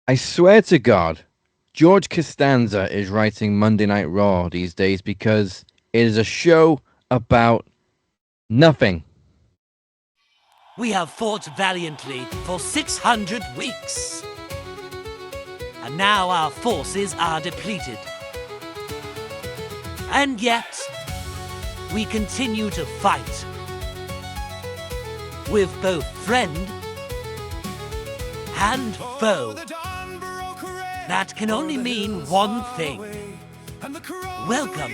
I swear to God, George Costanza is writing Monday Night Raw these days because it is a show about nothing. We have fought valiantly for 600 weeks. And now our forces are depleted. And yet, we continue to fight. With both friend and foe. That can only mean one thing. Welcome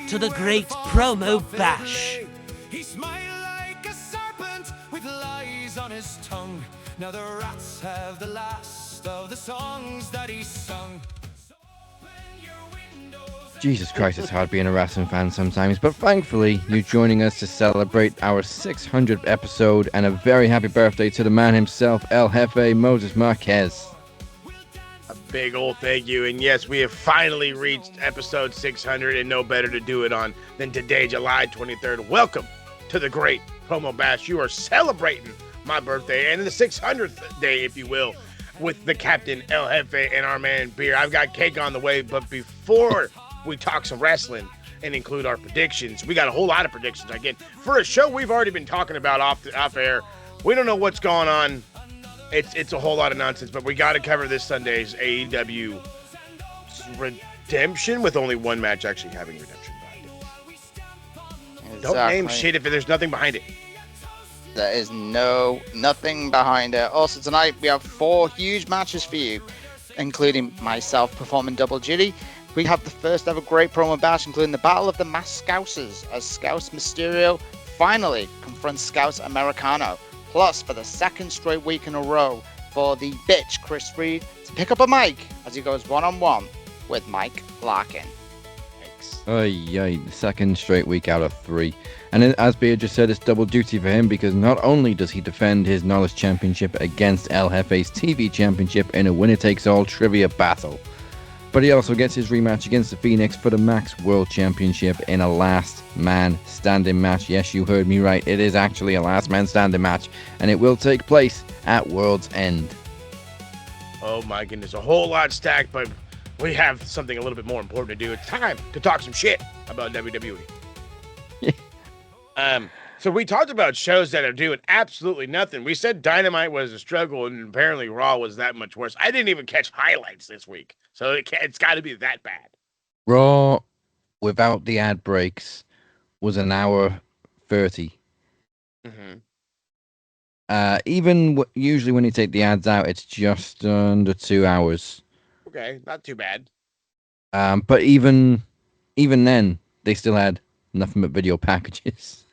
to the Great Promo Bash. He smiled like a serpent with lies on his tongue. Now the rats have the last of the songs that he sung. Jesus Christ, it's hard being a wrestling fan sometimes, but thankfully, you're joining us to celebrate our 600th episode, and a very happy birthday to the man himself, El Jefe Moses Marquez. A big old thank you, and yes, we have finally reached episode 600, and no better to do it on than today, July 23rd. Welcome to the Great Promo Bash. You are celebrating my birthday, and the 600th day, if you will, with the Captain El Jefe and our man Beer. I've got cake on the way, but before we talk some wrestling and include our predictions, we got a whole lot of predictions. Again, for a show we've already been talking about off air, we don't know what's going on. It's a whole lot of nonsense, but we got to cover this Sunday's AEW Redemption, with only one match actually having redemption behind it. Exactly. Don't name shit if there's nothing behind it. There is nothing behind it. Also tonight we have 4 huge matches for you, including myself performing double duty. We have the first ever Great Promo Bash, including the Battle of the Masked Scousers, as Scouse Mysterio finally confronts Scouse Americano. Plus, for the second straight week in a row, for the bitch Chris Reid to pick up a mic as he goes one-on-one with Mike Larkin. Thanks. The second straight week out of 3. And as Beer just said, it's double duty for him because not only does he defend his Knowledge Championship against El Jefe's TV Championship in a winner-takes-all trivia battle, but he also gets his rematch against the Phoenix for the Max World Championship in a last man standing match. Yes, you heard me right. It is actually a last man standing match, and it will take place at World's End. Oh my goodness, a whole lot stacked, but we have something a little bit more important to do. It's time to talk some shit about WWE. So we talked about shows that are doing absolutely nothing. We said Dynamite was a struggle, and apparently Raw was that much worse. I didn't even catch highlights this week, so it's got to be that bad. Raw, without the ad breaks, was an hour 30. Mm-hmm. Even usually when you take the ads out, it's just under 2 hours. Okay, not too bad. But even then, they still had nothing but video packages.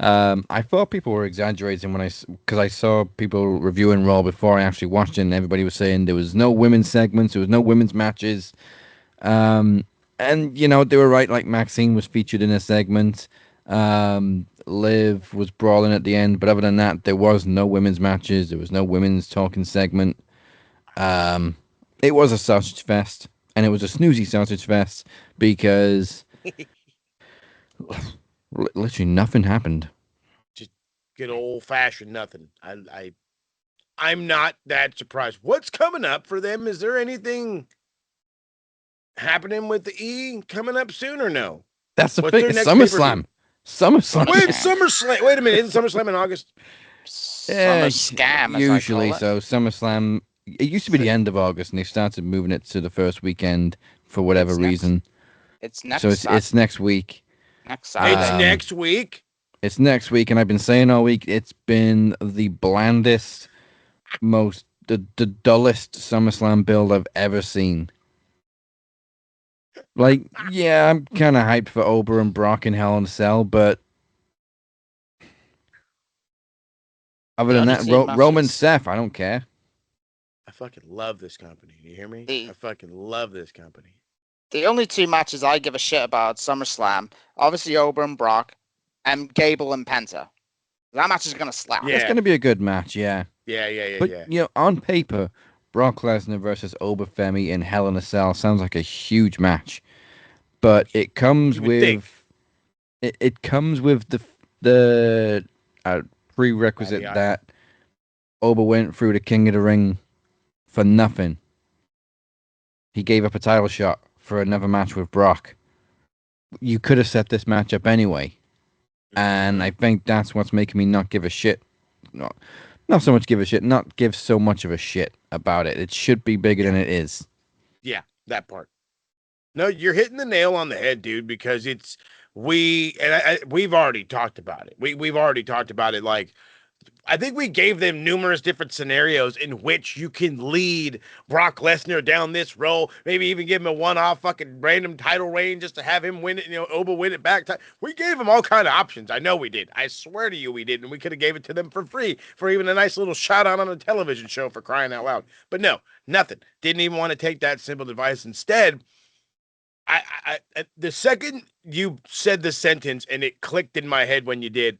I thought people were exaggerating because I saw people reviewing Raw before I actually watched it, and everybody was saying there was no women's segments, there was no women's matches. And you know, they were right. Like Maxine was featured in a segment. Liv was brawling at the end, but other than that, there was no women's matches. There was no women's talking segment. It was a sausage fest, and it was a snoozy sausage fest because literally nothing happened. Just good old fashioned nothing. I'm not that surprised. What's coming up for them? Is there anything happening with the E coming up soon or no? That's the What's thing. their It's next SummerSlam. SummerSlam. Wait, SummerSlam. Wait a minute. Isn't SummerSlam in August? Summer scam, as Usually, I call it. so SummerSlam. It used to be the end of August, and they started moving it to the first weekend for whatever reason. It's next. So it's next week. Next It's Saturday. next week. It's next week, and I've been saying all week it's been the blandest, the dullest SummerSlam build I've ever seen. Like, yeah, I'm kind of hyped for Ober and Brock in Hell in a Cell, but other than that, Roman Seth, I don't care. I fucking love this company. You hear me? I fucking love this company. The only 2 matches I give a shit about SummerSlam, obviously Ober and Brock, and Gable and Penta. That match is gonna slap. Yeah. It's gonna be a good match, yeah. Yeah. But you know, on paper, Brock Lesnar versus Ober Femi in Hell in a Cell sounds like a huge match, but it comes with it comes with the prerequisite that Oba went through the King of the Ring for nothing. He gave up a title shot for another match with Brock. You could have set this match up anyway. And I think that's what's making me not give a shit. Not so much give a shit, not give so much of a shit about it. It should be bigger than it is. Yeah, that part. No, you're hitting the nail on the head, dude, because we've already talked about it. We've already talked about it. Like, I think we gave them numerous different scenarios in which you can lead Brock Lesnar down this road. Maybe even give him a one-off fucking random title reign just to have him win it. Oba win it back. We gave him all kind of options. I know we did. I swear to you, we did, and we could have gave it to them for free for even a nice little shout out on a television show, for crying out loud. But no, nothing. Didn't even want to take that simple advice. Instead, the second you said the sentence and it clicked in my head when you did,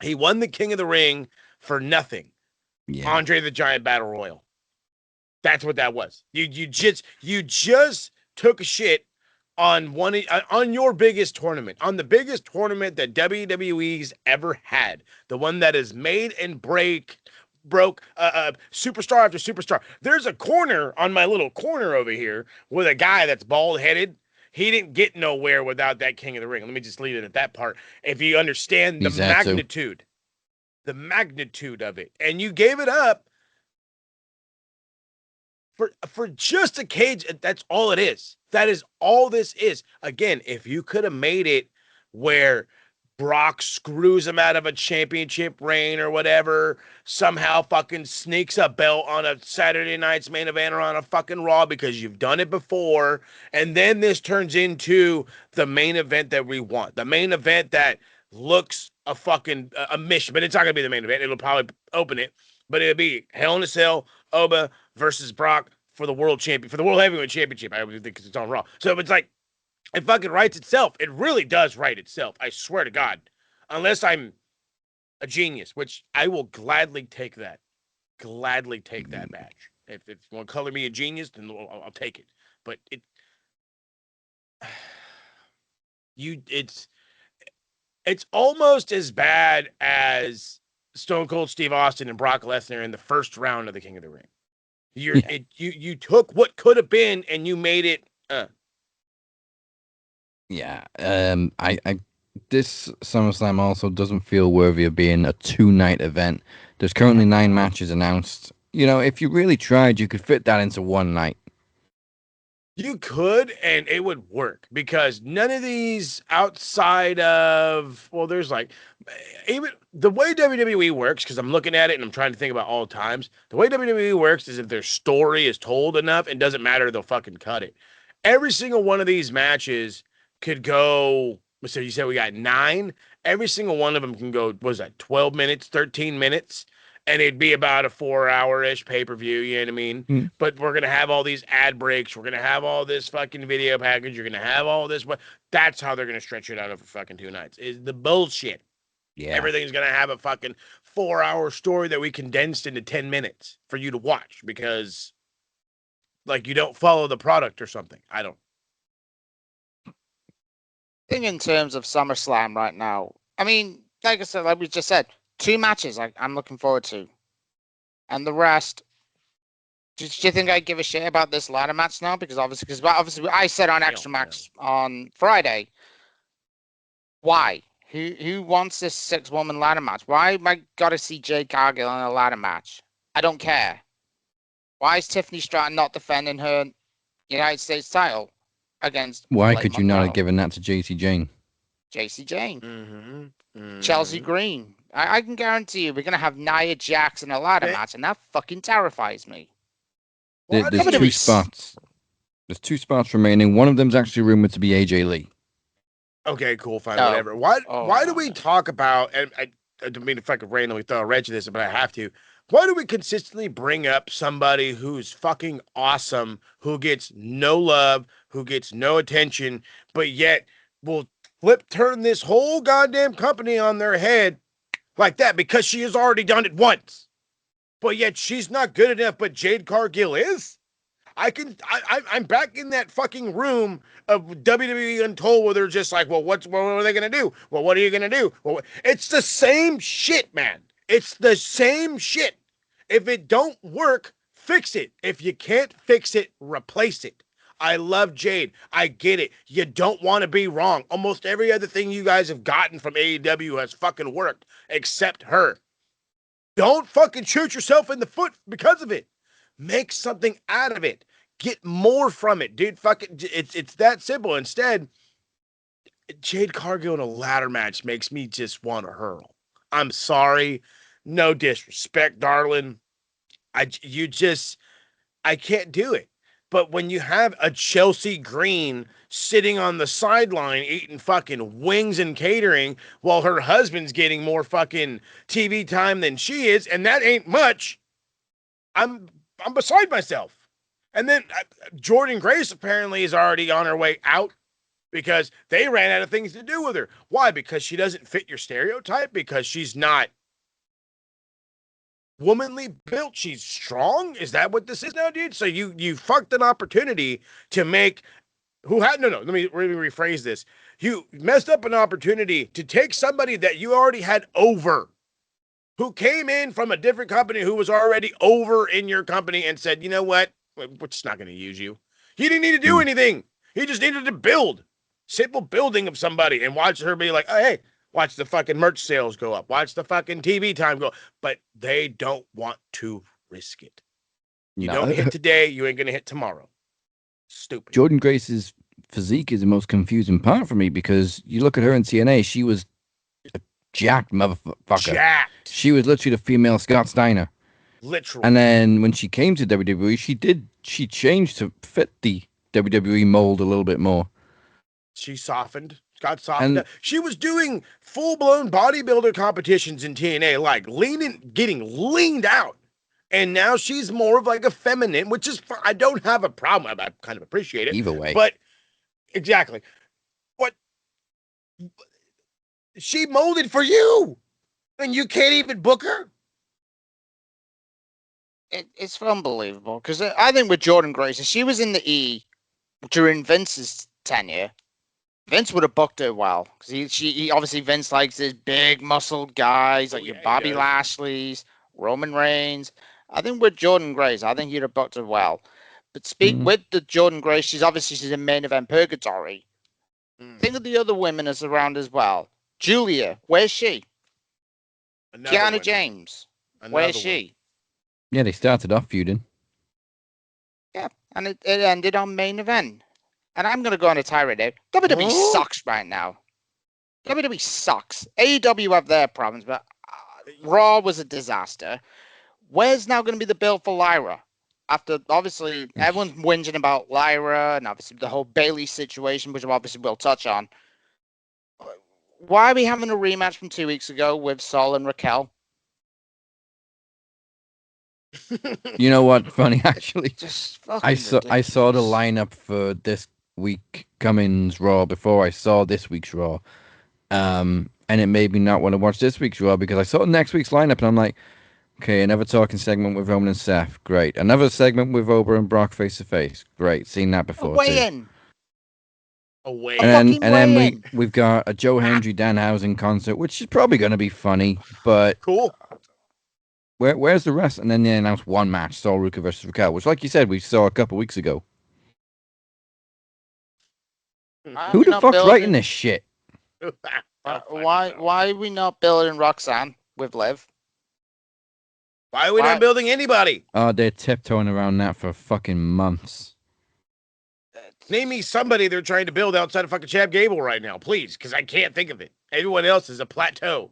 he won the King of the Ring for nothing. Yeah. Andre the Giant Battle Royal. That's what that was. You just took a shit on your biggest tournament, on the biggest tournament that WWE's ever had, the one that has made and broke superstar after superstar. There's a corner on my little corner over here with a guy that's bald-headed. He didn't get nowhere without that King of the Ring. Let me just leave it at that part. If you understand the magnitude of it, and you gave it up for just a cage. That's all it is. That is all this is. Again, if you could have made it where Brock screws him out of a championship reign or whatever, somehow fucking sneaks a belt on a Saturday night's main event or on a fucking Raw because you've done it before, and then this turns into the main event that we want, the main event that looks a fucking a mission, but it's not gonna be the main event. It'll probably open it, but it'll be Hell in a Cell, Oba versus Brock for the world heavyweight championship. I would think it's on Raw. So it's like, it fucking writes itself. It really does write itself. I swear to God. Unless I'm a genius, which I will gladly take that. Gladly take that match. If you want to color me a genius, then I'll take it. But it's almost as bad as Stone Cold Steve Austin and Brock Lesnar in the first round of the King of the Ring. You took what could have been and you made it. Yeah, I this SummerSlam also doesn't feel worthy of being a 2-night event. There's currently 9 matches announced. If you really tried, you could fit that into one night. You could, and it would work, because none of these outside of, well, there's like, even the way WWE works, because I'm looking at it and I'm trying to think about all times, the way WWE works is if their story is told enough, it doesn't matter, they'll fucking cut it. Every single one of these matches could go, so you said we got 9, every single one of them can go, what was that, 12 minutes, 13 minutes? And it'd be about a 4-hour-ish pay-per-view, you know what I mean? Mm. But we're going to have all these ad breaks. We're going to have all this fucking video package. You're going to have all this. That's how they're going to stretch it out over fucking 2 nights. Is the bullshit. Yeah. Everything's going to have a fucking 4-hour story that we condensed into 10 minutes for you to watch because, like, you don't follow the product or something. I don't. I think in terms of SummerSlam right now, I mean, like I said, like we just said, 2 matches I'm looking forward to. And the rest, do you think I give a shit about this ladder match now? Because obviously I said on Extra Max on Friday, why? Who wants this 6-woman ladder match? Why am I got to see Jade Cargill in a ladder match? I don't care. Why is Tiffany Stratton not defending her United States title against... Why could you not have given that to JC Jane? JC Jane. Mm-hmm. Mm-hmm. Chelsea Green. I can guarantee you we're going to have Nia Jax in a ladder match, and that fucking terrifies me. There's 2 spots. There's 2 spots remaining. One of them's actually rumored to be AJ Lee. Okay, cool, fine, whatever. Why do we talk about, and I don't mean to fucking randomly throw a wrench at this, but I have to. Why do we consistently bring up somebody who's fucking awesome, who gets no love, who gets no attention, but yet will turn this whole goddamn company on their head like that because she has already done it once, but yet she's not good enough, but Jade Cargill is? I'm back in that fucking room of WWE Untold where they're just like, well, what are they going to do? Well, what are you going to do? Well, it's the same shit, man. It's the same shit. If it don't work, fix it. If you can't fix it, replace it. I love Jade. I get it. You don't want to be wrong. Almost every other thing you guys have gotten from AEW has fucking worked, except her. Don't fucking shoot yourself in the foot because of it. Make something out of it. Get more from it, dude. Fucking, it's that simple. Instead, Jade Cargill in a ladder match makes me just want to hurl. I'm sorry. No disrespect, darling. I can't do it. But when you have a Chelsea Green sitting on the sideline eating fucking wings and catering while her husband's getting more fucking TV time than she is, and that ain't much, I'm beside myself. And then Jordan Grace apparently is already on her way out because they ran out of things to do with her. Why? Because she doesn't fit your stereotype? Because she's not womanly built, she's strong. Is that what this is now, dude? So you fucked an opportunity to make let me rephrase this. You messed up an opportunity to take somebody that you already had over, who came in from a different company, who was already over in your company, and said, you know what, we're just not going to use you. He didn't need to do anything. He just needed to build. Simple building of somebody, and watch her be like, oh, hey, watch the fucking merch sales go up. Watch the fucking TV time go up. But they don't want to risk it. You don't hit today, you ain't going to hit tomorrow. Stupid. Jordan Grace's physique is the most confusing part for me because you look at her in TNA, she was a jacked motherfucker. Jacked. She was literally the female Scott Steiner. Literally. And then when she came to WWE, she changed to fit the WWE mold a little bit more. She softened. Got softened. She was doing full-blown bodybuilder competitions in TNA, like getting leaned out. And now she's more of like a feminine, which is fine. I don't have a problem. I kind of appreciate it. Either way. But exactly. What? She molded for you. And you can't even book her? It's unbelievable. Because I think with Jordan Grace, if she was in the E during Vince's tenure, Vince would have booked her well. Because he obviously, Vince likes his big muscled guys, like your Bobby Lashley's, Roman Reigns. I think with Jordan Grace, I think you'd have booked her well. But with the Jordan Grace, she's in main event purgatory. Think of the other women as around as well. Julia, where's she? Kiana James, where's she? Yeah, they started off feuding. Yeah, and it ended on main event. And I'm going to go on a tirade now. WWE sucks right now. WWE sucks. AEW have their problems, but Raw was a disaster. Where's now going to be the bill for Lyra? After, obviously, everyone's whinging about Lyra and obviously the whole Bayley situation, which obviously we'll touch on. Why are we having a rematch from 2 weeks ago with Sol and Raquel? You know what? Funny, actually. Just I saw the lineup for this week Cummins Raw before I saw this week's Raw. And it made me not want to watch this week's Raw because I saw next week's lineup and I'm like, okay, another talking segment with Roman and Seth. Great. Another segment with Ober and Brock face to face. Great. Seen that before. Weigh-in. And then we've got a Joe Hendry Danhausen concert, which is probably going to be funny, but cool. Where's the rest? And then they announced one match, Sol Ruka versus Raquel, which, like you said, we saw a couple weeks ago. Who the fuck's writing this shit? Why are we not building Roxanne with Liv? Why are we not building anybody? Oh, they're tiptoeing around that for fucking months. Name me somebody they're trying to build outside of fucking Chad Gable right now, please, because I can't think of it. Everyone else is a plateau.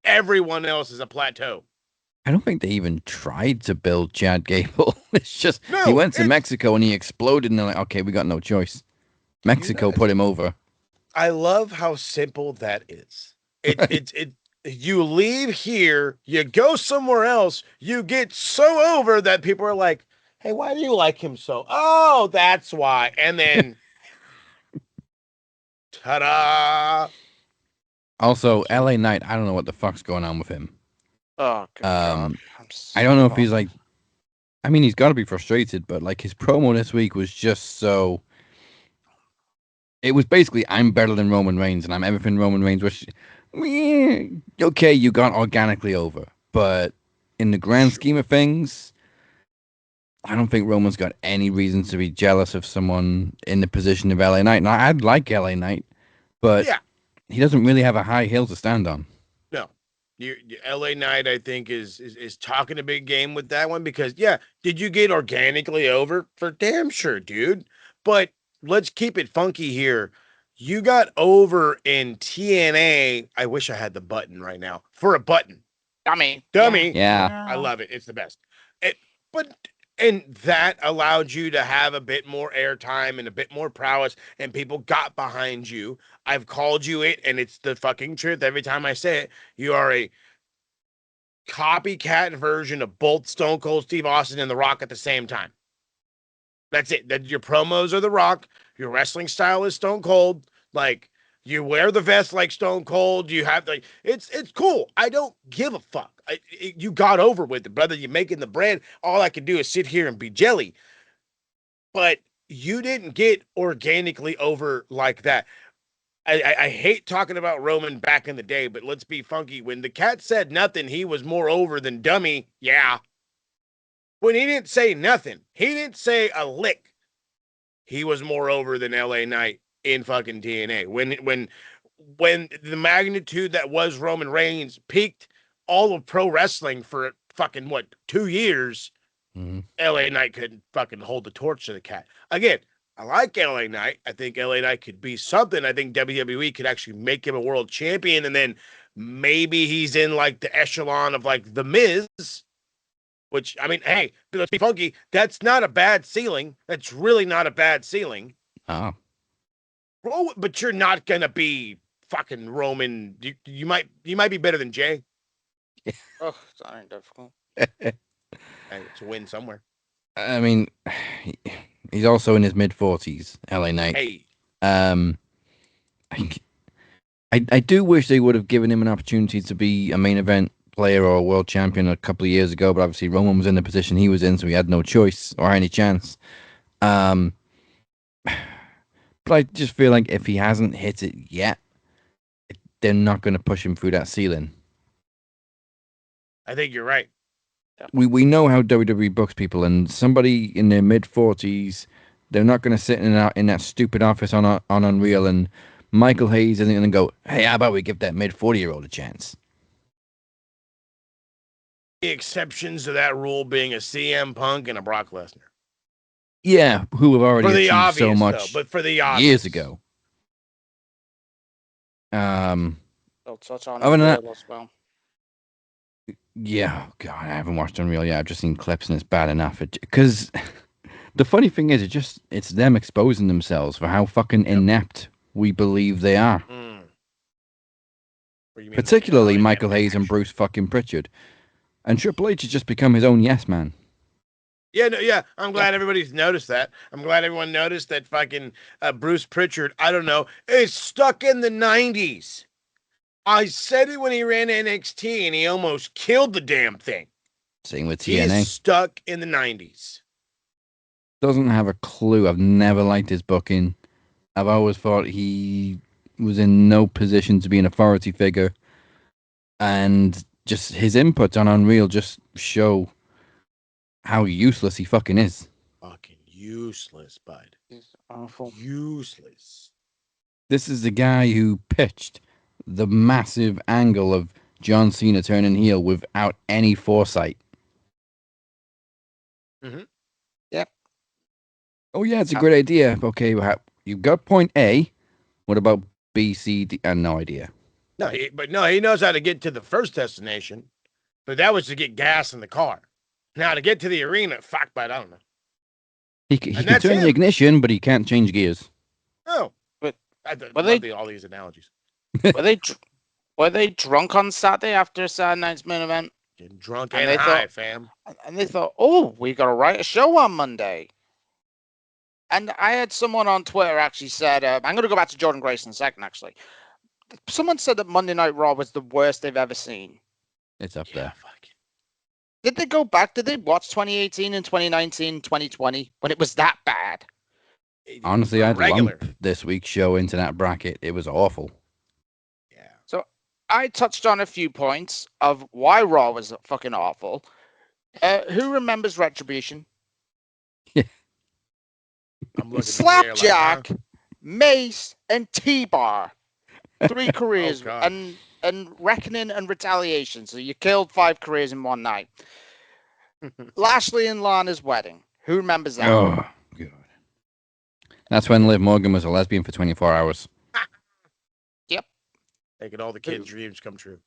Everyone else is a plateau. I don't think they even tried to build Chad Gable. It's just he went to Mexico and he exploded, and they're like, okay, we got no choice. Mexico put him over. I love how simple that is. You leave here, you go somewhere else, you get so over that people are like, hey, why do you like him so? Oh, that's why. And then, ta-da! Also, LA Knight, I don't know what the fuck's going on with him. Oh, God. I don't know if he's like, I mean, he's got to be frustrated, but like his promo this week was just so, it was basically, I'm better than Roman Reigns and I'm everything Roman Reigns, which, okay, you got organically over, but in the grand scheme of things, I don't think Roman's got any reason to be jealous of someone in the position of LA Knight. Now, I'd like LA Knight, but he doesn't really have a high hill to stand on. No. LA Knight, I think, is talking a big game with that one because, did you get organically over? For damn sure, dude. But let's keep it funky here. You got over in TNA. I wish I had the button right now for a button. Dummy. Yeah. I love it. It's the best. And that allowed you to have a bit more airtime and a bit more prowess, and people got behind you. I've called you it, and it's the fucking truth every time I say it. You are a copycat version of both Stone Cold Steve Austin and The Rock at the same time. That's it. That your promos are The Rock. Your wrestling style is Stone Cold. Like, you wear the vest like Stone Cold. You have it's cool. I don't give a fuck. You got over with it, brother. You're making the brand. All I can do is sit here and be jelly. But you didn't get organically over like that. I hate talking about Roman back in the day, but let's be funky. When the cat said nothing, he was more over than dummy. Yeah. When he didn't say nothing, he didn't say a lick, he was more over than LA Knight in fucking TNA. When the magnitude that was Roman Reigns peaked all of pro wrestling for fucking 2 years, LA Knight couldn't fucking hold the torch to the cat. Again, I like LA Knight. I think LA Knight could be something. I think WWE could actually make him a world champion, and then maybe he's in like the echelon of like The Miz, which, I mean, hey, let's be funky. That's not a bad ceiling. That's really not a bad ceiling. Oh. But you're not gonna be fucking Roman. You might be better than Jay. Oh, it's not difficult. Hey, it's a win somewhere. I mean, he's also in his mid-40s, LA Knight. Hey. I do wish they would have given him an opportunity to be a main event player or a world champion a couple of years ago, but obviously Roman was in the position he was in, so he had no choice or any chance. But I just feel like if he hasn't hit it yet, they're not going to push him through that ceiling. I think you're right. We know how WWE books people, and somebody in their mid-40s, they're not going to sit in that stupid office on Unreal, and Michael Hayes isn't going to go, hey, how about we give that mid-40-year-old a chance? The exceptions to that rule being a CM Punk and a Brock Lesnar. Yeah, who have already achieved so much but for the obvious. years ago. They'll touch on other than that, as well. Yeah, God, I haven't watched Unreal yet. I've just seen clips and it's bad enough. Because the funny thing is, it's them exposing themselves for how fucking inept we believe they are. Particularly Michael Hayes and Bruce fucking Pritchard. And Triple H has just become his own yes man. Yeah, I'm glad everybody's noticed that. I'm glad everyone noticed that fucking Bruce Pritchard, I don't know, is stuck in the 90s. I said it when he ran NXT, and he almost killed the damn thing. Same with TNA. He's stuck in the 90s. Doesn't have a clue. I've never liked his booking. I've always thought he was in no position to be an authority figure. And just his inputs on Unreal just show how useless he fucking is. Fucking useless, bud. He's awful. Useless. This is the guy who pitched the massive angle of John Cena turning heel without any foresight. Mm-hmm. Yep. Oh yeah, it's a great idea. Okay, you've got point A. What about B, C, D? I have no idea. He knows how to get to the first destination, but that was to get gas in the car. Now to get to the arena, but I don't know. He can turn the ignition, but he can't change gears. Oh, but I love all these analogies. Were they drunk on Saturday after Saturday night's main event? Getting drunk and high, fam. And they thought, oh, we got to write a show on Monday. And I had someone on Twitter actually said, I'm going to go back to Jordan Grace in a second, actually. Someone said that Monday Night Raw was the worst they've ever seen. It's up there. Fuck. Did they go back? Did they watch 2018 and 2019, 2020 when it was that bad? Honestly, I'd lump this week's show into that bracket. It was awful. Yeah. So I touched on a few points of why Raw was fucking awful. Who remembers Retribution? I'm looking in the air like, huh? Slapjack, Mace, and T-Bar. 3 Oh careers God. and Reckoning and Retaliation. So you killed 5 careers in one night. Lashley and Lana's wedding. Who remembers that? Oh, God. That's when Liv Morgan was a lesbian for 24 hours. Yep. Making all the kids' dreams come true.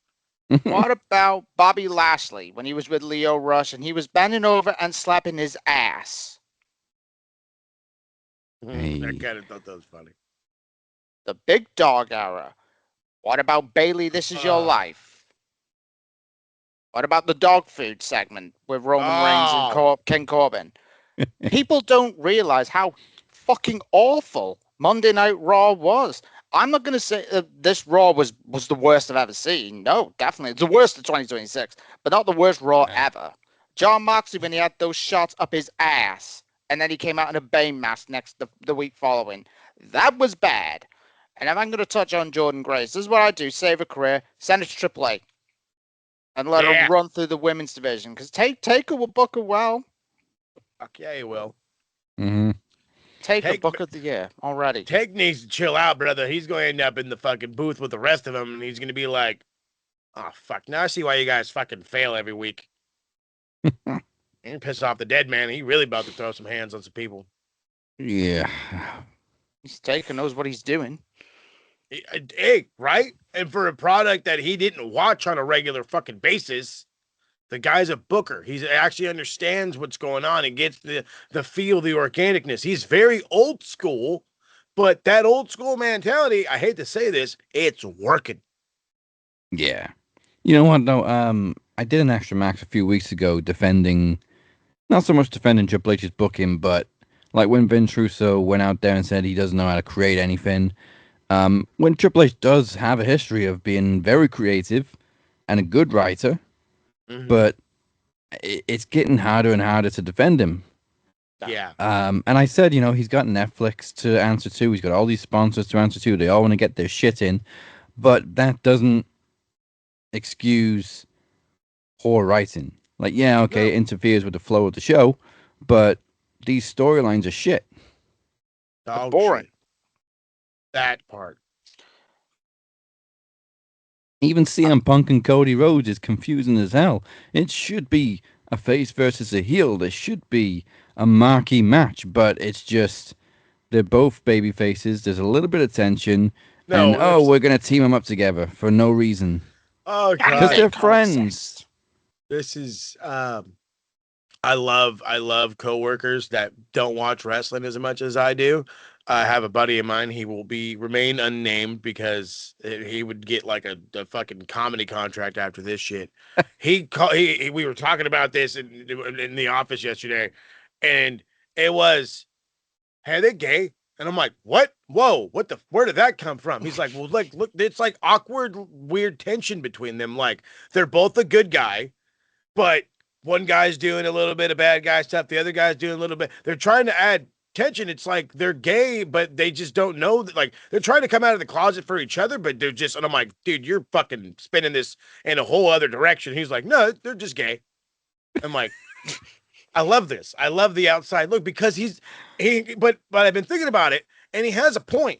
What about Bobby Lashley when he was with Leo Rush and he was bending over and slapping his ass? Hey. I kind of thought that was funny. The Big Dog era. What about Bailey, This Is Your Life? What about the dog food segment with Roman Reigns and King Corbin? People don't realize how fucking awful Monday Night Raw was. I'm not going to say this Raw was the worst I've ever seen. No, definitely. It's the worst of 2026, but not the worst Raw ever. John Moxley, when he had those shots up his ass, and then he came out in a Bane mask the week following. That was bad. And if I'm going to touch on Jordan Grace, this is what I do. Save a career, send it to AAA. And let her run through the women's division. Because Taker will book her well. Fuck yeah, he will. Mm-hmm. Taker book of the year already. Take needs to chill out, brother. He's going to end up in the fucking booth with the rest of them, and he's going to be like, oh, fuck. Now I see why you guys fucking fail every week. And piss off the dead man. He really about to throw some hands on some people. Yeah. Taker knows what he's doing. Hey, right? And for a product that he didn't watch on a regular fucking basis, the guy's a booker. He actually understands what's going on and gets the feel, the organicness. He's very old school, but that old school mentality, I hate to say this, it's working. Yeah. You know what, though? I did an extra match a few weeks ago not so much defending Triple H's booking, but like when Vince Russo went out there and said he doesn't know how to create anything. When Triple H does have a history of being very creative and a good writer, but it's getting harder and harder to defend him. Yeah. And I said, he's got Netflix to answer to. He's got all these sponsors to answer to. They all want to get their shit in. But that doesn't excuse poor writing. Like, yeah, okay, it interferes with the flow of the show, but these storylines are shit. Oh, boring. Shit. That part. Even CM Punk and Cody Rhodes is confusing as hell. It should be a face versus a heel. There should be a marquee match, but it's just they're both baby faces. There's a little bit of tension, and we're gonna team them up together for no reason. Oh, God. Because they're friends. This is I love coworkers that don't watch wrestling as much as I do. I have a buddy of mine. He will remain unnamed because he would get like a fucking comedy contract after this shit. We were talking about this in the office yesterday, and it was, hey, they're gay. And I'm like, what? Whoa, where did that come from? He's like, well, look, it's like awkward, weird tension between them. Like, they're both a good guy, but one guy's doing a little bit of bad guy stuff. The other guy's doing a little bit. They're trying to add tension. It's like they're gay, but they just don't know that. Like, they're trying to come out of the closet for each other, but they're just, and I'm like, dude, you're fucking spinning this in a whole other direction. He's like, no, they're just gay. I'm like, I love this. I love the outside look because but I've been thinking about it and he has a point.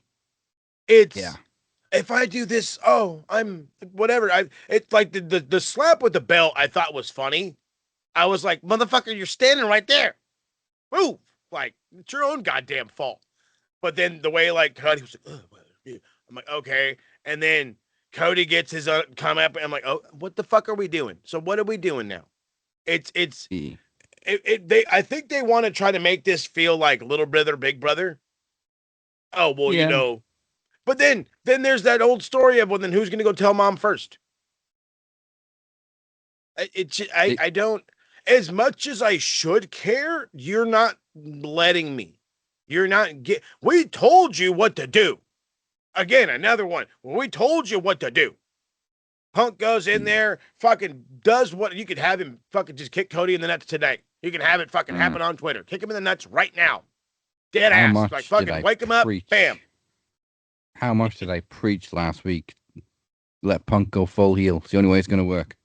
If I do this, I'm whatever. It's like the slap with the belt I thought was funny. I was like, motherfucker, you're standing right there. Move. Like, it's your own goddamn fault. But then the way like Cody was like, I'm like, okay. And then Cody gets his come up and I'm like, oh, what the fuck are we doing? So what are we doing now? I think they want to try to make this feel like little brother, big brother. Oh, well, but then there's that old story of, well, then who's going to go tell mom first? I don't, as much as I should care, you're not letting me. We told you what to do. Again, another one. Well, we told you what to do. Punk goes in there, fucking does what you could have him fucking just kick Cody in the nuts today. You can have it fucking happen on Twitter. Kick him in the nuts right now. Dead ass. Like fucking wake him up. Bam. How much did I preach last week Let Punk go full heel. It's the only way it's going to work.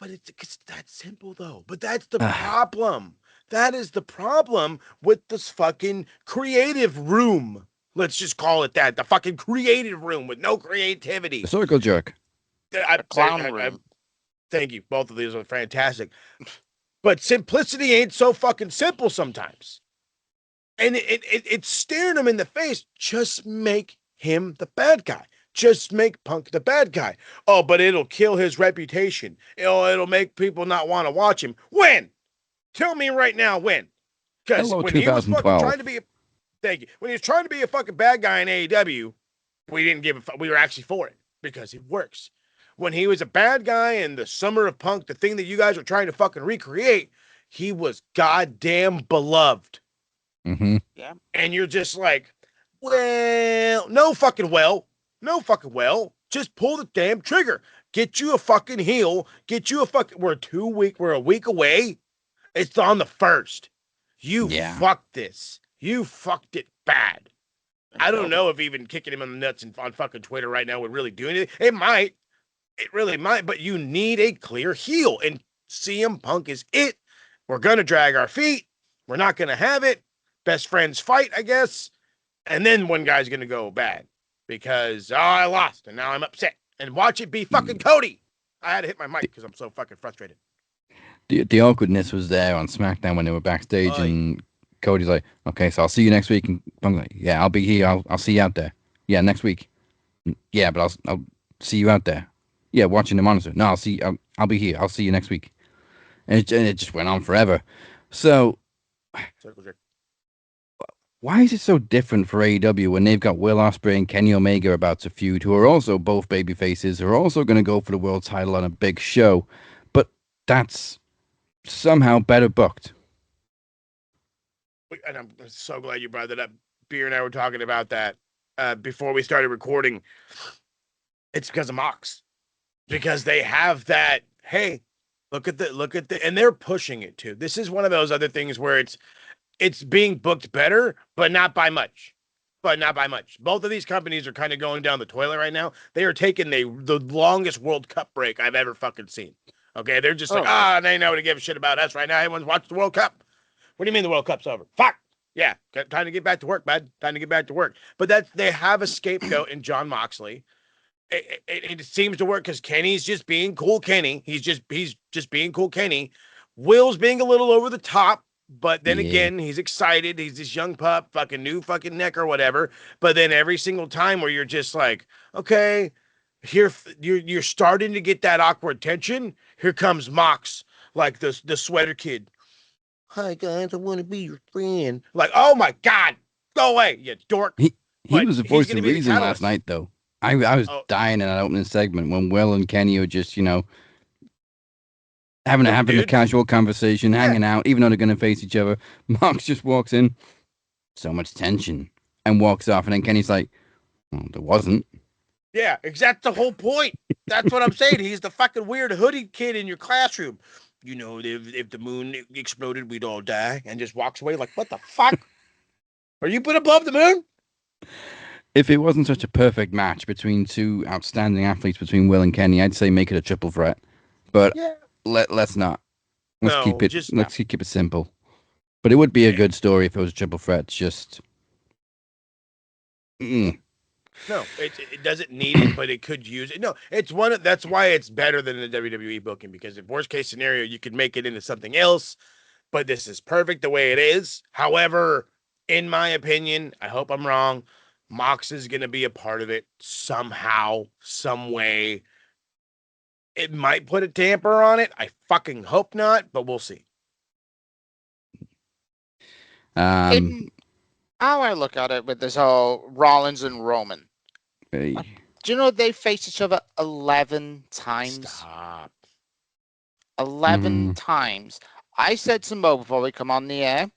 It's that simple though. But that's the problem. That is the problem with this fucking creative room. Let's just call it that. The fucking creative room with no creativity. The circle jerk. Clown room. Thank you. Both of these are fantastic. But simplicity ain't so fucking simple sometimes. And it's staring him in the face. Just make him the bad guy. Just make Punk the bad guy. Oh, but it'll kill his reputation. It'll make people not want to watch him. When? Tell me right now when. Because when he was fucking trying to be thank you. When he was trying to be a fucking bad guy in AEW, we didn't give a fuck. We were actually for it because it works. When he was a bad guy in the Summer of Punk, the thing that you guys were trying to fucking recreate, he was goddamn beloved. Mm-hmm. Yeah. And you're just like, well, no fucking well. Just pull the damn trigger. Get you a fucking heel. Get you a fucking. We're a week away. It's on the 1st. You fucked this. You fucked it bad. I don't know if even kicking him in the nuts on fucking Twitter right now would really do anything. It might. It really might. But you need a clear heel. And CM Punk is it. We're going to drag our feet. We're not going to have it. Best friends fight, I guess. And then one guy's going to go bad. Because, I lost, and now I'm upset. And watch it be fucking Cody. I had to hit my mic because I'm so fucking frustrated. The awkwardness was there on SmackDown when they were backstage, and Cody's like, okay, so I'll see you next week. And I'm like, yeah, I'll be here. I'll see you out there. Yeah, next week. Yeah, but I'll see you out there. Yeah, watching the monitor. No, I'll be here. I'll see you next week. And it just went on forever. So, why is it so different for AEW when they've got Will Ospreay and Kenny Omega about to feud, who are also both babyfaces, who are also going to go for the world title on a big show, but that's somehow better booked? And I'm so glad you brought that up. Beer and I were talking about that before we started recording. It's because of Mox. Because they have that, hey, look at the, and they're pushing it too. This is one of those other things where it's being booked better, but not by much. Both of these companies are kind of going down the toilet right now. They are taking the longest World Cup break I've ever fucking seen. Okay, they're just they know to give a shit about us right now. Everyone's watched the World Cup. What do you mean the World Cup's over? Fuck. Yeah, time to get back to work, bud. Time to get back to work. But they have a scapegoat in Jon Moxley. It seems to work because Kenny's just being cool Kenny. He's just being cool Kenny. Will's being a little over the top. But then again, he's excited. He's this young pup, fucking new fucking neck or whatever. But then every single time where you're just like, okay, here you're starting to get that awkward tension. Here comes Mox, like the sweater kid. Hi guys, I want to be your friend. Like, oh my God, go away, you dork. He was the voice of reason last night, though. I was dying in that opening segment when Will and Kenny are just, having a casual conversation, hanging out, even though they're going to face each other. Mox just walks in, so much tension, and walks off. And then Kenny's like, well, there wasn't. Yeah, exactly the whole point. That's what I'm saying. He's the fucking weird hooded kid in your classroom. If the moon exploded, we'd all die. And just walks away like, what the fuck? Are you put above the moon? If it wasn't such a perfect match between two outstanding athletes, between Will and Kenny, I'd say make it a triple threat. But let's not. Let's keep it simple. But it would be a good story if it was a triple threat. Just no, it doesn't need it, but it could use it. No, that's why it's better than the WWE booking, because if worst case scenario, you could make it into something else. But this is perfect the way it is. However, in my opinion, I hope I'm wrong, Mox is going to be a part of it somehow, some way. It might put a damper on it. I fucking hope not, but we'll see. How I look at it with this whole Rollins and Roman. Hey. Do you know they faced each other 11 times? Stop. 11 times. I said to Mo before we come on the air,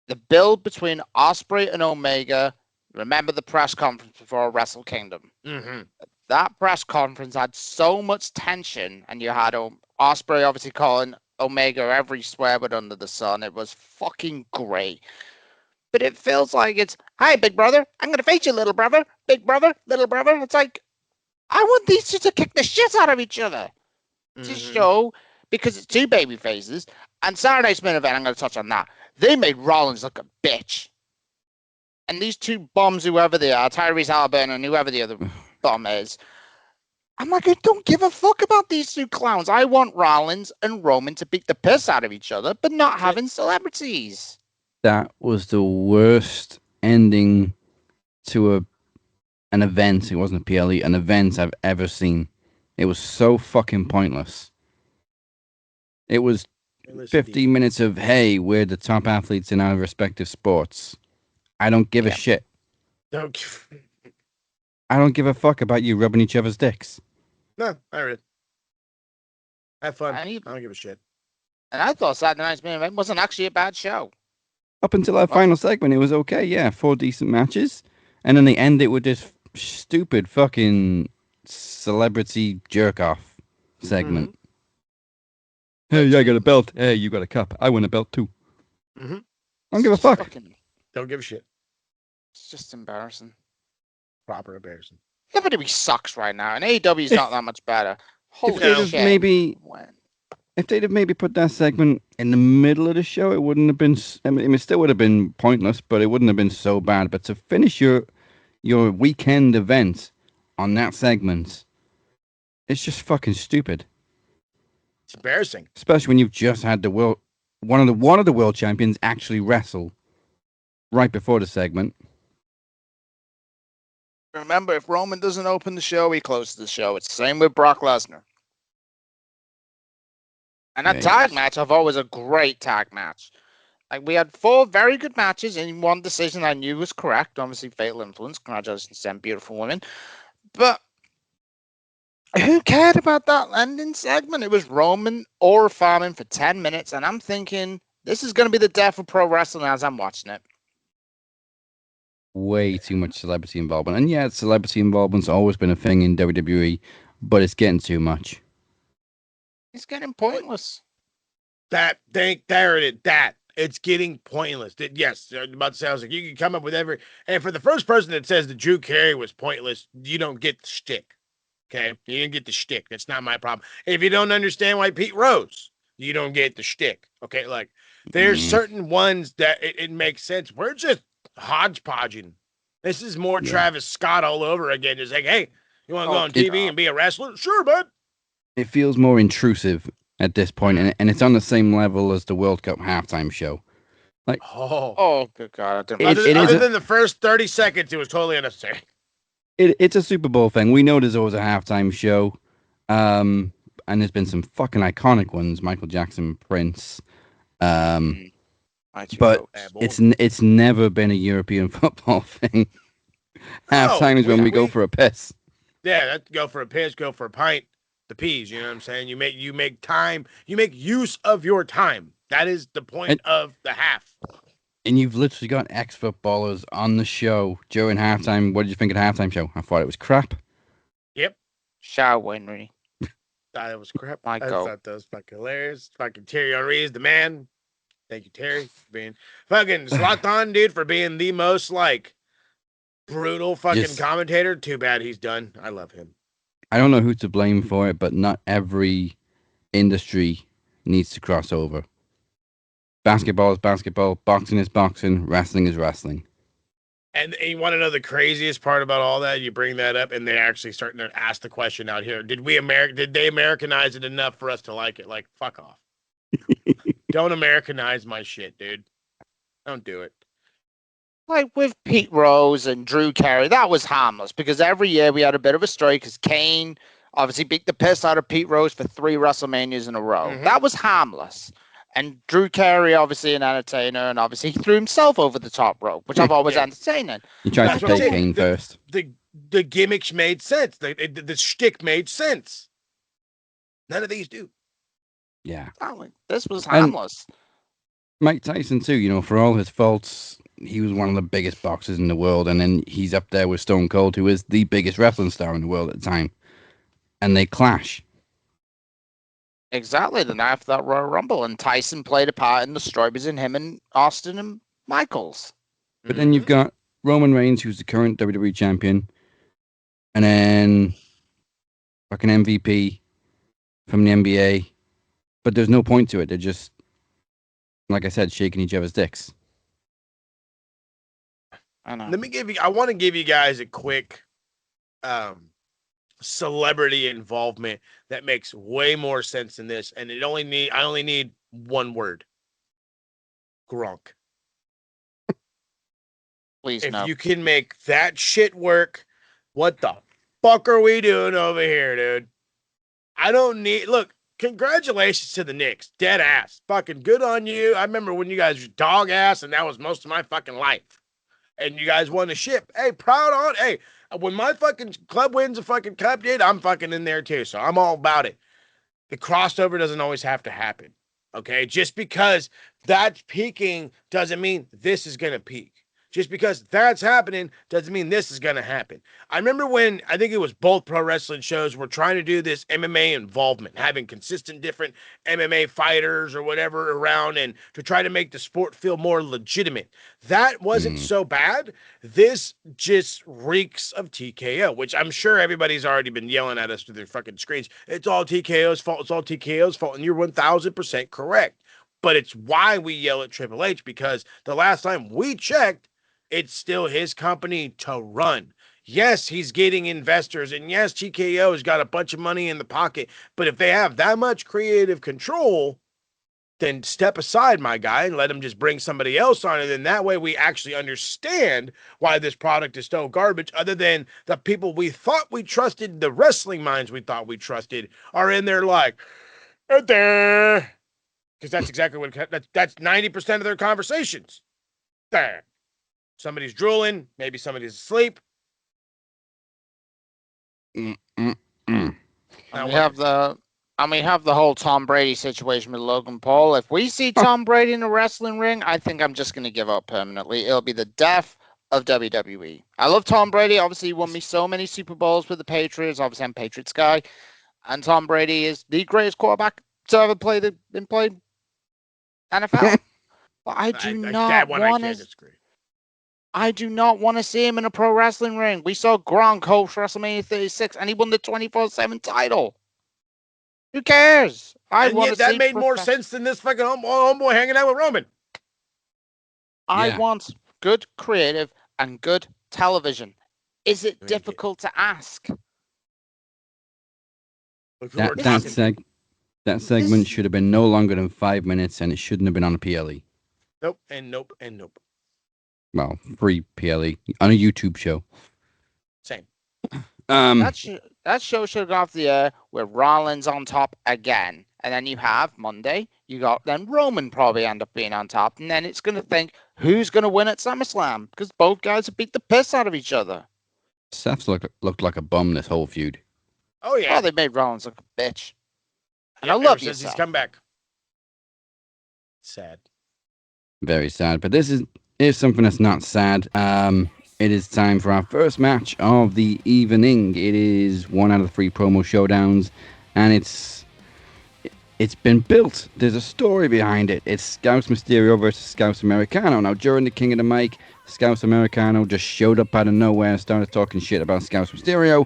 the build between Ospreay and Omega. Remember the press conference before Wrestle Kingdom? Mm-hmm. That press conference had so much tension, and you had Ospreay obviously calling Omega every swear word under the sun. It was fucking great. But it feels like it's, hi, big brother. I'm going to face you, little brother. Big brother, little brother. It's like, I want these two to kick the shit out of each other to show, because it's two baby faces. And Saturday's main event, I'm going to touch on that. They made Rollins look a bitch. And these two bombs, whoever they are, Tyrese Halliburton and whoever the other bomb is, I'm like, I don't give a fuck about these two clowns. I want Rollins and Roman to beat the piss out of each other, but not having celebrities. That was the worst ending to an event. It wasn't a PLE, an event I've ever seen. It was so fucking pointless. It was 15 minutes of, hey, we're the top athletes in our respective sports. I don't give a shit. I don't give a fuck about you rubbing each other's dicks. No, I read. Have fun. I don't give a shit. And I thought Saturday Night's main event wasn't actually a bad show. Up until our final segment, it was okay. Yeah, 4 decent matches. And then they end it with this stupid fucking celebrity jerk-off segment. Hey, I got a belt. Hey, you got a cup. I win a belt too. I don't give a fuck. Don't give a shit. It's just embarrassing. Proper embarrassing. WWE sucks right now, and AEW is not that much better. Holy shit. If they'd have maybe put that segment in the middle of the show, it wouldn't have been... I mean, it still would have been pointless, but it wouldn't have been so bad. But to finish your weekend event on that segment, it's just fucking stupid. It's embarrassing. Especially when you've just had one of the world champions actually wrestle right before the segment. Remember, if Roman doesn't open the show, he closes the show. It's the same with Brock Lesnar. And that tag match, I've always a great tag match. Like, we had 4 very good matches, and one decision I knew was correct. Obviously, Fatal Influence. Congratulations to them beautiful women. But who cared about that ending segment? It was Roman or farming for 10 minutes, and I'm thinking, this is going to be the death of pro wrestling as I'm watching it. Way too much celebrity involvement. And yeah, celebrity involvement's always been a thing in WWE, but it's getting too much. It's getting pointless. It's getting pointless. Yes, I'm about to say, I was like, you can come up with and for the first person that says that Drew Carey was pointless, you don't get the shtick. Okay? You didn't get the shtick. That's not my problem. If you don't understand why Pete Rose, you don't get the shtick. Okay? Like, there's certain ones that it makes sense. We're just hodgepodging. This is more Travis Scott all over again. Just like, hey, you want to go on TV and be a wrestler? Sure, bud. It feels more intrusive at this point, and it's on the same level as the World Cup halftime show. Like, good God! Other than the first 30 seconds, it was totally unnecessary. It's a Super Bowl thing. We know there's always a halftime show, and there's been some fucking iconic ones: Michael Jackson, Prince. But it's never been a European football thing. Halftime is when we go for a piss. Yeah, that's go for a piss, go for a pint. The peas, you know what I'm saying? You make time, you make use of your time. That is the point of the half. And you've literally got ex-footballers on the show during halftime. What did you think of the halftime show? I thought it was crap. Yep. Shower Winry. Thought it was crap. I thought that was fucking hilarious. Fucking Terry Henry is the man. Thank you, Terry, for being fucking Zlatan, dude, for being the most like brutal fucking commentator. Too bad he's done. I love him. I don't know who to blame for it, but not every industry needs to cross over. Basketball is basketball, boxing is boxing, wrestling is wrestling. And you want to know the craziest part about all that? You bring that up, and they're actually starting to ask the question out here: Did they Americanize it enough for us to like it? Like, fuck off! Don't Americanize my shit, dude. Don't do it. Like with Pete Rose and Drew Carey, that was harmless because every year we had a bit of a story because Kane obviously beat the piss out of Pete Rose for 3 WrestleManias in a row. Mm-hmm. That was harmless. And Drew Carey, obviously an entertainer, and obviously he threw himself over the top rope, which I've always entertaining. He tried to take Kane first. The gimmicks made sense. The shtick made sense. None of these do. Yeah. This was harmless. And Mike Tyson, too, you know, for all his faults, he was one of the biggest boxers in the world, and then he's up there with Stone Cold, who is the biggest wrestling star in the world at the time. And they clash. Exactly, the night after that Royal Rumble, and Tyson played a part in the story between him and Austin and Michaels. But then you've got Roman Reigns, who's the current WWE champion, and then fucking MVP from the NBA, but there's no point to it. They're just, like I said, shaking each other's dicks. I know. I want to give you guys a quick celebrity involvement that makes way more sense than this, and I only need one word. Gronk. Please, If no. you can make that shit work, what the fuck are we doing over here, dude? I don't need look. Congratulations to the Knicks. Dead ass. Fucking good on you. I remember when you guys were dog ass, and that was most of my fucking life. And you guys won a ship. Hey, proud on. Hey, when my fucking club wins a fucking cup, dude, I'm fucking in there too. So I'm all about it. The crossover doesn't always have to happen. Okay. Just because that's peaking doesn't mean this is going to peak. Just because that's happening doesn't mean this is going to happen. I remember when I think it was both pro wrestling shows were trying to do this MMA involvement, having consistent different MMA fighters or whatever around and to try to make the sport feel more legitimate. That wasn't so bad. This just reeks of TKO, which I'm sure everybody's already been yelling at us through their fucking screens. It's all TKO's fault. It's all TKO's fault. And you're 1000% correct. But it's why we yell at Triple H, because the last time we checked, it's still his company to run. Yes, he's getting investors, and yes, TKO's got a bunch of money in the pocket, but if they have that much creative control, then step aside, my guy, and let him just bring somebody else on. And then that way we actually understand why this product is so garbage, other than the people we thought we trusted, the wrestling minds we thought we trusted, are in there like, there. Because that's exactly what, that's 90% of their conversations. There. Somebody's drooling. Maybe somebody's asleep. And we have the whole Tom Brady situation with Logan Paul. If we see Tom Brady in a wrestling ring, I think I'm just going to give up permanently. It'll be the death of WWE. I love Tom Brady. Obviously, he won me so many Super Bowls with the Patriots. Obviously, I'm a Patriots guy. And Tom Brady is the greatest quarterback to ever played NFL. But I do not want to. I do not want to see him in a pro wrestling ring. We saw Gronk host WrestleMania 36, and he won the 24/7 title. Who cares? That made more sense than this fucking homeboy hanging out with Roman. I want good creative and good television. Is it difficult to ask? That segment should have been no longer than 5 minutes, and it shouldn't have been on a PLE. Nope, and nope, and nope. Well, free PLE on a YouTube show. Same. That show should have gone off the air with Rollins on top again. And then you have Monday, then Roman probably end up being on top. And then it's going to think, who's going to win at SummerSlam? Because both guys have beat the piss out of each other. Seth's looked like a bum this whole feud. Oh, yeah. Oh, they made Rollins look a bitch. And I love you, Seth. He's come back. Sad. Very sad. But this is something that's not sad. It is time for our first match of the evening. It is one out of 3 promo showdowns, and it's been built. There's a story behind it. It's Scouse Mysterio versus Scouse Americano. Now, during the King of the Mic, Scouse Americano just showed up out of nowhere and started talking shit about Scouse Mysterio.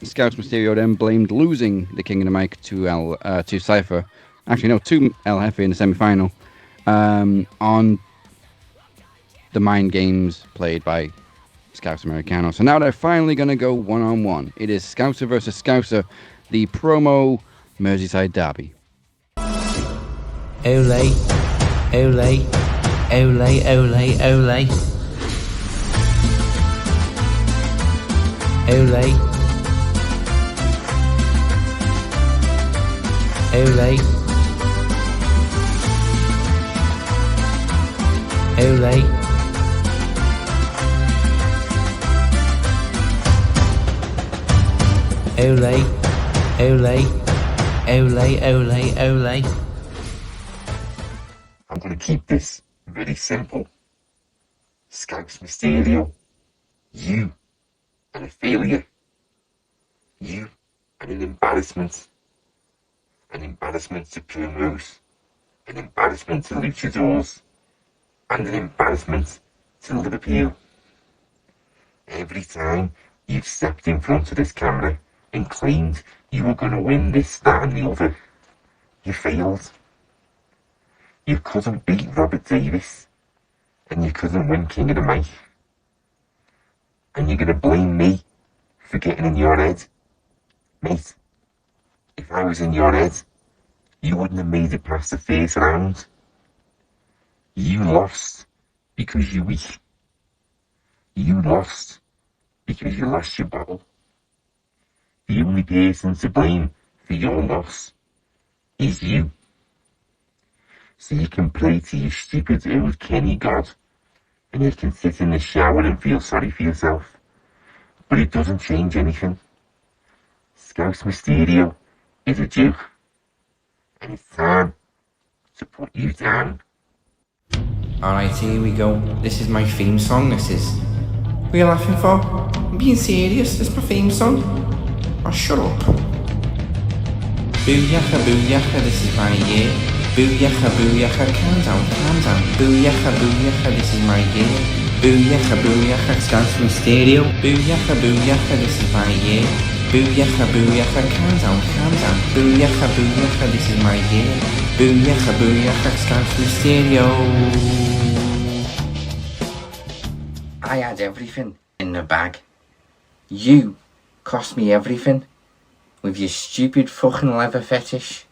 Scouse Mysterio then blamed losing the King of the Mic to Cypher. Actually, no, to El Jefe in the semi-final. On the mind games played by Scouse Americano. So now they're finally going to go one-on-one. It is Scouser versus Scouser, the promo Merseyside Derby. Ole, ole, ole, ole, ole. Ole. Ole. Ole. Ole, ole, ole, ole, ole. I'm going to keep this very simple. Scouse Mysterio, you are a failure. You are an embarrassment. An embarrassment to promos. An embarrassment to luchadors. And an embarrassment to Liverpool. Every time you've stepped in front of this camera and claimed you were going to win this, that and the other. You failed. You couldn't beat Robert Davis, and you couldn't win King of the Mic. And you're going to blame me for getting in your head? Mate, if I was in your head, you wouldn't have made it past the first round. You lost because you're weak. You lost because you lost your battle. The only person to blame for your loss is you. So you can play to your stupid old Kenny God, and you can sit in the shower and feel sorry for yourself. But it doesn't change anything. Scouse Mysterio is a joke, and it's time to put you down. Alright, here we go. This is my theme song, this is. What are you laughing for? I'm being serious, this is my theme song. Oh, shut up. Booyaka, booyaka, this is my year. Booyaka, booyaka, calm down, calm down. Booyaka, booyaka, this is my year. Booyaka, booyaka, Scouse Mysterio. Booyaka, booyaka, this is my year. Booyaka, booyaka, calm down, calm down. Booyaka, booyaka, this is my year. Booyaka, booyaka, Scouse Mysterio. I had everything in the bag. You cost me everything with your stupid fucking leather fetish.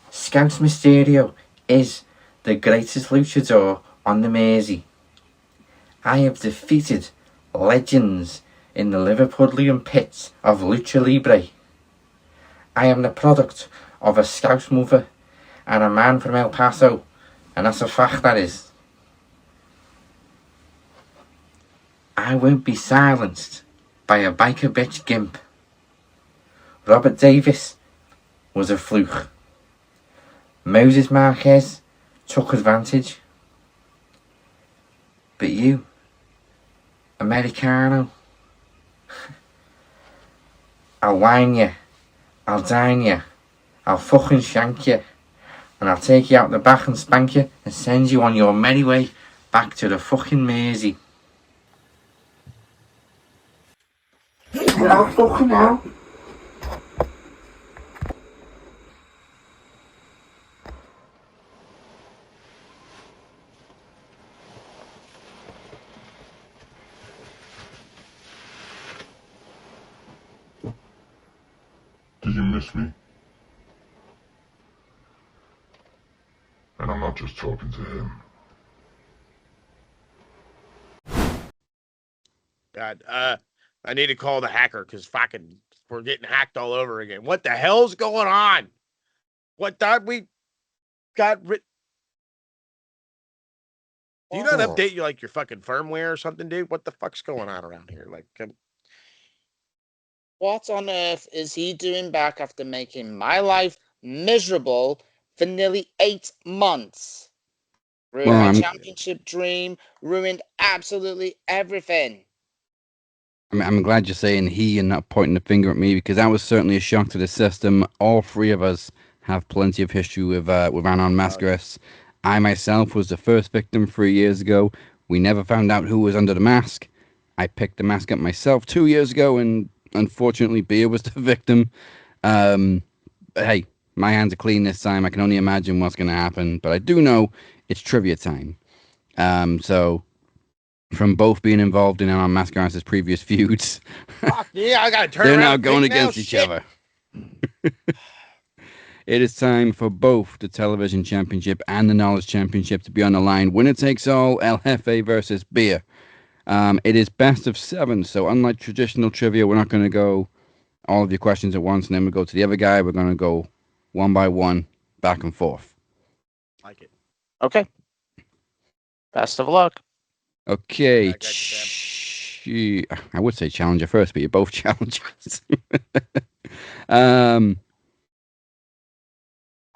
Scouse Mysterio is the greatest luchador on the Mersey. I have defeated legends in the Liverpudlian pits of Lucha Libre. I am the product of a Scouse mother and a man from El Paso, and that's a fact, that is. I won't be silenced by a biker bitch gimp. Robert Davis was a fluke. Moses Marquez took advantage. But you, Americano, I'll wine you, I'll dine you, I'll fucking shank you, and I'll take you out the back and spank you and send you on your merry way back to the fucking Mersey. Oh, fucking hell. Do you miss me? And I'm not just talking to him. God, I need to call the hacker because fucking we're getting hacked all over again. What the hell's going on? What thought we got Do you not update your fucking firmware or something, dude? What the fuck's going on around here? What on earth is he doing back after making my life miserable for nearly 8 months? Ruined my championship dream, ruined absolutely everything. I'm glad you're saying he and not pointing the finger at me, because that was certainly a shock to the system. All three of us have plenty of history with Anon Mascaras. I myself was the first victim 3 years ago. We never found out who was under the mask. I picked the mask up myself 2 years ago, and unfortunately, Bea was the victim. But hey, my hands are clean this time. I can only imagine what's going to happen, but I do know it's trivia time. So from both being involved in Anon Mascaras' previous feuds, fuck yeah, I gotta turn they're around now and going think against now, each shit. other. It is time for both the Television Championship and the Knowledge Championship to be on the line. Winner takes all, El Jefe versus Bea. It is best of 7, so unlike traditional trivia, we're not going to go all of your questions at once and then we'll go to the other guy. We're going to go one by one, back and forth. Like it. Okay. Best of luck. Okay. Yeah, I would say challenger first, but you're both challengers.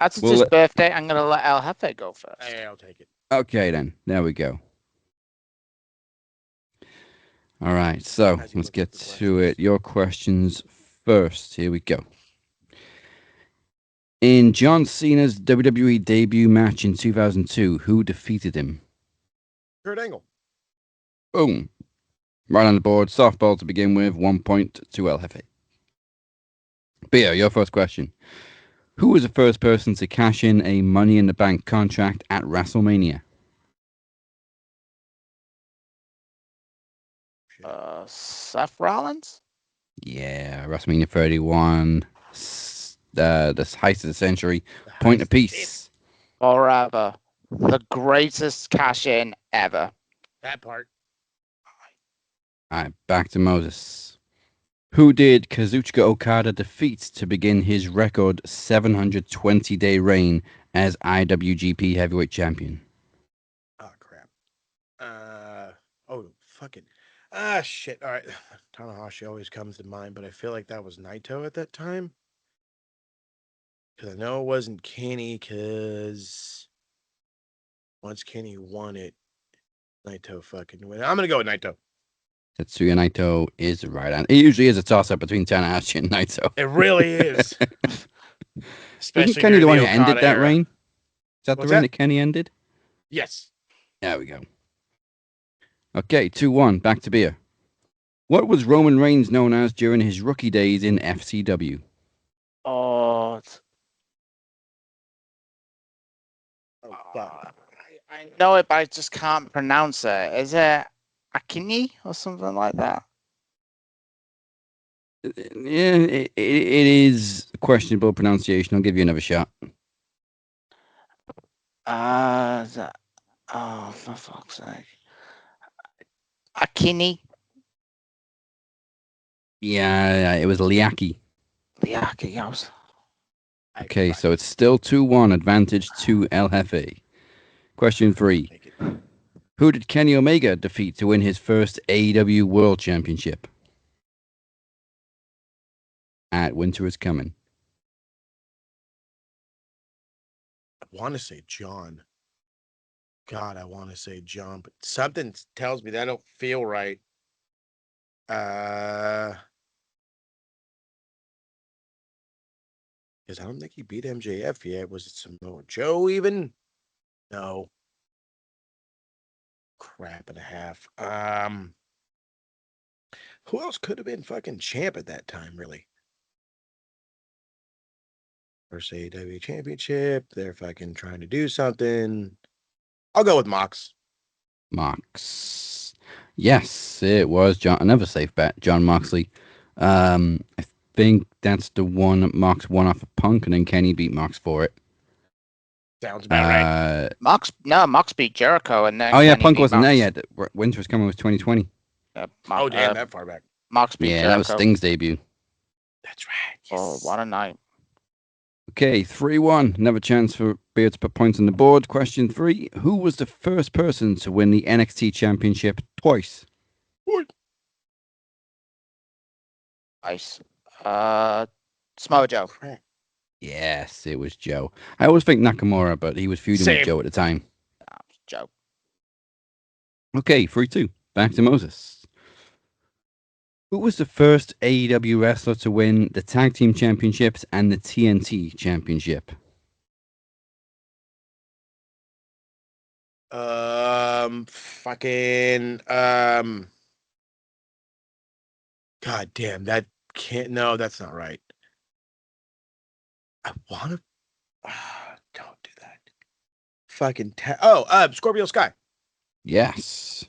As it's his birthday, I'm going to let El Jefe go first. Hey, I'll take it. Okay, then. There we go. All right, so let's get to it. Your questions first. Here we go. In John Cena's WWE debut match in 2002, who defeated him? Kurt Angle. Boom. Right on the board. Softball to begin with. 1 point to El Jefe. Beer, your first question. Who was the first person to cash in a Money in the Bank contract at WrestleMania? Seth Rollins? Yeah, WrestleMania 31. The heist of the century. Point apiece. Forever. The greatest cash in ever. That part. All right, back to Moses. Who did Kazuchika Okada defeat to begin his record 720-day reign as IWGP Heavyweight Champion? Oh, crap. Fuck it. Shit. All right. Tanahashi always comes to mind, but I feel like that was Naito at that time. Because I know it wasn't Kenny, because once Kenny won it, Naito fucking win. I'm going to go with Naito. Tetsuya Naito is the right answer. It usually is a toss-up between Tanahashi and Naito. It really is. Isn't Kenny the one who ended that era. reign? Is that What's the reign that? that Kenny ended? Yes. There we go. Okay, 2-1. Back to beer. What was Roman Reigns known as during his rookie days in FCW? Oh, Fuck. I know it, but I just can't pronounce it. Is it Akini or something like that? Yeah, it is questionable pronunciation. I'll give you another shot. Oh, for fuck's sake. Akini? Yeah, it was Liaki. Liaki, I was... Okay, so it's still 2-1, advantage to El Jefe. Question 3. Who did Kenny Omega defeat to win his first AEW World Championship? At Winter is Coming. I want to say John. God, I want to say John, but something tells me that I don't feel right. Because I don't think he beat MJF yet. Was it Samoa Joe even? No. Crap and a half. Who else could have been fucking champ at that time, really? First AEW championship. They're fucking trying to do something. I'll go with Mox. Mox. Yes, it was John. Another safe bet, John Moxley. I think that's the one Mox won off of Punk, and then Kenny beat Mox for it. Sounds about right. Mox beat Jericho, and then Kenny Punk Punk wasn't there yet. Winter is Coming was 2020. Damn, that far back. Mox beat Jericho. That was Sting's debut. That's right. Yes. Oh, what a night. Okay, 3-1. Another chance for Beard to put points on the board. Question 3. Who was the first person to win the NXT Championship twice? Nice. Samoa Joe. Yes, it was Joe. I always think Nakamura, but he was feuding with Joe at the time. Joe. Okay, 3-2. Back to Moses. Who was the first AEW wrestler to win the Tag Team Championships and the TNT Championship? God damn, that can't. No, that's not right. I want to. Don't do that. Fucking. Scorpio Sky. Yes.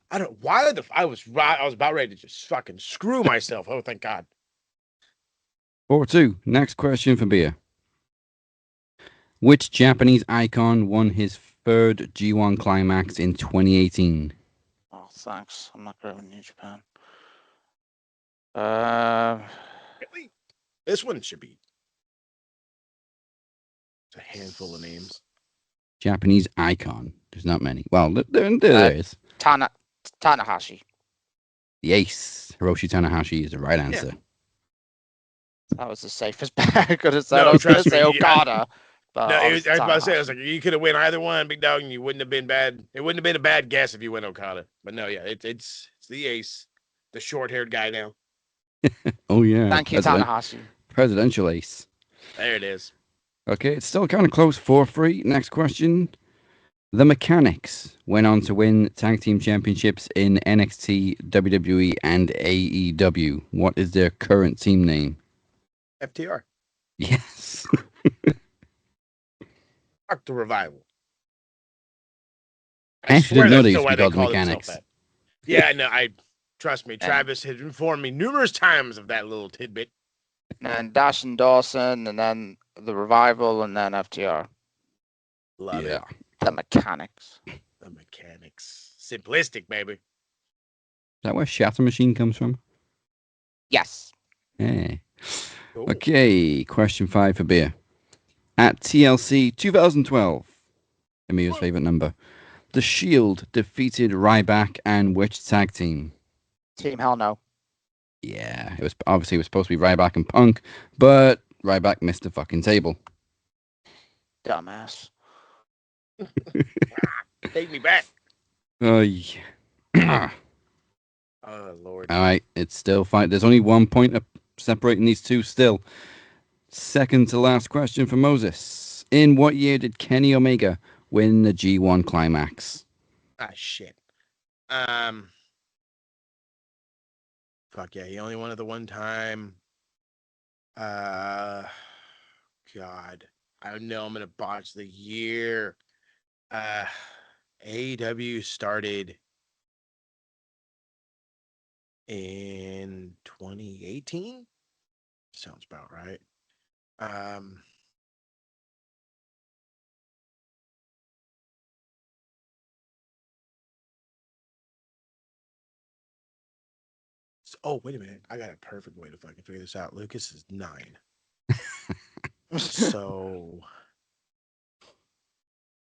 I don't. Why the? I was about ready to just fucking screw myself. Oh, thank God. 4-2. Next question for Beer. Which Japanese icon won his third G1 climax in 2018? Oh, thanks. I'm not going to New Japan. Really? This one should be. It's a handful of names. Japanese icon. There's not many. Well, there is. Tanahashi. The ace, Hiroshi Tanahashi, is the right answer. Yeah. That was the safest bet I could have said. I was going to say Okada. I was about to say, I was like, you could have won either one, big dog, and you wouldn't have been bad. It wouldn't have been a bad guess if you went Okada. But no, yeah, it's the ace, the short-haired guy now. Oh, yeah. Thank you, Tanahashi. Presidential ace. There it is. Okay, it's still kind of close. 4-3. Next question. The Mechanics went on to win tag team championships in NXT, WWE, and AEW. What is their current team name? FTR. Yes. Fuck the Revival. I I actually swear didn't know that's they still used to why be they called the call themselves Mechanics. that. Yeah, no, trust me. Travis had informed me numerous times of that little tidbit. And Dash and Dawson, and then the Revival, and then FTR. Love Yeah. it. The Mechanics. The Mechanics. Simplistic, baby. Is that where Shatter Machine comes from? Yes. Hey. Cool. Okay, question 5 for Beer. At TLC 2012, Amir's favorite number, The Shield defeated Ryback and which tag team? Team Hell No. Yeah, it was supposed to be Ryback and Punk, but Ryback missed the fucking table. Dumbass. Take me back. Oh, yeah. Oh, Lord. All right, it's still fine. There's only 1 point separating these two still. Second to last question for Moses. In what year did Kenny Omega win the G1 Climax? Ah, shit. Fuck yeah, he only won it the one time. God. I know I'm gonna botch the year. AEW started in 2018. Sounds about right. Oh, wait a minute. I got a perfect way to fucking figure this out. Lucas is 9. So,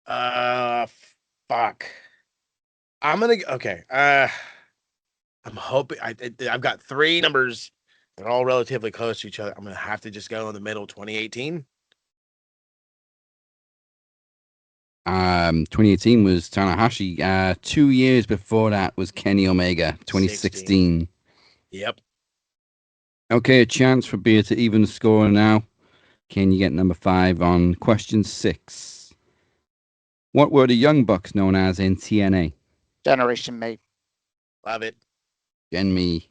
fuck. Okay. I'm hoping I've got 3 numbers. They're all relatively close to each other. I'm gonna have to just go in the middle. 2018. 2018 was Tanahashi. 2 years before that was Kenny Omega. 2016. Yep. Okay, a chance for Beer to even the score now. Can you get number 5 on question 6? What were the Young Bucks known as in TNA? Generation Me. Love it. Gen Me.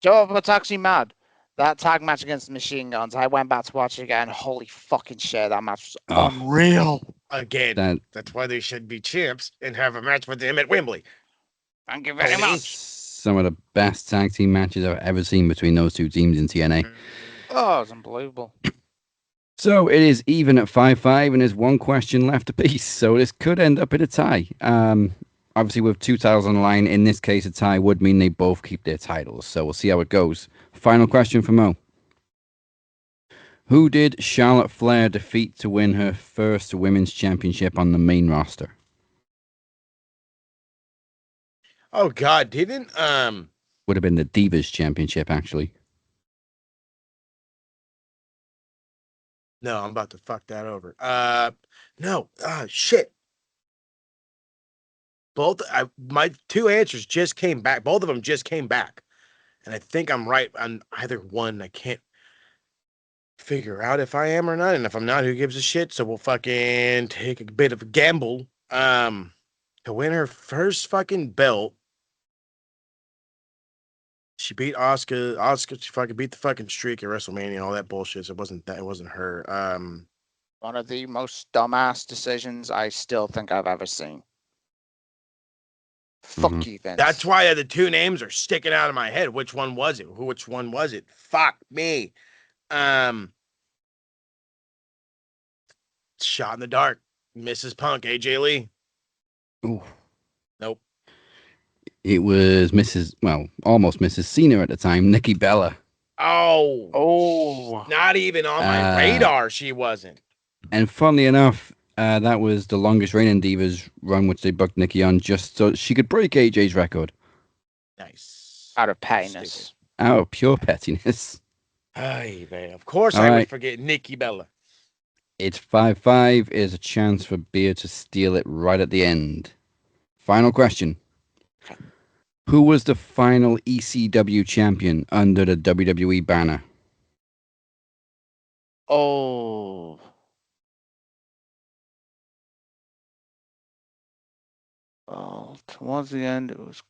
Joe, what's actually mad? That tag match against the Machine Guns, I went back to watch it again. Holy fucking shit, that match was unreal. Again, that's why they should be champs and have a match with them at Wembley. Thank you very much. Some of the best tag team matches I've ever seen between those two teams in TNA. Oh, it's unbelievable. So it is even at 5-5, and there's 1 question left apiece. So this could end up in a tie. Obviously, with 2 titles on the line, in this case, a tie would mean they both keep their titles. So we'll see how it goes. Final question for Mo. Who did Charlotte Flair defeat to win her first women's championship on the main roster? Oh God, didn't Would have been the Divas Championship, actually. No, I'm about to fuck that over. No. Shit. My 2 answers just came back. Both of them just came back. And I think I'm right on either one. I can't figure out if I am or not. And if I'm not, who gives a shit? So we'll fucking take a bit of a gamble. To win her first fucking belt. She beat Asuka. She fucking beat the fucking streak at WrestleMania and all that bullshit. So it wasn't her. One of the most dumbass decisions I still think I've ever seen. Fuck you, Vince. That's why the 2 names are sticking out of my head. Which one was it? Which one was it? Fuck me. Shot in the dark. Mrs. Punk, AJ Lee. Ooh. Nope. It was almost Mrs. Cena at the time, Nikki Bella. Oh. Not even on my radar, she wasn't. And funnily enough, that was the longest reigning Divas run, which they booked Nikki on just so she could break AJ's record. Nice. Out of pettiness. Out of pure pettiness. Hey, man. Of course All I right. would forget Nikki Bella. It's 5-5. Is a chance for Beer to steal it right at the end. Final question. Who was the final ECW champion under the WWE banner? Oh. Oh, towards the end, it was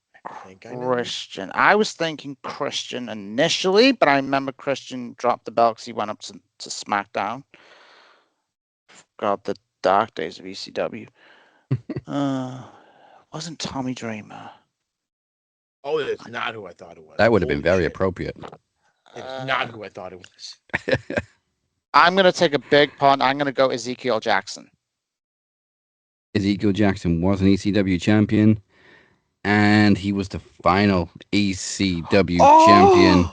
think I know. Christian. I was thinking Christian initially, but I remember Christian dropped the belt because he went up to SmackDown. God, the dark days of ECW. Wasn't Tommy Dreamer. Oh, it's not who I thought it was. That would have been Holy very shit. appropriate. It's not who I thought it was. I'm going to take a big punt. I'm going to go Ezekiel Jackson. Ezekiel Jackson was an ECW champion, and he was the final ECW champion.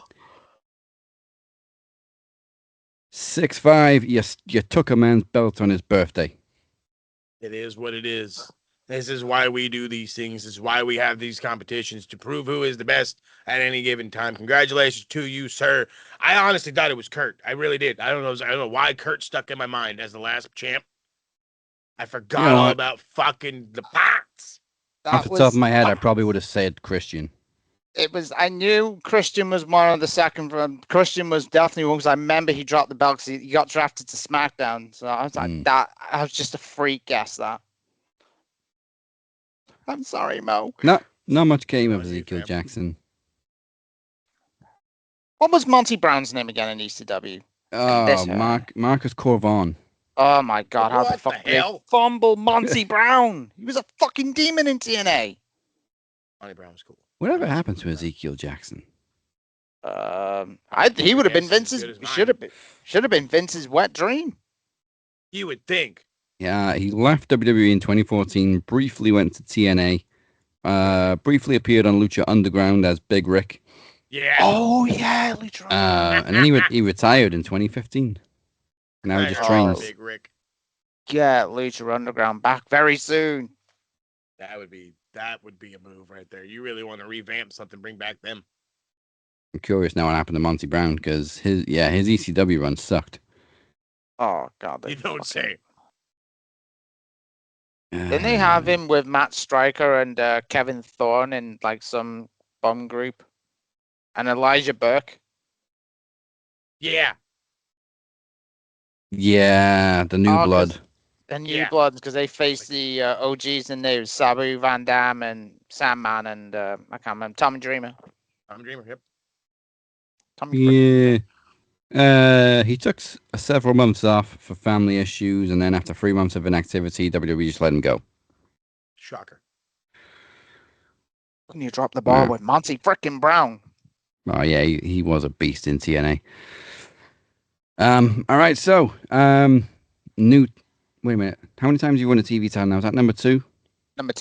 6'5", you took a man's belt on his birthday. It is what it is. This is why we do these things. This is why we have these competitions, to prove who is the best at any given time. Congratulations to you, sir. I honestly thought it was Kurt. I really did. I don't know why Kurt stuck in my mind as the last champ. I forgot all about fucking the pots. Off the top of my head, I probably would have said Christian. I knew Christian was one of the second. Christian was definitely one because I remember he dropped the belt because he got drafted to SmackDown. So I was like, that. I was just a freak guess that. I'm sorry, Mo. Not much came of Ezekiel Jackson. What was Monty Brown's name again in ECW? Oh, Marcus Corvon. Oh my God! How the fuck the hell? they fumble Monty Brown? He was a fucking demon in TNA. Monty Brown was cool. Whatever happened to Ezekiel Jackson? He would have been Vince's. Should have been Vince's wet dream. You would think. Yeah, he left WWE in 2014. Briefly went to TNA. Briefly appeared on Lucha Underground as Big Rick. Yeah. Oh yeah, Lucha. And then he retired in 2015. Now he just trains. Big Rick. Yeah, Lucha Underground back very soon. That would be a move right there. You really want to revamp something, bring back them. I'm curious now what happened to Monty Brown because his ECW run sucked. Oh God, you don't say. Didn't they have him with Matt Stryker and Kevin Thorne in like some bum group, and Elijah Burke? Yeah. Yeah, the New Blood. The New Bloods, because they faced the OGs in there, Sabu, Van Dam, and Sandman, and I can't remember, Tommy Dreamer. Tommy Dreamer, yep. He took several months off for family issues, and then after 3 months of inactivity, WWE just let him go. Shocker. Couldn't you drop the ball with Monty frickin' Brown? Oh yeah, he was a beast in TNA. All right, so wait a minute. How many times have you won a TV title now? Is that number 2? Number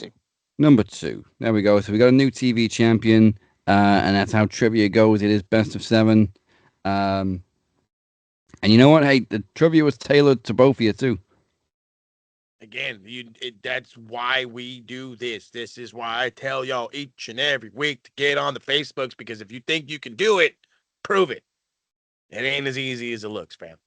two. There we go. So we got a new TV champion, and that's how trivia goes. It is best of 7. And you know what? Hey, the trivia was tailored to both of you too. Again, that's why we do this. This is why I tell y'all each and every week to get on the Facebooks, because if you think you can do it, prove it. It ain't as easy as it looks, fam.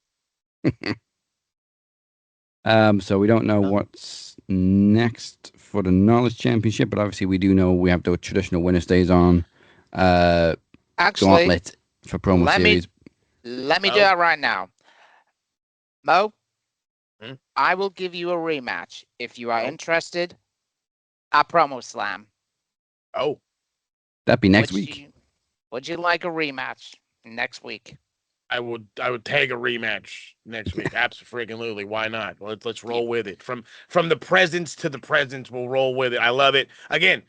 So we don't know what's next for the Knowledge Championship, but obviously we do know we have the traditional winner stays on. Actually, gauntlet for promo series. Let me do that right now. Mo, I will give you a rematch if you are interested at Promo Slam. Oh. That'd be next week. Would you like a rematch next week? I would take a rematch next week. Absolutely. Why not? Let's roll with it. From the presence to the presence, we'll roll with it. I love it. Again,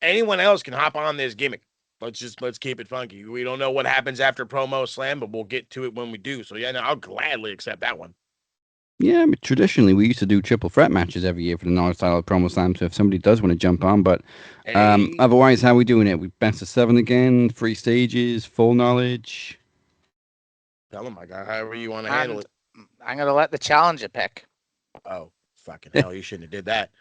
anyone else can hop on this gimmick. Let's keep it funky. We don't know what happens after Promo Slam, but we'll get to it when we do. So yeah, no, I'll gladly accept that one. Yeah, but traditionally we used to do triple threat matches every year for the Knowledge Title Promo Slam. So if somebody does want to jump on, but otherwise, how are we doing it? We best of 7 again, 3 stages, full knowledge. Tell them, however you want to handle it. I'm gonna let the challenger pick. Oh, fucking hell! You shouldn't have did that.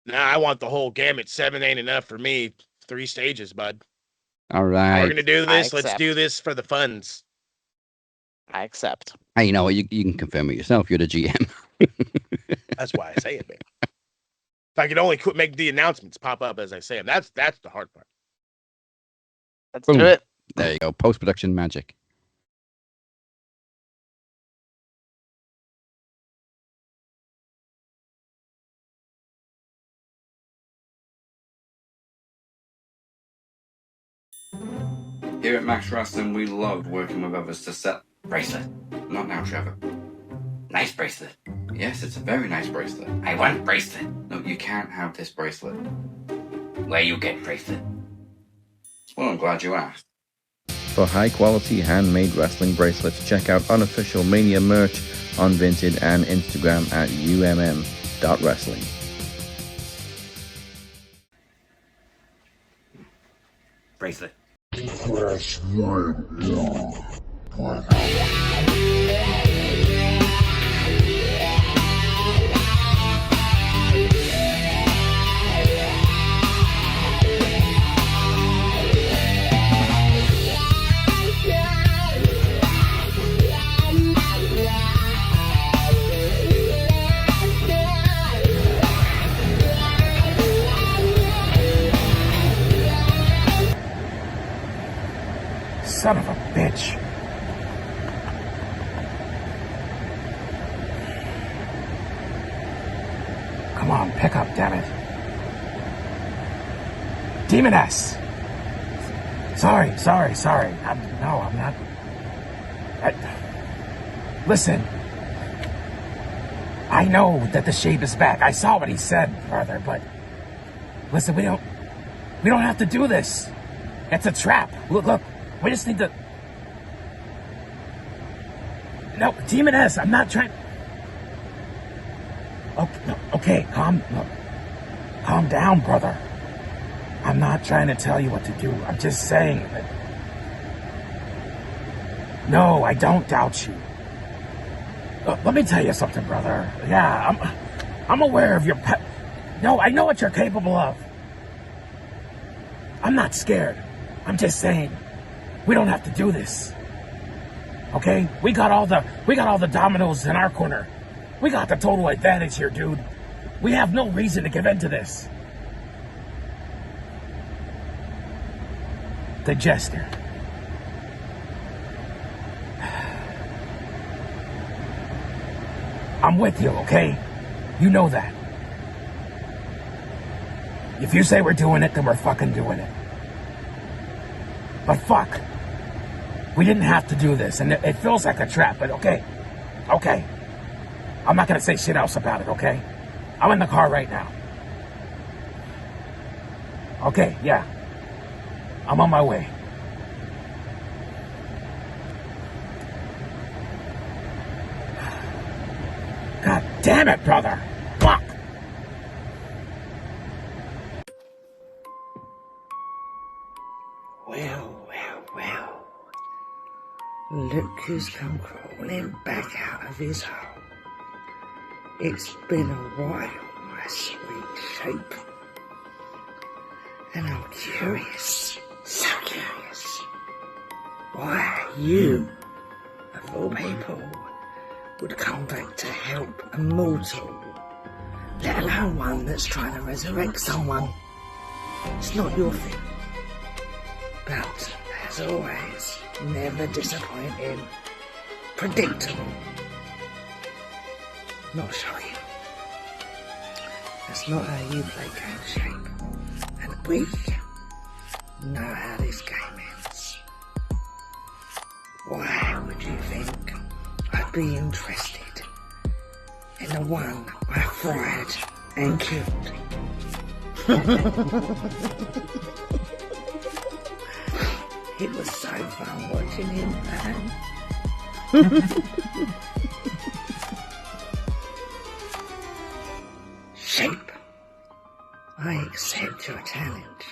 Nah, I want the whole gamut. 7 ain't enough for me. 3 stages, bud. All right. We're gonna do this. Let's do this for the funds. I accept. Hey, you know what? You can confirm it yourself. You're the GM. That's why I say it, man. If I could only make the announcements pop up as I say them, that's the hard part. Let's do it. There you go. Post-production magic. Here at Max Wrestling, we love working with others to sell... Bracelet. Not now, Trevor. Nice bracelet. Yes, it's a very nice bracelet. I want bracelet. No, you can't have this bracelet. Where you get bracelet? Well, I'm glad you asked. For high-quality handmade wrestling bracelets, check out unofficial Mania merch on Vinted and Instagram at umm.wrestling. Bracelet. Son of a bitch. Come on, pick up, damn it. Demoness. Sorry. I'm not. Listen. I know that the shape is back. I saw what he said, brother, but listen, we don't have to do this. It's a trap. Look. We just need to... No, Demoness, I'm not trying... Okay, calm down, brother. I'm not trying to tell you what to do. I'm just saying that... No, I don't doubt you. Let me tell you something, brother. Yeah, I'm aware of your... No, I know what you're capable of. I'm not scared. I'm just saying... We don't have to do this. Okay? We got all the dominoes in our corner. We got the total advantage here, dude. We have no reason to give in to this. The Jester. I'm with you, okay? You know that. If you say we're doing it, then we're fucking doing it. But fuck. We didn't have to do this, and it feels like a trap, but okay. I'm not gonna say shit else about it, okay? I'm in the car right now. Okay, yeah. I'm on my way. God damn it, brother! Fuck! Well. Look who's come crawling back out of his hole. It's been a while, my sweet shape. And I'm curious, so curious, why you, of all people, would come back to help a mortal, let alone one that's trying to resurrect someone. It's not your thing. But, as always, never disappointing, predictable, not shocking. That's not how you play game, Shape. And we know how this game ends. Why would you think I'd be interested in the one I fried and killed? It was so fun watching him, man. Shape, I accept your challenge.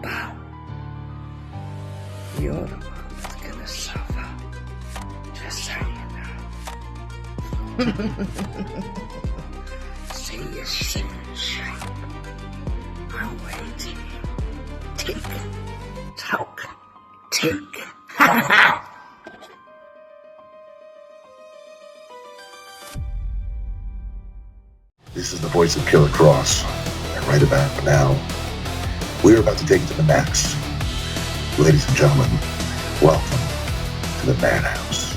But you're the one that's gonna suffer. Just so you know. See you soon, Shape. I'm waiting. Tick. Tock. Tick. This is the voice of Killer Cross. And right about now, we're about to take it to the max. Ladies and gentlemen, welcome to the Madhouse.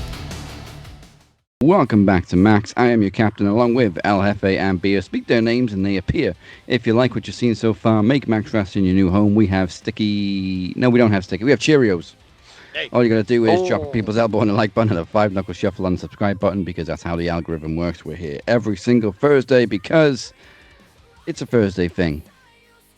Welcome back to Max. I am your captain along with El Jefe and Beer. Speak their names and they appear. If you like what you've seen so far, make Max Wrestling your new home. We have Sticky... No, we don't have Sticky. We have Cheerios. Hey. All you got to do is drop people's elbow on the like button and a 5-knuckle shuffle on the subscribe button because that's how the algorithm works. We're here every single Thursday because it's a Thursday thing.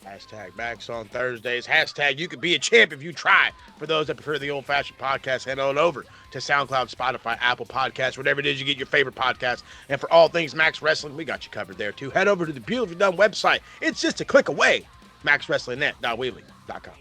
Hashtag Max on Thursdays. Hashtag you could be a champ if you try. For those that prefer the old-fashioned podcast, head on over to SoundCloud, Spotify, Apple Podcasts, whatever it is you get your favorite podcast. And for all things Max Wrestling, we got you covered there too. Head over to the beautifully done website. It's just a click away. MaxWrestlingNet.weebly.com.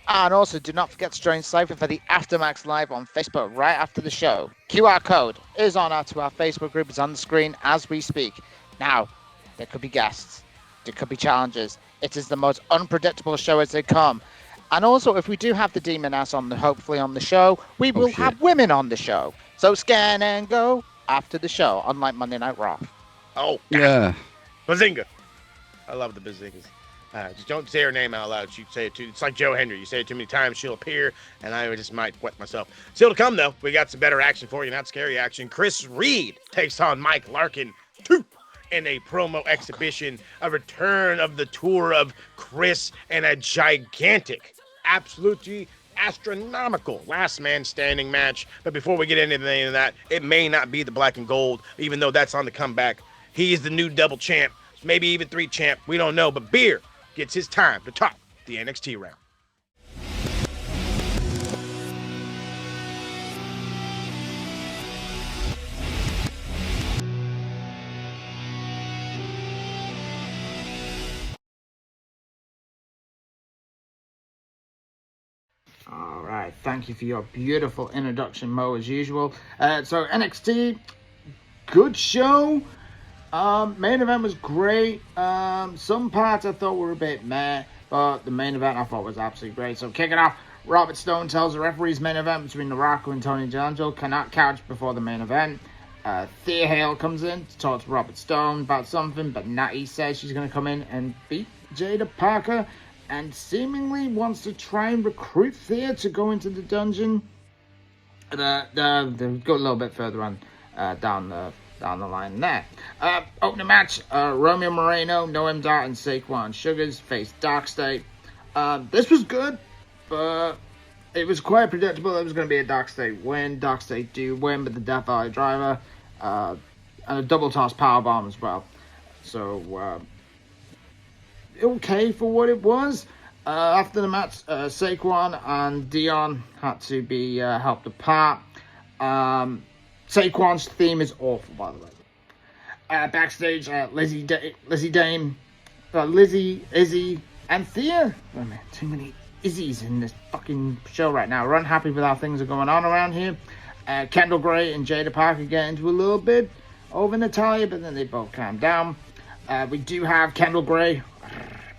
And also, do not forget to join Cypher for the Aftermax Live on Facebook right after the show. QR code is on to our Facebook group. It's on the screen as we speak. Now, there could be guests. There could be challenges. It is the most unpredictable show as they come. And also, if we do have the Demon Ass hopefully on the show, we will have women on the show. So scan and go after the show, unlike Monday Night Raw. Oh, God. Yeah. Bazinga. I love the Bazingas. Just don't say her name out loud. You say it too. It's like Joe Hendry. You say it too many times, she'll appear, and I just might wet myself. Still to come, though, we got some better action for you, not scary action. Chris Reid takes on Mike Larkin 2 in a promo exhibition, a return of the tour of Chris, and a gigantic, absolutely astronomical last man standing match. But before we get into any of that, it may not be the black and gold, even though that's on the comeback. He is the new double champ, maybe even 3 champ. We don't know, but Beer gets his time to top the NXT round. All right, thank you for your beautiful introduction, Mo, as usual. So NXT, good show. Main event was great. Some parts I thought were a bit meh, but the main event I thought was absolutely great. So kicking off, Robert Stone tells the referees main event between The Rock and Tony D'Angelo cannot couch before the main event. Thea Hale comes in to talk to Robert Stone about something, but Natty says she's going to come in and beat Jada Parker and seemingly wants to try and recruit Thea to go into the dungeon. They go a little bit further on down the line there. Opening match, Romeo Moreno, Noam Dar, and Saquon Sugars face Dark State. This was good, but it was quite predictable. It was going to be a Dark State win. Dark State do win with the Death Valley Driver and a double toss powerbomb as well. So okay for what it was. After the match, Saquon and Dion had to be helped apart. Saquon's theme is awful, by the way. Backstage, Izzy, and Thea. Oh man, too many Izzy's in this fucking show right now. We're unhappy with how things are going on around here. Kendall Gray and Jada Parker get into a little bit over Natalya, but then they both calm down. We do have Kendall Gray,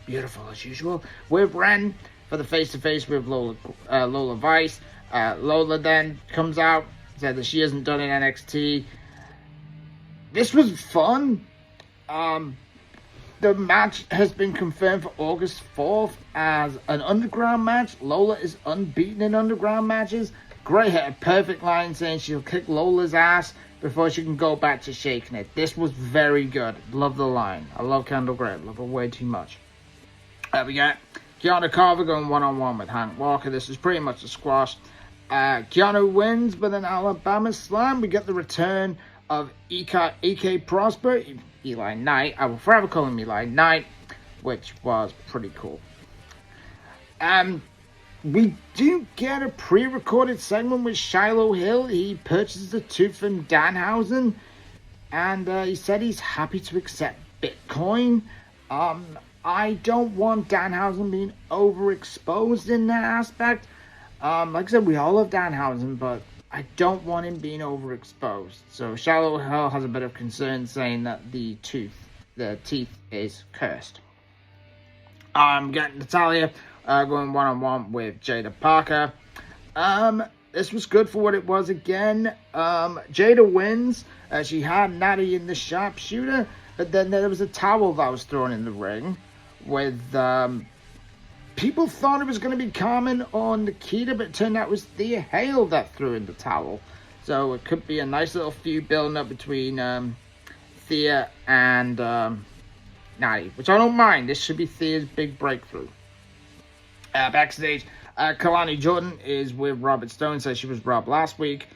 beautiful as usual, with Ren for the face-to-face with Lola Vice. Lola then comes out, said that she hasn't done in NXT. This was fun. The match has been confirmed for August 4th as an underground match. Lola is unbeaten in underground matches. Gray had a perfect line saying she'll kick Lola's ass before she can go back to shaking it. This was very good. Love the line. I love Kendall Gray. Love her way too much. We got Keanu Carver going one-on-one with Hank Walker. This is pretty much a squash. Keanu wins with an Alabama slam. We get the return of EK Prosper, Eli Knight. I will forever call him Eli Knight, which was pretty cool. We do get a pre-recorded segment with Shiloh Hill. He purchases a tooth from Danhausen, and he said he's happy to accept Bitcoin. I don't want Danhausen being overexposed in that aspect. Like I said, we all love Danhausen, but I don't want him being overexposed. So Shiloh Hill has a bit of concern, saying that the teeth is cursed. Getting Natalya going one-on-one with Jada Parker. This was good for what it was again. Jada wins. She had Natty in the sharpshooter, but then there was a towel that was thrown in the ring with people thought it was going to be Carmen or Nikita, but it turned out it was Thea Hale that threw in the towel. So it could be a nice little feud building up between Thea and Natty, which I don't mind. This should be Thea's big breakthrough. Backstage, Kalani Jordan is with Robert Stone, says she was robbed last week.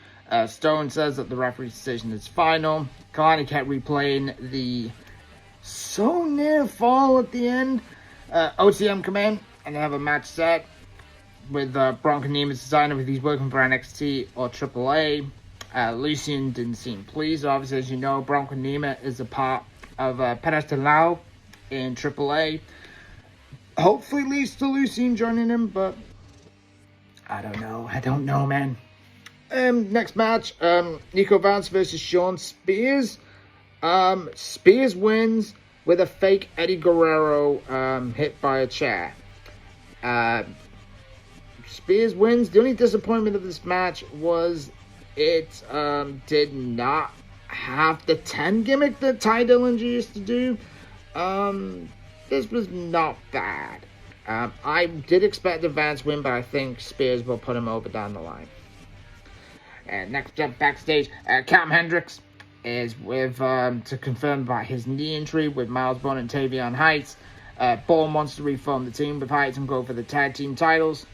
Stone says that the referee's decision is final. Kalani kept replaying the so near fall at the end. OTM come in and they have a match set with Bronco Nema's designer if he's working for NXT or AAA. Lucien didn't seem pleased. Obviously, as you know, Bronco Nema is a part of Pedestalao in AAA. Hopefully leads to Lucien joining him, but I don't know, man. Next match, Nico Vance versus Sean Spears. Spears wins with a fake Eddie Guerrero hit by a chair. Spears wins. The only disappointment of this match was it did not have the 10 gimmick that Ty Dillinger used to do. This was not bad. I did expect a Vance win, but I think Spears will put him over down the line. And next up backstage, Cam Hendricks is with, to confirm about his knee injury with Miles Bourne and Tavion Heights. Bourne wants to reform the team with Heights and go for the tag team titles.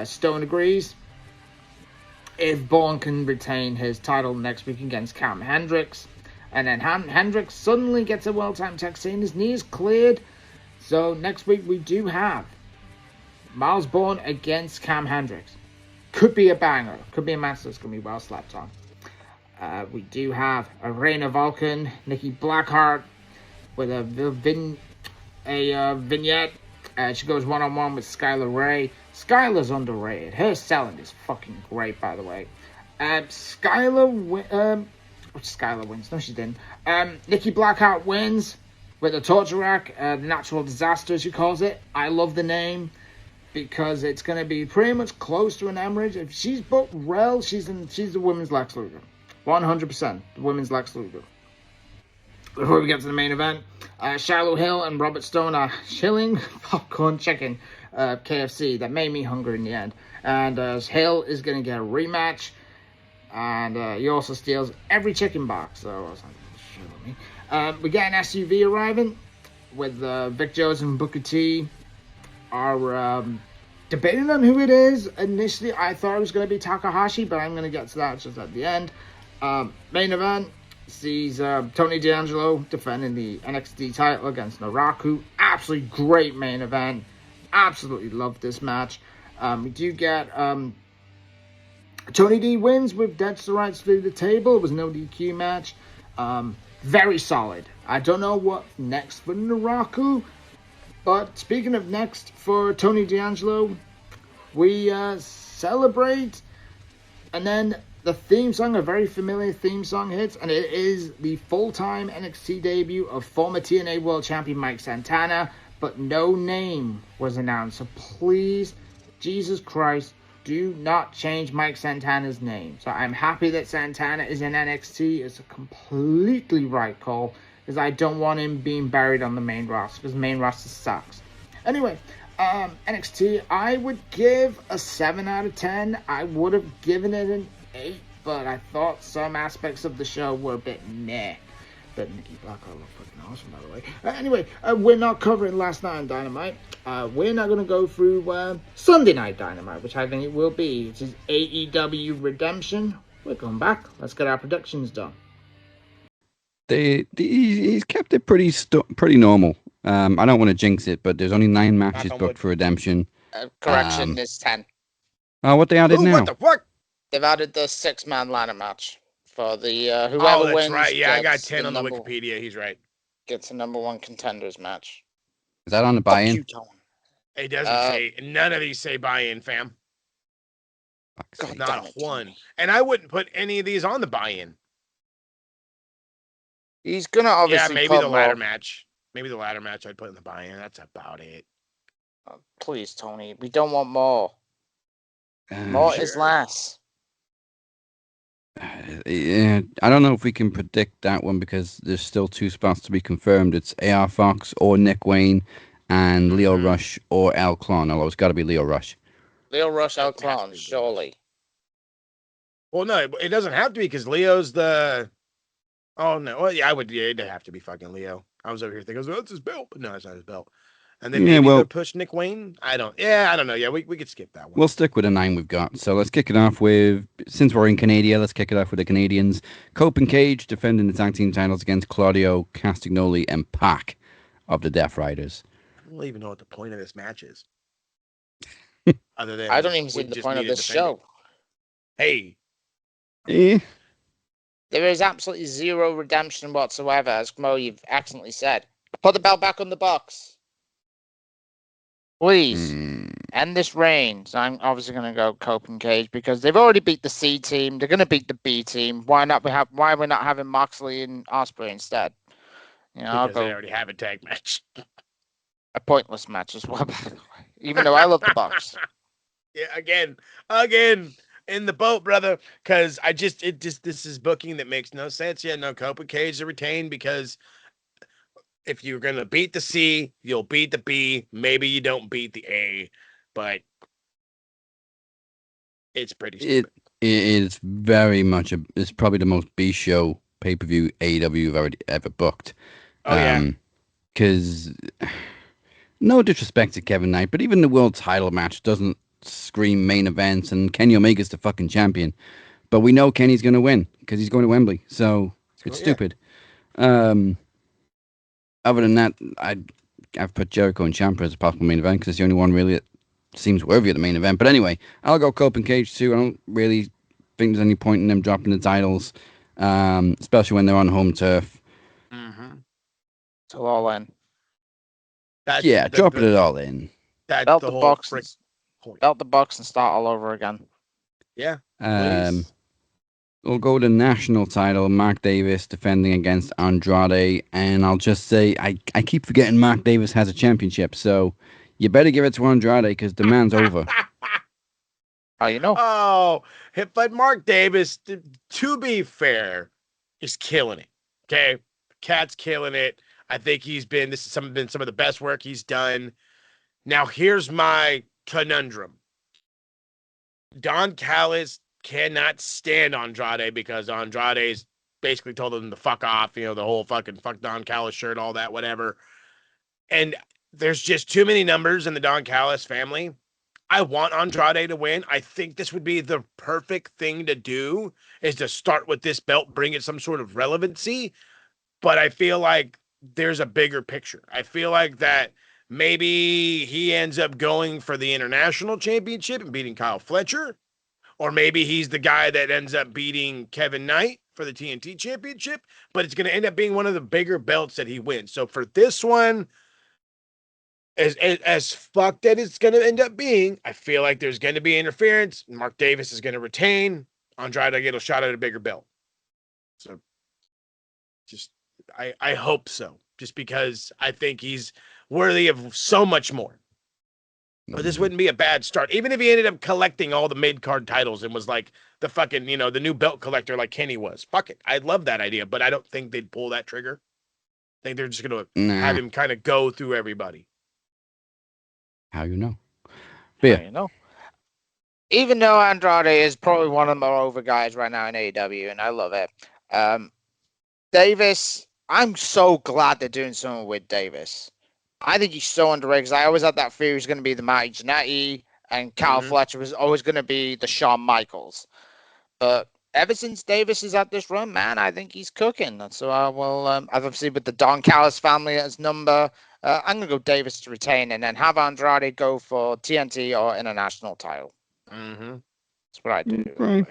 Stone agrees. If Bourne can retain his title next week against Cam Hendricks. And then Hendricks suddenly gets a well-timed text saying his knee is cleared. So next week we do have Miles Bourne against Cam Hendricks. Could be a banger. Could be a match that's going to be well slapped on. We do have Reina Vulcan, Nikki Blackheart with a vignette. She goes one-on-one with Skylar Ray. Skylar's underrated. Her selling is fucking great, by the way. Skylar wins. No, she didn't. Nikki Blackheart wins with a torture rack. The Natural Disaster, as she calls it. I love the name because it's going to be pretty much close to an hemorrhage. If she's booked well, she's the women's Lex Luger. 100% the women's Lex Luger. Before we get to the main event, Shiloh Hill and Robert Stone are chilling popcorn chicken KFC. That made me hungry in the end. And Hill is going to get a rematch. And he also steals every chicken box. So I was like, shit on me. We get an SUV arriving with Vic Jones and Booker T are debating on who it is. Initially, I thought it was going to be Takahashi, but I'm going to get to that just at the end. Main event sees Tony D'Angelo defending the NXT title against Naraku. Absolutely great main event. Absolutely loved this match. We do get Tony D wins with Dead to Rights through the table. It was no DQ match. Very solid. I don't know what next for Naraku, but speaking of next for Tony D'Angelo, we celebrate, and then the theme song, a very familiar theme song, hits, and it is the full-time NXT debut of former TNA World Champion Mike Santana, but no name was announced. So please, Jesus Christ, do not change Mike Santana's name. So I'm happy that Santana is in NXT. It's a completely right call, because I don't want him being buried on the main roster, because the main roster sucks. Anyway, NXT, I would give a 7 out of 10. I would have given it an 8, but I thought some aspects of the show were a bit meh. But Nikki Blackheart looked fucking awesome, by the way. Anyway, we're not covering last night on Dynamite. We're not going to go through Sunday Night Dynamite, which I think it will be. It is AEW Redemption. We're going back. Let's get our predictions done. He's kept it pretty normal. I don't want to jinx it, but there's only 9 matches booked for Redemption. Correction, there's 10. Oh, what they added now? What the fuck? They've added the 6-man ladder match for the whoever that's wins. Right. Yeah, I got 10 on the number, Wikipedia. He's right. Gets a number 1 contenders match. Is that on the buy-in? It doesn't say. None of these say buy-in, fam. God, not one. And I wouldn't put any of these on the buy-in. He's gonna obviously. Yeah, maybe the ladder match. Maybe the ladder match I'd put in the buy-in. That's about it. Oh, please, Tony. We don't want more. More is less. Yeah, I don't know if we can predict that one because there's still 2 spots to be confirmed. It's AR Fox or Nick Wayne and Leo Rush or Al Klon. Although it's got to be Leo Rush. Leo Rush, Al Klon, surely. Well, no, it doesn't have to be because Leo's the. Oh no! Well, yeah, I would. Yeah, it'd have to be fucking Leo. I was over here thinking, "Oh, it's his belt," but no, it's not his belt. And then maybe they'll push Nick Wayne. I don't know. Yeah, we could skip that one. We'll stick with the 9 we've got. So let's kick it off with, since we're in Canada, let's kick it off with the Canadians. Cope and Cage defending the tag team titles against Claudio Castagnoli and Pac of the Death Riders. I don't even know what the point of this match is. Other than I don't even see the point of this show. Hey. Eh. There is absolutely zero redemption whatsoever, as Mo, you've excellently said. Put the belt back on the box. Please, end this reign. So I'm obviously going to go Cope and Cage because they've already beat the C team. They're going to beat the B team. Why are we not having Moxley and Ospreay instead? Because they already have a tag match. A pointless match as well, by the way. Even though I love the Bucks. Yeah, again, in the boat, brother. Because this is booking that makes no sense. Yeah, no, Cope and Cage are retained because if you're gonna beat the C, you'll beat the B. Maybe you don't beat the A, but it's pretty stupid. It is very much it's probably the most B show pay-per-view AEW have ever booked. Oh yeah. Because no disrespect to Kevin Knight, but even the world title match doesn't scream main events, and Kenny Omega's the fucking champion. But we know Kenny's going to win because he's going to Wembley, so it's stupid. Other than that, I've put Jericho and Ciampa as a possible main event because it's the only one really that seems worthy of the main event. But anyway, I'll go Cope and Cage too. I don't really think there's any point in them dropping the titles, especially when they're on home turf. Mm-hmm. So all in. Dropping it all in. Belt the box and start all over again. Yeah. We'll go to the national title. Mark Davis defending against Andrade, and I'll just say I keep forgetting Mark Davis has a championship, so you better give it to Andrade because the man's over. How you know? Oh, but Mark Davis, to be fair, is killing it. Okay, Cat's killing it. I think been some of the best work he's done. Now here's my conundrum. Don Callis cannot stand Andrade because Andrade's basically told him to fuck off, the whole fucking fuck Don Callis shirt, all that, whatever. And there's just too many numbers in the Don Callis family. I want Andrade to win. I think this would be the perfect thing to do, is to start with this belt, bring it some sort of relevancy. But I feel like there's a bigger picture. I feel like that maybe he ends up going for the international championship and beating Kyle Fletcher. Or maybe he's the guy that ends up beating Kevin Knight for the TNT championship, but it's going to end up being one of the bigger belts that he wins. So for this one, as fucked that it's going to end up being, I feel like there's going to be interference. Mark Davis is going to retain. Andrade get a shot at a bigger belt. So just, I hope so, just because I think he's worthy of so much more. But this wouldn't be a bad start. Even if he ended up collecting all the mid-card titles and was like the fucking, the new belt collector like Kenny was. Fuck it. I love that idea, but I don't think they'd pull that trigger. I think they're just going to have him kind of go through everybody. How you know? How you know? Even though Andrade is probably one of the more over guys right now in AEW, and I love it. Davis, I'm so glad they're doing something with Davis. I think he's so underrated because I always had that fear he was going to be the Marty Jannetty and Kyle Fletcher was always going to be the Shawn Michaels. But ever since Davis is at this run, man, I think he's cooking. So I will, obviously with the Don Callis family as number, I'm going to go Davis to retain and then have Andrade go for TNT or international title. Mm-hmm. That's what I do. Right.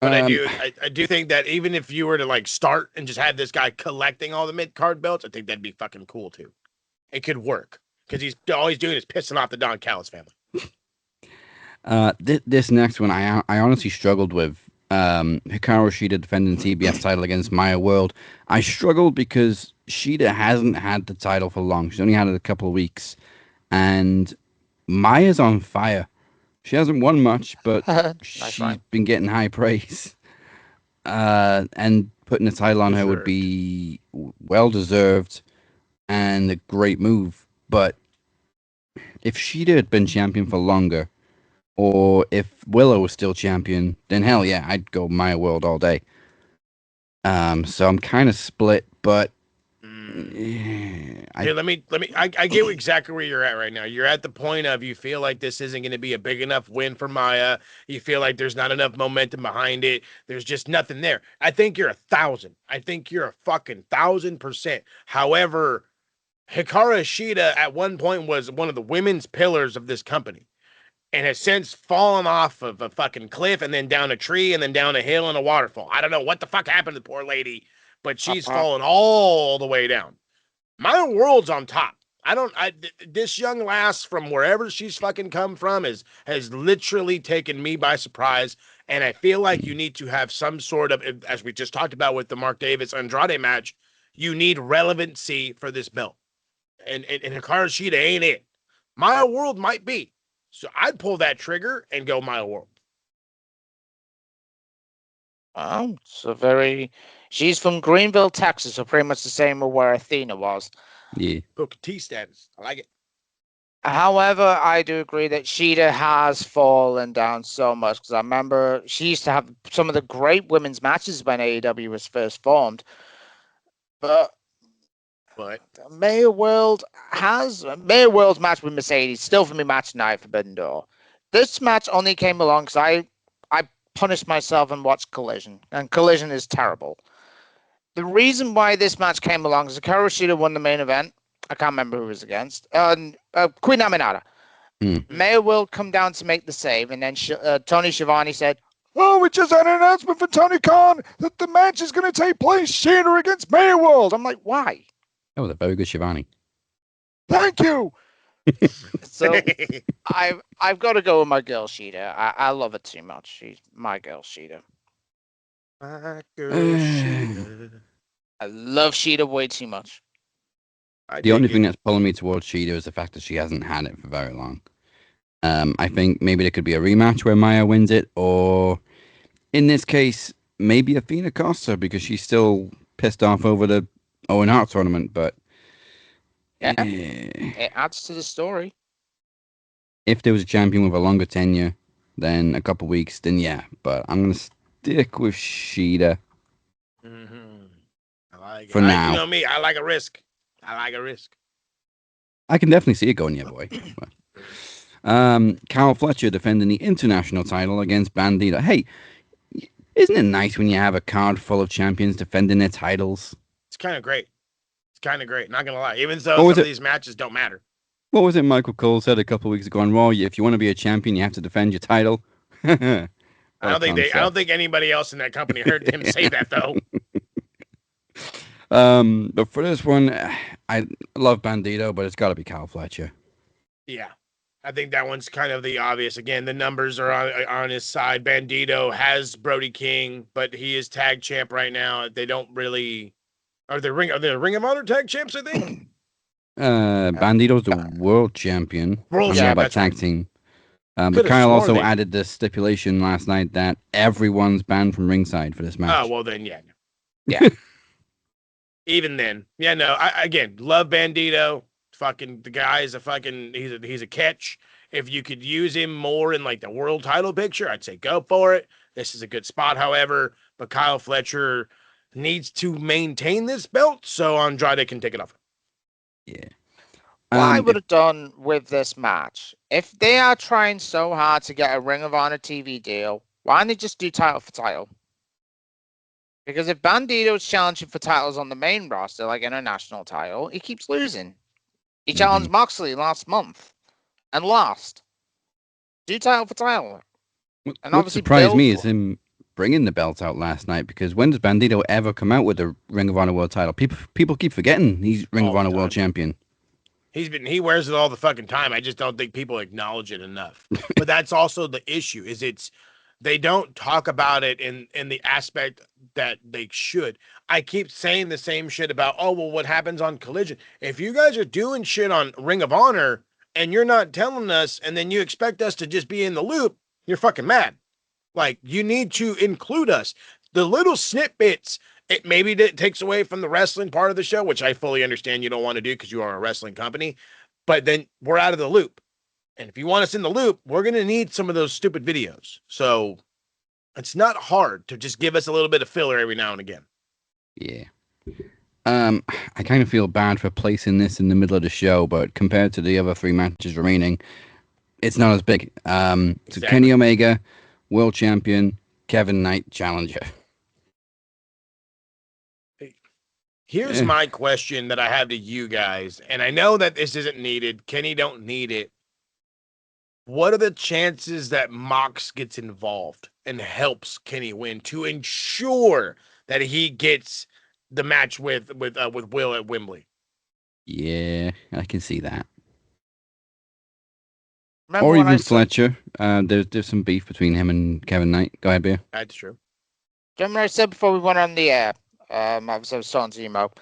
But I do think that even if you were to like start and just have this guy collecting all the mid-card belts, I think that'd be fucking cool too. It could work because all he's doing is pissing off the Don Callis family. This next one, I honestly struggled with. Hikaru Shida defending the TBS title against Maya World. I struggled because Shida hasn't had the title for long. She's only had it a couple of weeks. And Maya's on fire. She hasn't won much, but she's been getting high praise. And putting the title on her would be well-deserved and a great move. But if Shida had been champion for longer, or if Willow was still champion, then hell yeah, I'd go Maya World all day. So I'm kind of split, but Here, I get exactly where you're at right now. You're at the point of you feel like this isn't going to be a big enough win for Maya. You feel like there's not enough momentum behind it. There's just nothing there. I think you're 1,000. I think you're a fucking 1,000%. However, Hikaru Shida at one point was one of the women's pillars of this company and has since fallen off of a fucking cliff and then down a tree and then down a hill and a waterfall. I don't know what the fuck happened to the poor lady, but she's fallen all the way down. My world's on top. This young lass from wherever she's fucking come from has literally taken me by surprise. And I feel like you need to have some sort of, as we just talked about with the Mark Davis Andrade match, you need relevancy for this belt. And Hikaru Shida ain't it. My world might be. So I'd pull that trigger and go my world. Oh, so she's from Greenville, Texas, so pretty much the same where Athena was. Yeah. Booker T status. I like it. However, I do agree that Shida has fallen down so much because I remember she used to have some of the great women's matches when AEW was first formed. But Maya World's match with Mercedes still for me match tonight, Forbidden Door. This match only came along because I punished myself and watched Collision, and Collision is terrible. The reason why this match came along is Hikaru Shida won the main event. I can't remember who it was against. Queen Aminata. Maya World come down to make the save, and then Tony Schiavone said, "Oh, we just had an announcement from Tony Khan that the match is going to take place Shida against Maya World." I'm like, why? That was a very good Schiavone. Thank you. So I've got to go with my girl Shida. I love it too much. She's my girl Shida. My girl Shida. I love Shida way too much. The only thing that's pulling me towards Shida is the fact that she hasn't had it for very long. I think maybe there could be a rematch where Maya wins it, or in this case, maybe Athena costs her because she's still pissed off over the Owen Hart tournament. But it adds to the story. If there was a champion with a longer tenure than a couple weeks, then yeah. But I'm gonna stick with Shida. I like it. For now. You know me, I like a risk. I can definitely see it going your way. Kyle Fletcher defending the international title against Bandito. Hey, isn't it nice when you have a card full of champions defending their titles? It's kind of great. Not gonna lie, even though some of these matches don't matter. What was it Michael Cole said a couple of weeks ago on Raw? If you want to be a champion, you have to defend your title. I don't think anybody else in that company heard him say that though. But for this one, I love Bandito, but it's got to be Kyle Fletcher. Yeah, I think that one's kind of the obvious. Again, the numbers are on his side. Bandito has Brody King, but he is tag champ right now. They don't really are they Ring of Honor tag champs, I think. Bandito's the world champion. About tag team. But Kyle also added the stipulation last night that everyone's banned from ringside for this match. Oh well, then yeah. Even then, I love Bandito. Fucking the guy is he's a catch. If you could use him more in like the world title picture, I'd say go for it. This is a good spot, however, but Kyle Fletcher needs to maintain this belt so Andrade can take it off. Yeah. What I would have done with this match, if they are trying so hard to get a Ring of Honor TV deal, why don't they just do title for title? Because if Bandito's challenging for titles on the main roster, like international title, he keeps losing. He challenged Moxley last month and lost. Do title for title. And what surprised me is him bringing the belt out last night, because when does Bandito ever come out with the Ring of Honor World title? People keep forgetting he's Ring of Honor World Champion. He wears it all the fucking time. I just don't think people acknowledge it enough. But that's also the issue, is they don't talk about it in the aspect that they should. I keep saying the same shit about, what happens on Collision? If you guys are doing shit on Ring of Honor and you're not telling us, and then you expect us to just be in the loop, you're fucking mad. Like, you need to include us. The little snippets, it maybe takes away from the wrestling part of the show, which I fully understand you don't want to do because you are a wrestling company, but then we're out of the loop. And if you want us in the loop, we're going to need some of those stupid videos. So it's not hard to just give us a little bit of filler every now and again. Yeah. I kind of feel bad for placing this in the middle of the show, but compared to the other 3 matches remaining, it's not as big. So Kenny Omega, World Champion, Kevin Knight, Challenger. Here's my question that I have to you guys, and I know that this isn't needed. Kenny don't need it. What are the chances that Mox gets involved and helps Kenny win to ensure that he gets the match with Will at Wembley? Yeah, I can see that. Remember or when even I said- Fletcher. There's some beef between him and Kevin Knight. Go ahead, Beer. That's true. Remember I said before we went on the air, I was talking to Emo,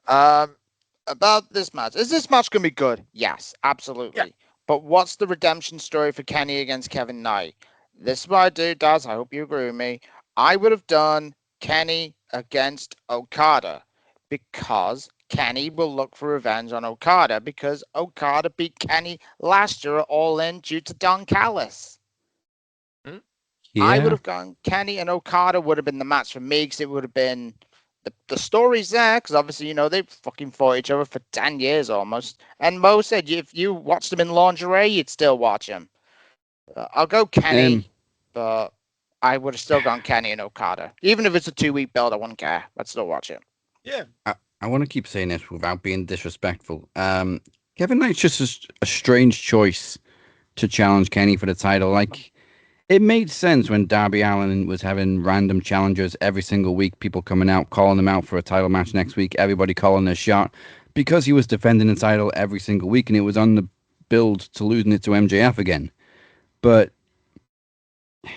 about this match. Is this match going to be good? Yes, absolutely. Yeah. But what's the redemption story for Kenny against Kevin Knight? This is what I do, Daz. I hope you agree with me. I would have done Kenny against Okada because Kenny will look for revenge on Okada because Okada beat Kenny last year at All In due to Don Callis. Yeah. I would have gone Kenny and Okada would have been the match for me because it would have been the story's there because obviously, you know, they fucking fought each other for 10 years almost. And Mo said if you watched them in lingerie, you'd still watch them. I'll go Kenny, but I would have still gone Kenny and Okada. Even if it's a 2-week build, I wouldn't care. I'd still watch it. Yeah. I want to keep saying this without being disrespectful. Kevin Knight's just a strange choice to challenge Kenny for the title. Like, it made sense when Darby Allin was having random challengers every single week, people coming out, calling him out for a title match next week, everybody calling their shot, because he was defending the title every single week, and it was on the build to losing it to MJF again. But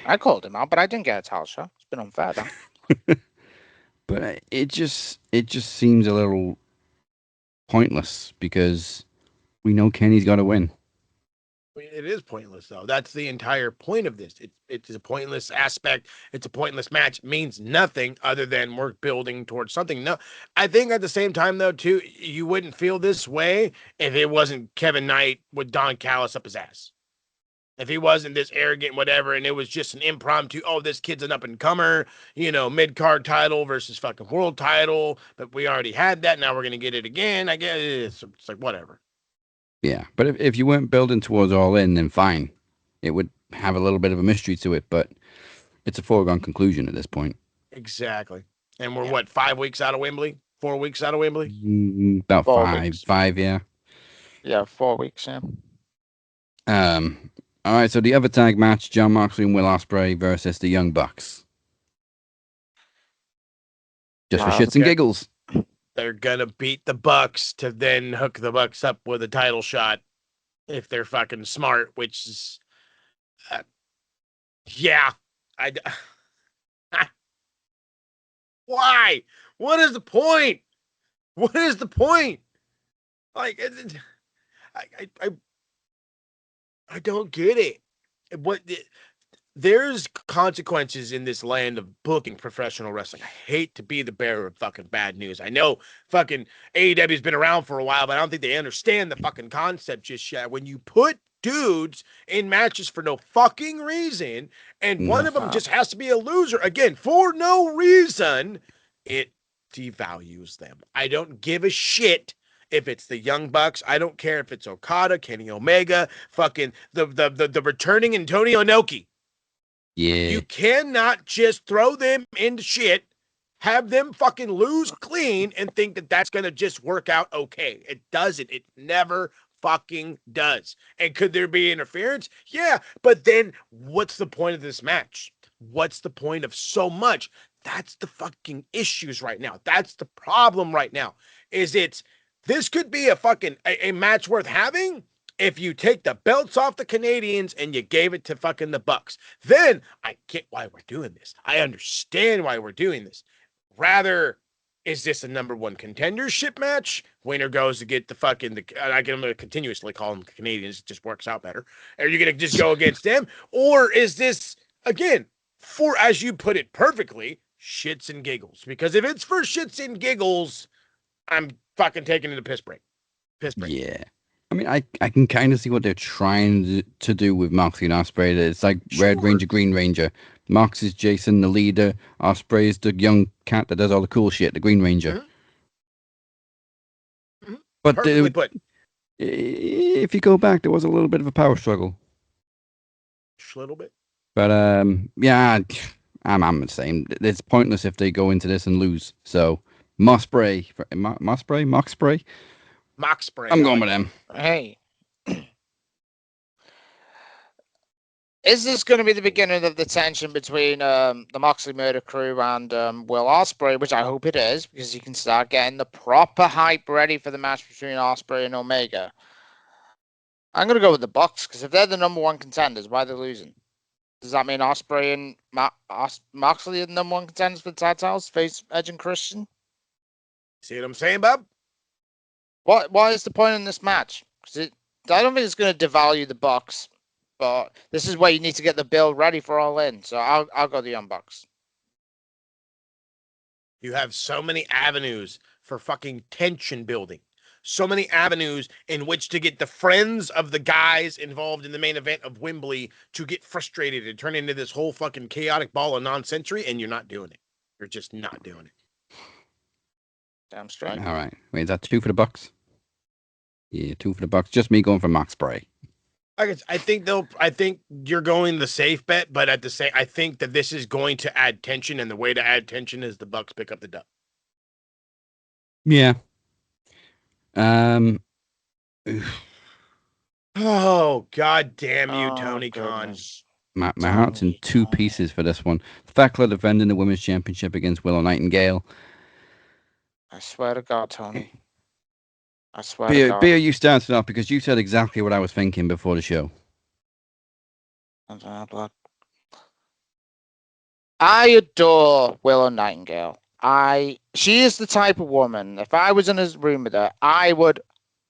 I called him out, but I didn't get a title shot. It's been unfair, though. But it just seems a little pointless because we know Kenny's got to win. It is pointless, though. That's the entire point of this. It's a pointless aspect. It's a pointless match. It means nothing other than we're building towards something. No, I think at the same time, though, too, you wouldn't feel this way if it wasn't Kevin Knight with Don Callis up his ass. If he wasn't this arrogant, whatever, and it was just an impromptu, oh, this kid's an up-and-comer, you know, mid-card title versus fucking world title, but we already had that, now we're going to get it again. I guess it's like, whatever. Yeah, but if you weren't building towards All In, then fine. It would have a little bit of a mystery to it, but it's a foregone conclusion at this point. Exactly. And we're, 5 weeks out of Wembley? 4 weeks out of Wembley? About 4 five. weeks. 5, yeah. Yeah, 4 weeks, yeah. All right, so the other tag match, Jon Moxley and Will Ospreay versus the Young Bucks. Just for shits and giggles. They're going to beat the Bucks to then hook the Bucks up with a title shot if they're fucking smart, which is... yeah. Why? What is the point? What is the point? Like, I don't get it. There's consequences in this land of booking professional wrestling. I hate to be the bearer of fucking bad news. I know fucking AEW's been around for a while, but I don't think they understand the fucking concept just yet. When you put dudes in matches for no fucking reason, and one of them just has to be a loser, again, for no reason, it devalues them. I don't give a shit if it's the Young Bucks. I don't care if it's Okada, Kenny Omega, fucking the returning Antonio Inoki. Yeah. You cannot just throw them into shit, have them fucking lose clean, and think that that's going to just work out okay. It doesn't. It never fucking does. And could there be interference? Yeah, but then what's the point of this match? What's the point of so much? That's the fucking issues right now. That's the problem right now. This could be a fucking a match worth having if you take the belts off the Canadians and you gave it to fucking the Bucks. Then I get why we're doing this. I understand why we're doing this. Rather, is this a number one contendership match? Winner goes to get the fucking, I'm going to continuously call them Canadians. It just works out better. Are you going to just go against them? Or is this, again, for, as you put it perfectly, shits and giggles? Because if it's for shits and giggles, I'm fucking taking it a piss break. Yeah. I mean, I can kind of see what they're trying to do with Moxley and Ospreay. It's like Red Ranger, Green Ranger. Mox is Jason, the leader. Ospreay is the young cat that does all the cool shit, the Green Ranger. But Perfectly put. If you go back, there was a little bit of a power struggle. Just a little bit. But yeah, I'm the same. It's pointless if they go into this and lose. So Moxspray. I'm going with them. Hey. Is this going to be the beginning of the tension between the Moxley Murder Crew and Will Ospreay, which I hope it is, because you can start getting the proper hype ready for the match between Ospreay and Omega. I'm going to go with the Bucks, because if they're the number one contenders, why are they losing? Does that mean Ospreay and Moxley are the number one contenders for the tag titles, face Edge and Christian? See what I'm saying, Bob? What is the point in this match? Because I don't think it's going to devalue the Bucks. But this is where you need to get the build ready for All In. So I'll go the Young Bucks. You have so many avenues for fucking tension building. So many avenues in which to get the friends of the guys involved in the main event of Wembley to get frustrated and turn into this whole fucking chaotic ball of nonsensory, and you're not doing it. You're just not doing it. Damn straight. All right. Wait, is that 2 for the Bucks? Yeah, 2 for the Bucks. Just me going for Moxspray. I think you're going the safe bet, but at the same, I think that this is going to add tension, and the way to add tension is the Bucks pick up the dub. Yeah. Oh, god damn you, Tony Khan. My heart's in 2 pieces for this one. Thekla defending the Women's Championship against Willow Nightingale. I swear to God, Tony. I swear to God. Beer, you started off because you said exactly what I was thinking before the show. I adore Willow Nightingale. She is the type of woman, if I was in a room with her, I would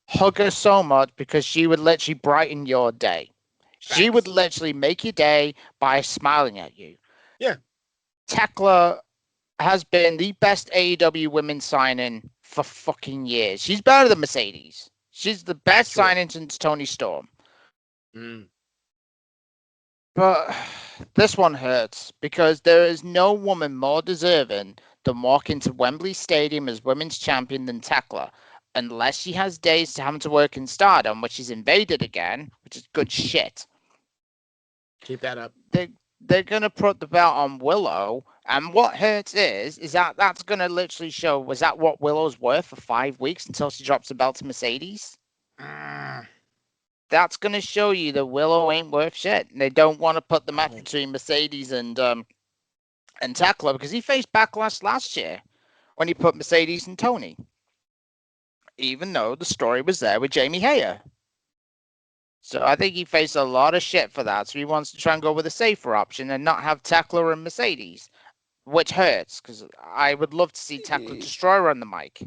hug her so much because she would literally brighten your day. She would literally make your day by smiling at you. Yeah. Thekla has been the best AEW women signing for fucking years. She's better than Mercedes. She's the best signing since Tony Storm. But this one hurts because there is no woman more deserving than walk into Wembley Stadium as women's champion than Thekla, unless she has days to having to work in Stardom, which is invaded again, which is good shit. Keep that up. They're going to put the belt on Willow, and what hurts is that that's going to literally show, was that what Willow's worth for 5 weeks until she drops the belt to Mercedes? That's going to show you that Willow ain't worth shit. And they don't want to put the match between Mercedes and Thekla because he faced backlash last year when he put Mercedes and Tony. Even though the story was there with Jamie Hayter. So I think he faced a lot of shit for that. So he wants to try and go with a safer option and not have Thekla and Mercedes, which hurts because I would love to see Thekla destroy her on the mic.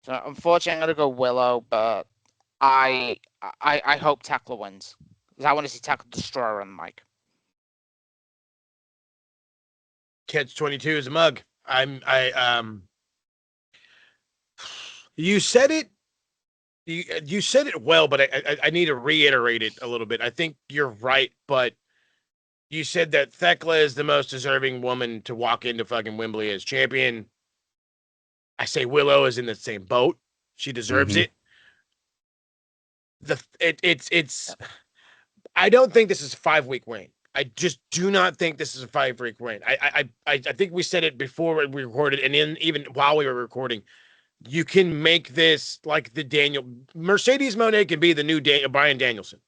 So unfortunately, I'm gonna go Willow, but I hope Thekla wins because I want to see Thekla destroy her on the mic. Catch 22 is a mug. You said it. You said it well, but I need to reiterate it a little bit. I think you're right, but you said that Thekla is the most deserving woman to walk into fucking Wembley as champion. I say Willow is in the same boat. She deserves it. It's. I don't think this is a 5-week reign. I just do not think this is a 5-week reign. I think we said it before we recorded, and even while we were recording. You can make this like the Mercedes Moné can be the new Bryan Danielson.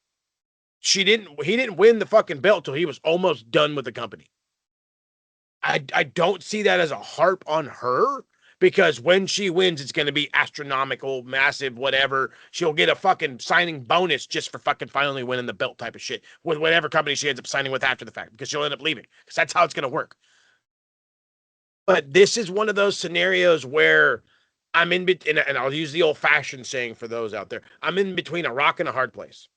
He didn't win the fucking belt till he was almost done with the company. I don't see that as a harp on her because when she wins, it's going to be astronomical, massive, whatever. She'll get a fucking signing bonus just for fucking finally winning the belt type of shit with whatever company she ends up signing with after the fact because she'll end up leaving because that's how it's going to work. But this is one of those scenarios where I'm in between, and I'll use the old-fashioned saying for those out there. I'm in between a rock and a hard place.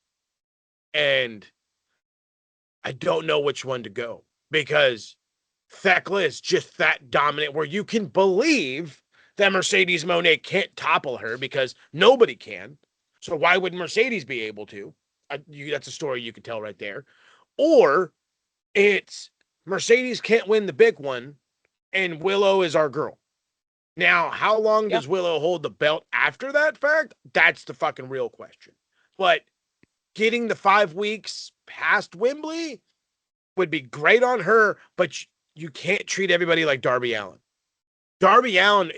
And I don't know which one to go because Thekla is just that dominant where you can believe that Mercedes Moné can't topple her because nobody can. So why would Mercedes be able to? That's a story you could tell right there. Or it's Mercedes can't win the big one, and Willow is our girl. Now, how long does Willow hold the belt after that fact? That's the fucking real question. But getting the 5 weeks past Wembley would be great on her, but you can't treat everybody like Darby Allin. Darby Allin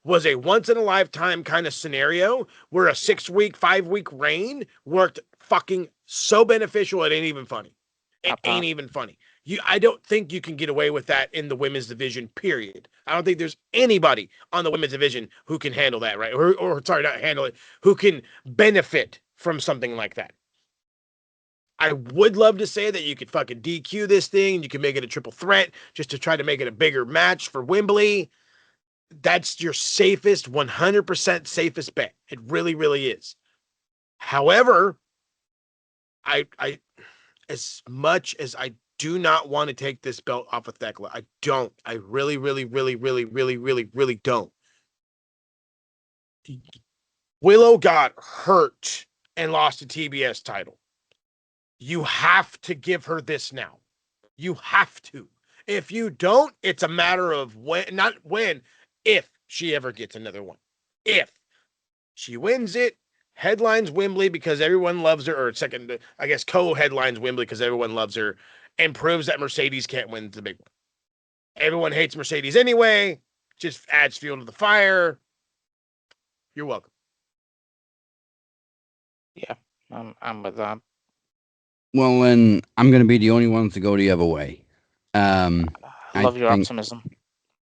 was a once in a lifetime kind of scenario where a 6-week, 5-week reign worked fucking so beneficial it ain't even funny. It ain't even funny. I don't think you can get away with that in the women's division, period. I don't think there's anybody on the women's division who can handle that, right? Or sorry, not handle it, who can benefit from something like that. I would love to say that you could fucking DQ this thing, you can make it a triple threat just to try to make it a bigger match for Wembley. That's your safest, 100% safest bet. It really, really is. However, I as much as I do not want to take this belt off of Thekla, I don't. I really, really, really, really, really, really, really don't. Willow got hurt and lost a TBS title. You have to give her this now. You have to. If you don't, it's a matter of if she ever gets another one. If she wins it, headlines Wembley because everyone loves her, or second, I guess co-headlines Wembley because everyone loves her, and proves that Mercedes can't win the big one. Everyone hates Mercedes anyway. Just adds fuel to the fire. You're welcome. Yeah, I'm with that. Well, then I'm going to be the only one to go the other way. I love your optimism.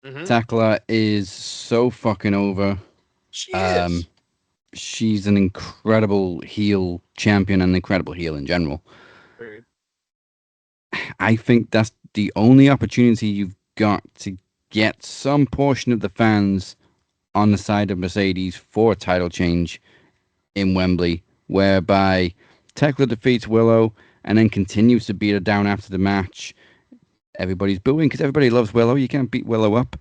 Thekla is so fucking over. She is. She's an incredible heel champion and an incredible heel in general. Period. I think that's the only opportunity you've got to get some portion of the fans on the side of Mercedes for a title change in Wembley, whereby Thekla defeats Willow and then continues to beat her down after the match. Everybody's booing because everybody loves Willow. You can't beat Willow up.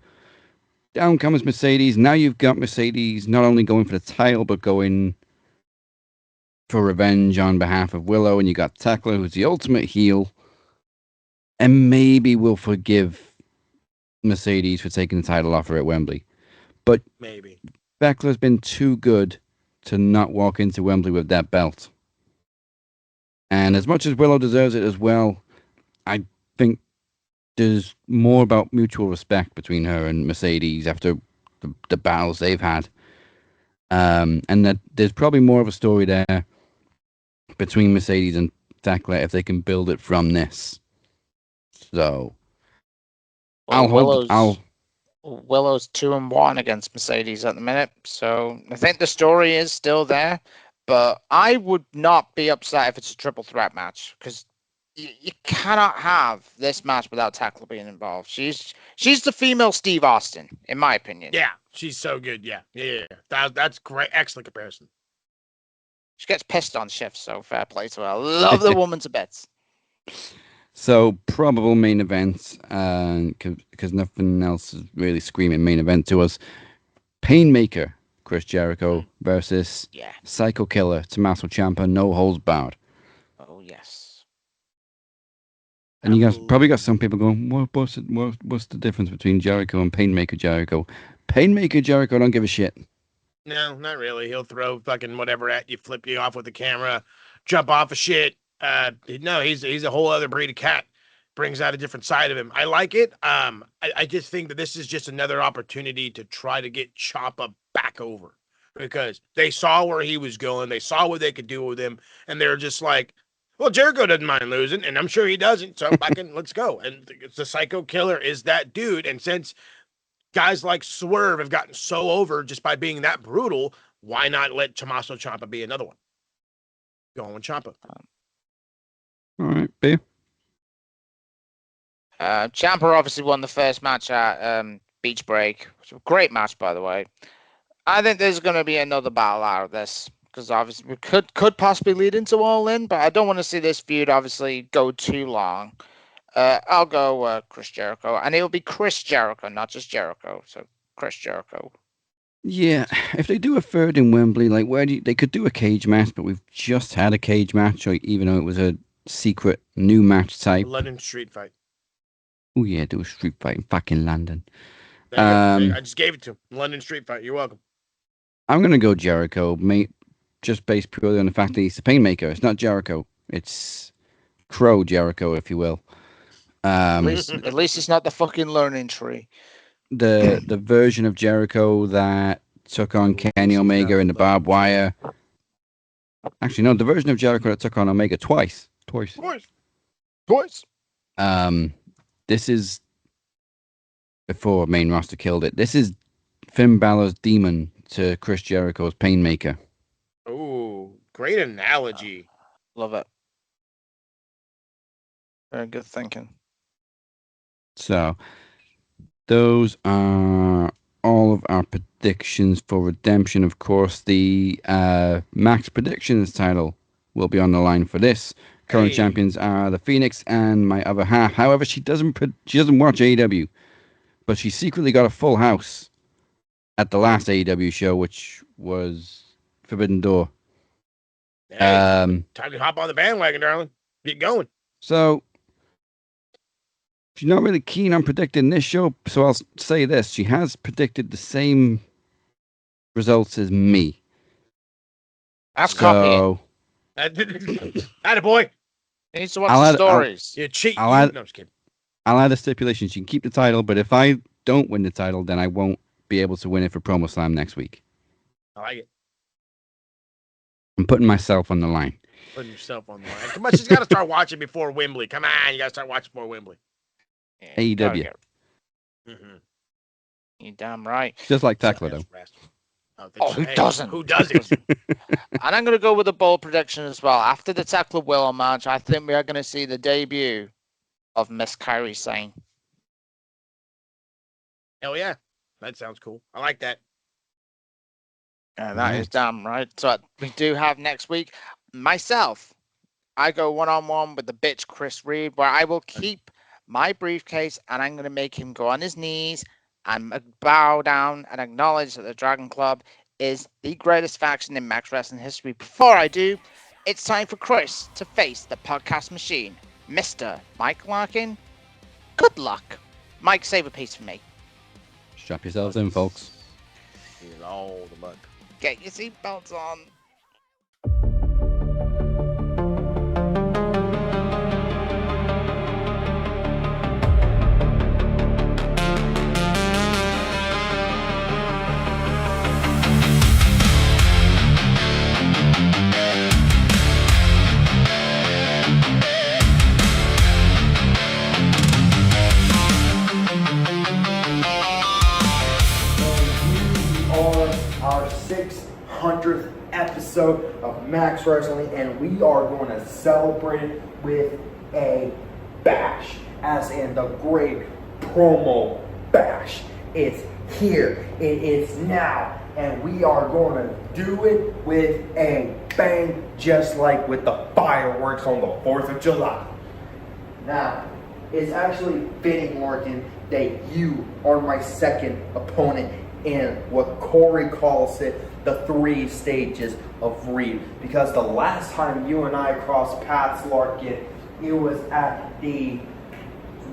Down comes Mercedes. Now you've got Mercedes not only going for the title, but going for revenge on behalf of Willow. And you got Thekla, who's the ultimate heel. And maybe we'll forgive Mercedes for taking the title off her at Wembley. But maybe Thekla's been too good to not walk into Wembley with that belt. And as much as Willow deserves it as well, I think there's more about mutual respect between her and Mercedes after the battles they've had. And that there's probably more of a story there between Mercedes and Thekla if they can build it from this. So Willow's 2-1 against Mercedes at the minute, so I think the story is still there. But I would not be upset if it's a triple threat match because you cannot have this match without Thekla being involved. She's the female Steve Austin, in my opinion. Yeah, she's so good. Yeah. That's great. Excellent comparison. She gets pissed on shifts, so fair play to her. I love the woman to bits. So probable main event, because nothing else is really screaming main event to us. Painmaker Chris Jericho versus Psycho Killer Tommaso Ciampa, no holds barred. Oh yes. And you guys probably got some people going, what's the difference between Jericho and Painmaker Jericho? Painmaker Jericho don't give a shit. No, not really. He'll throw fucking whatever at you, flip you off with the camera, jump off of shit. No, he's a whole other breed of cat. Brings out a different side of him. I like it. I just think that this is just another opportunity to try to get Ciampa back over because they saw where he was going. They saw what they could do with him, and they're just like, well, Jericho doesn't mind losing, and I'm sure he doesn't. So let's go. And the Psycho Killer is that dude. And since guys like Swerve have gotten so over just by being that brutal, why not let Tommaso Ciampa be another one? Going with Ciampa. All right, B. Ciampa obviously won the first match at Beach Break. Which was a great match, by the way. I think there's going to be another battle out of this because obviously we could possibly lead into All In, but I don't want to see this feud obviously go too long. I'll go Chris Jericho, and it'll be Chris Jericho, not just Jericho. So Chris Jericho. Yeah, if they do a third in Wembley, like they could do a cage match, but we've just had a cage match, or even though it was a secret new match type. London street fight. Oh yeah, do a street fight in fucking London. There you go. I just gave it to him. London street fight. You're welcome. I'm gonna go Jericho, mate, just based purely on the fact that he's the Painmaker. It's not Jericho. It's Crow Jericho, if you will. At least it's not the fucking learning tree. The version of Jericho that took on Kenny Omega in the barbed wire. Actually, no, the version of Jericho that took on Omega twice. This is before main roster killed it. This is Finn Balor's demon to Chris Jericho's Painmaker. Oh, great analogy. Love it. Very good thinking. So, those are all of our predictions for Redemption. Of course, the Max Predictions title will be on the line for this. Current champions are the Phoenix and my other half. However, she doesn't watch AEW, but she secretly got a full house at the last AEW show, which was Forbidden Door. Hey, time to hop on the bandwagon, darling. Get going. So, she's not really keen on predicting this show, so I'll say this. She has predicted the same results as me. That's copying. Attaboy. He needs to watch the stories. You cheat. No, I'm just kidding. I'll add a stipulation. She can keep the title, but if I don't win the title, then I won't be able to win it for Promo Slam next week. I like it. I'm putting myself on the line. Putting yourself on the line. Come on, she's got to start watching before Wembley. Come on, you got to start watching before Wembley. Yeah, AEW. Mm-hmm. You're damn right. Just like Tackler, though. Who doesn't? Who doesn't? And I'm going to go with a bold prediction as well. After the Tackler Willow match, I think we are going to see the debut of Miss Kairi Sane. Hell yeah. That sounds cool. I like that. And that is damn right. So we do have next week. Myself, I go one-on-one with the bitch Chris Reid, where I will keep my briefcase and I'm going to make him go on his knees and bow down and acknowledge that the Dragon Club is the greatest faction in Max Wrestling history. Before I do, it's time for Chris to face the podcast machine, Mr. Mike Larkin. Good luck. Mike, save a piece for me. Strap yourselves in, folks. Here's all the luck. Get your seatbelts on. Our 600th episode of Max Wrestling, and we are going to celebrate it with a bash, as in the great promo bash. It's here, it is now, and we are going to do it with a bang, just like with the fireworks on the 4th of July. Now, it's actually fitting, Larkin, that you are my second opponent in what Corey calls it, the 3 stages of Reed. Because the last time you and I crossed paths, Larkin, it was at the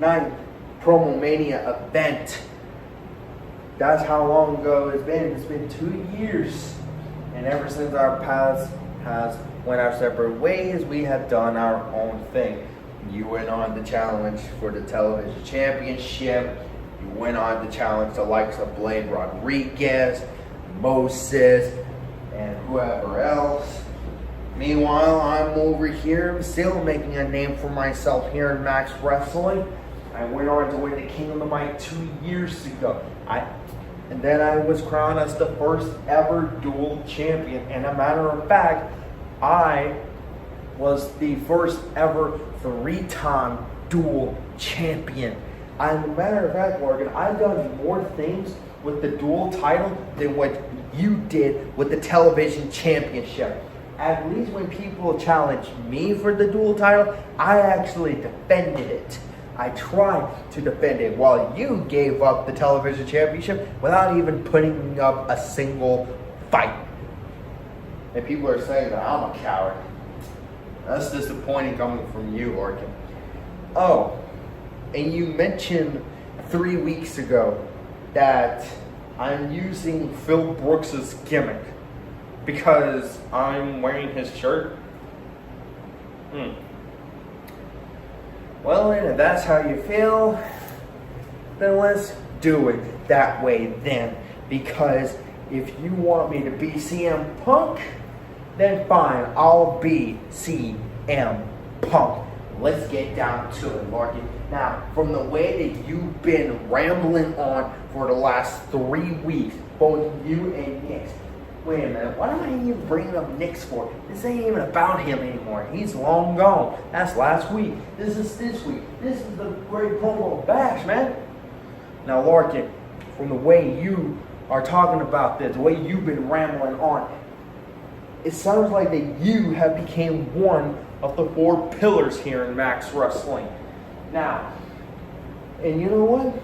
9th Promo Mania event. That's how long ago it's been. It's been 2 years. And ever since our paths has went our separate ways, we have done our own thing. You went on the challenge for the television championship. You went on to challenge the likes of Blade Rodriguez, Moses, and whoever else. Meanwhile, I'm over here still making a name for myself here in Max Wrestling. I went on to win the King of the Mic 2 years ago. And then I was crowned as the first ever dual champion. And a matter of fact, I was the first ever 3-time dual champion. As a matter of fact, Morgan, I've done more things with the dual title than what you did with the television championship. At least when people challenged me for the dual title, I actually defended it. I tried to defend it while you gave up the television championship without even putting up a single fight. And people are saying that I'm a coward. That's disappointing coming from you, Larkin. Oh, and you mentioned 3 weeks ago that I'm using Phil Brooks's gimmick because I'm wearing his shirt. Well, then, if that's how you feel, then let's do it that way then. Because if you want me to be CM Punk, then fine, I'll be CM Punk. Let's get down to it, Larkin. Now, from the way that you've been rambling on for the last 3 weeks, both you and Nix. Wait a minute, what am I even bringing up Nix for? This ain't even about him anymore. He's long gone. That's last week. This is this week. This is the great promo bash, man. Now, Larkin, from the way you are talking about this, the way you've been rambling on, it sounds like that you have become one of the 4 pillars here in Max Wrestling. Now, and you know what?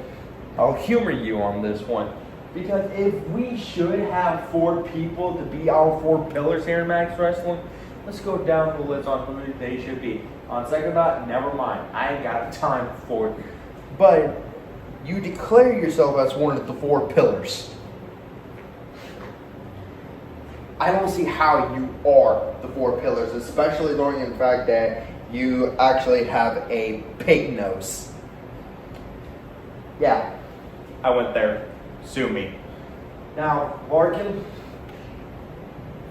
I'll humor you on this one. Because if we should have 4 people to be our 4 pillars here in Max Wrestling, let's go down the list on who they should be. On second thought, never mind. I ain't got time for it. But you declare yourself as one of the 4 pillars. I don't see how you are the 4 pillars, especially knowing in fact that you actually have a pig nose. Yeah, I went there. Sue me. Now, Larkin,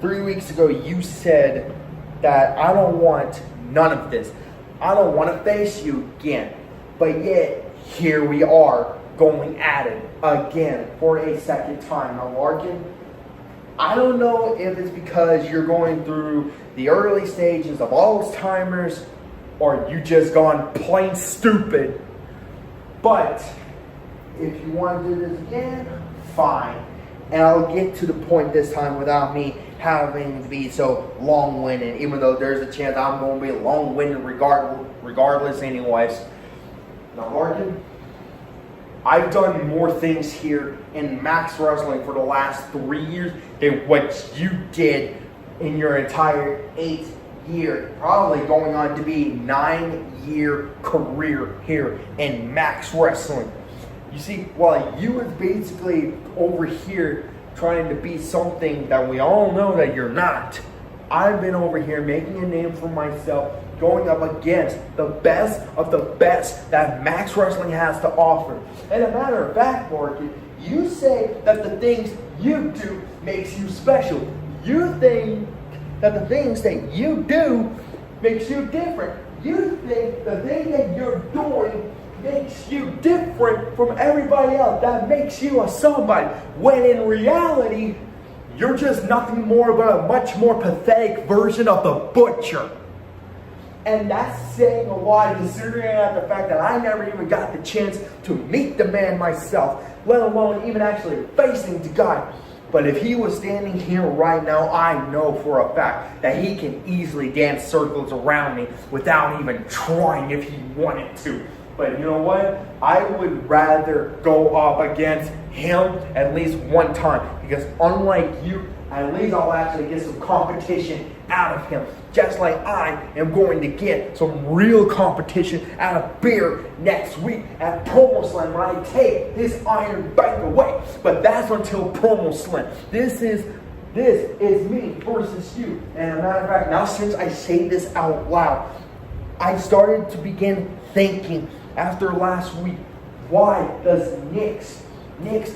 3 weeks ago you said that I don't want none of this. I don't want to face you again. But yet, here we are going at it again for a second time. Now, Larkin, I don't know if it's because you're going through the early stages of Alzheimer's or you just gone plain stupid. But if you want to do this again, fine. And I'll get to the point this time without me having to be so long-winded, even though there's a chance I'm going to be long-winded regardless anyways. Now, Larkin, I've done more things here in Max Wrestling for the last 3 years than what you did in your entire 8-year, probably going on to be 9-year career here in Max Wrestling. You see, while you was basically over here trying to be something that we all know that you're not, I've been over here making a name for myself, going up against the best of the best that Max Wrestling has to offer. And a matter of fact, Larkin, you say that the things you do makes you special. You think that the things that you do makes you different. You think the thing that you're doing makes you different from everybody else. That makes you a somebody. When in reality, you're just nothing more but a much more pathetic version of the Butcher. And that's saying a lot, considering the fact that I never even got the chance to meet the man myself, let alone even actually facing the guy. But if he was standing here right now, I know for a fact that he can easily dance circles around me without even trying if he wanted to. But you know what? I would rather go up against him at least one time. Because unlike you, at least I'll actually get some competition out of him. Just like I am going to get some real competition out of Beer next week at Promo Slam when I take this Iron Bank away. But that's until Promo Slam. This is me versus you. And as a matter of fact, now since I say this out loud, I started to begin thinking after last week, why does Nix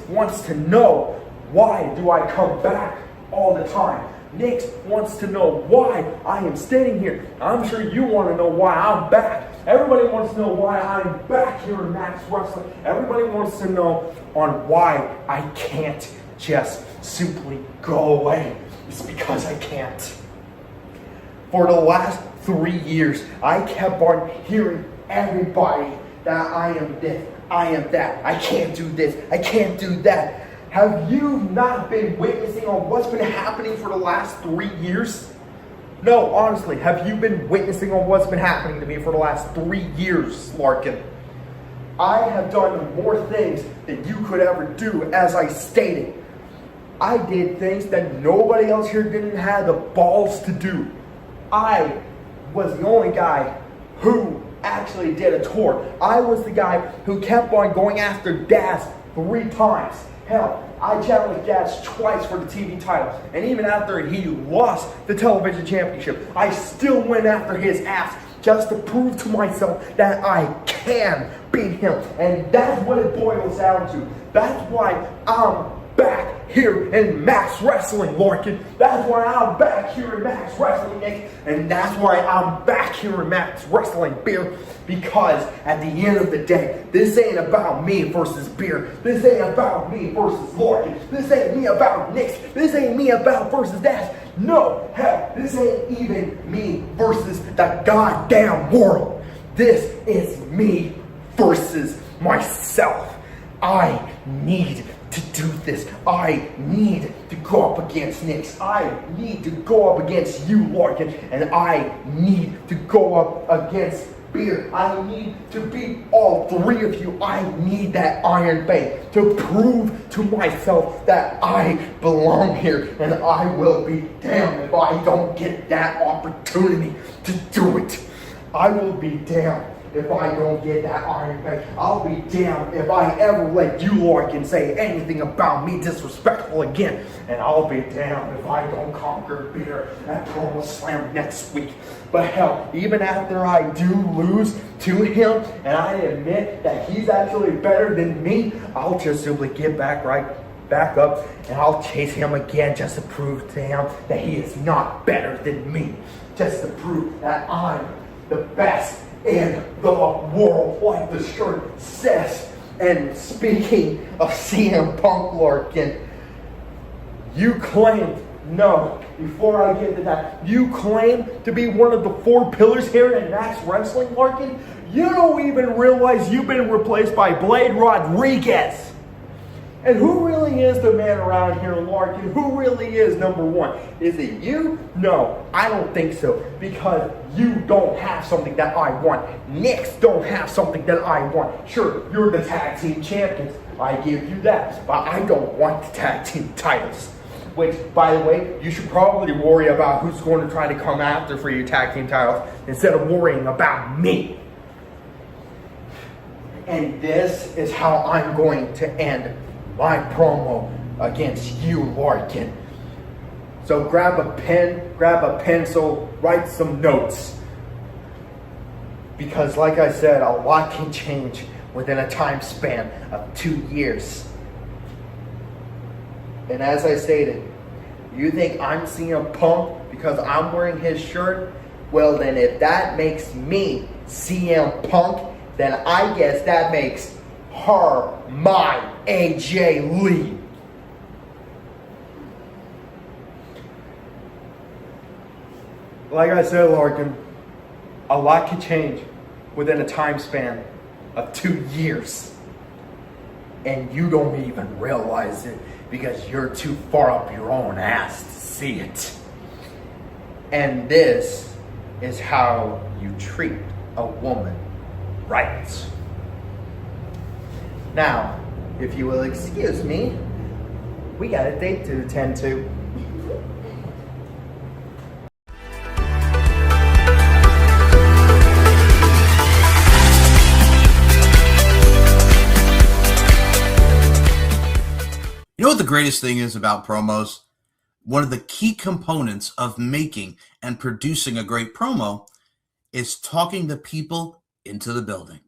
wants to know, why do I come back all the time? Nix wants to know why I am standing here. I'm sure you want to know why I'm back. Everybody wants to know why I'm back here in Max Wrestling. Everybody wants to know on why I can't just simply go away. It's because I can't. For the last 3 years, I kept on hearing everybody that I am this, I am that, I can't do this, I can't do that. Have you not been witnessing on what's been happening for the last 3 years? No, honestly, have you been witnessing on what's been happening to me for the last 3 years, Larkin? I have done more things than you could ever do, as I stated. I did things that nobody else here didn't have the balls to do. I was the only guy who actually did a tour. I was the guy who kept on going after Daz 3 times. Hell, I challenged Daz twice for the TV title. And even after he lost the television championship, I still went after his ass just to prove to myself that I can beat him. And that's what it boils down to. That's why I'm back here in Max Wrestling, Larkin. That's why I'm back here in Max Wrestling, Nick. And that's why I'm back here in Max Wrestling, Beer. Because at the end of the day, this ain't about me versus Beer. This ain't about me versus Larkin. This ain't me about Nick. This ain't me about versus Dash. No, hell, this ain't even me versus the goddamn world. This is me versus myself. I need to do this. I need to go up against Nix. I need to go up against you, Larkin. And I need to go up against Beer. I need to beat all 3 of you. I need that Iron Bay to prove to myself that I belong here. And I will be damned if I don't get that opportunity to do it. I will be damned if I don't get that Iron Bay. I'll be damned if I ever let you, Larkin, say anything about me disrespectful again. And I'll be damned if I don't conquer Beer at Promo Slam next week. But hell, even after I do lose to him, and I admit that he's actually better than me, I'll just simply get back up, and I'll chase him again just to prove to him that he is not better than me. Just to prove that I'm the best in the world, like the shirt says. And speaking of CM Punk, Larkin, you claimed, no, before I get to that, you claim to be one of the 4 pillars here in Max Wrestling, Larkin. You don't even realize you've been replaced by Blade Rodriguez. And who really is the man around here, Larkin? Who really is number 1? Is it you? No, I don't think so. Because you don't have something that I want. Knicks don't have something that I want. Sure, you're the tag team champions. I give you that. But I don't want the tag team titles. Which, by the way, you should probably worry about who's going to try to come after for your tag team titles instead of worrying about me. And this is how I'm going to end my promo against you, Larkin. So grab a pen, grab a pencil, write some notes. Because like I said, a lot can change within a time span of 2 years. And as I stated, you think I'm CM Punk because I'm wearing his shirt? Well then, if that makes me CM Punk, then I guess that makes her my AJ Lee. Like I said, Larkin, a lot can change within a time span of 2 years. And you don't even realize it because you're too far up your own ass to see it. And this is how you treat a woman right. Now, if you will excuse me, we got a date to attend to. You know what the greatest thing is about promos? One of the key components of making and producing a great promo is talking the people into the building.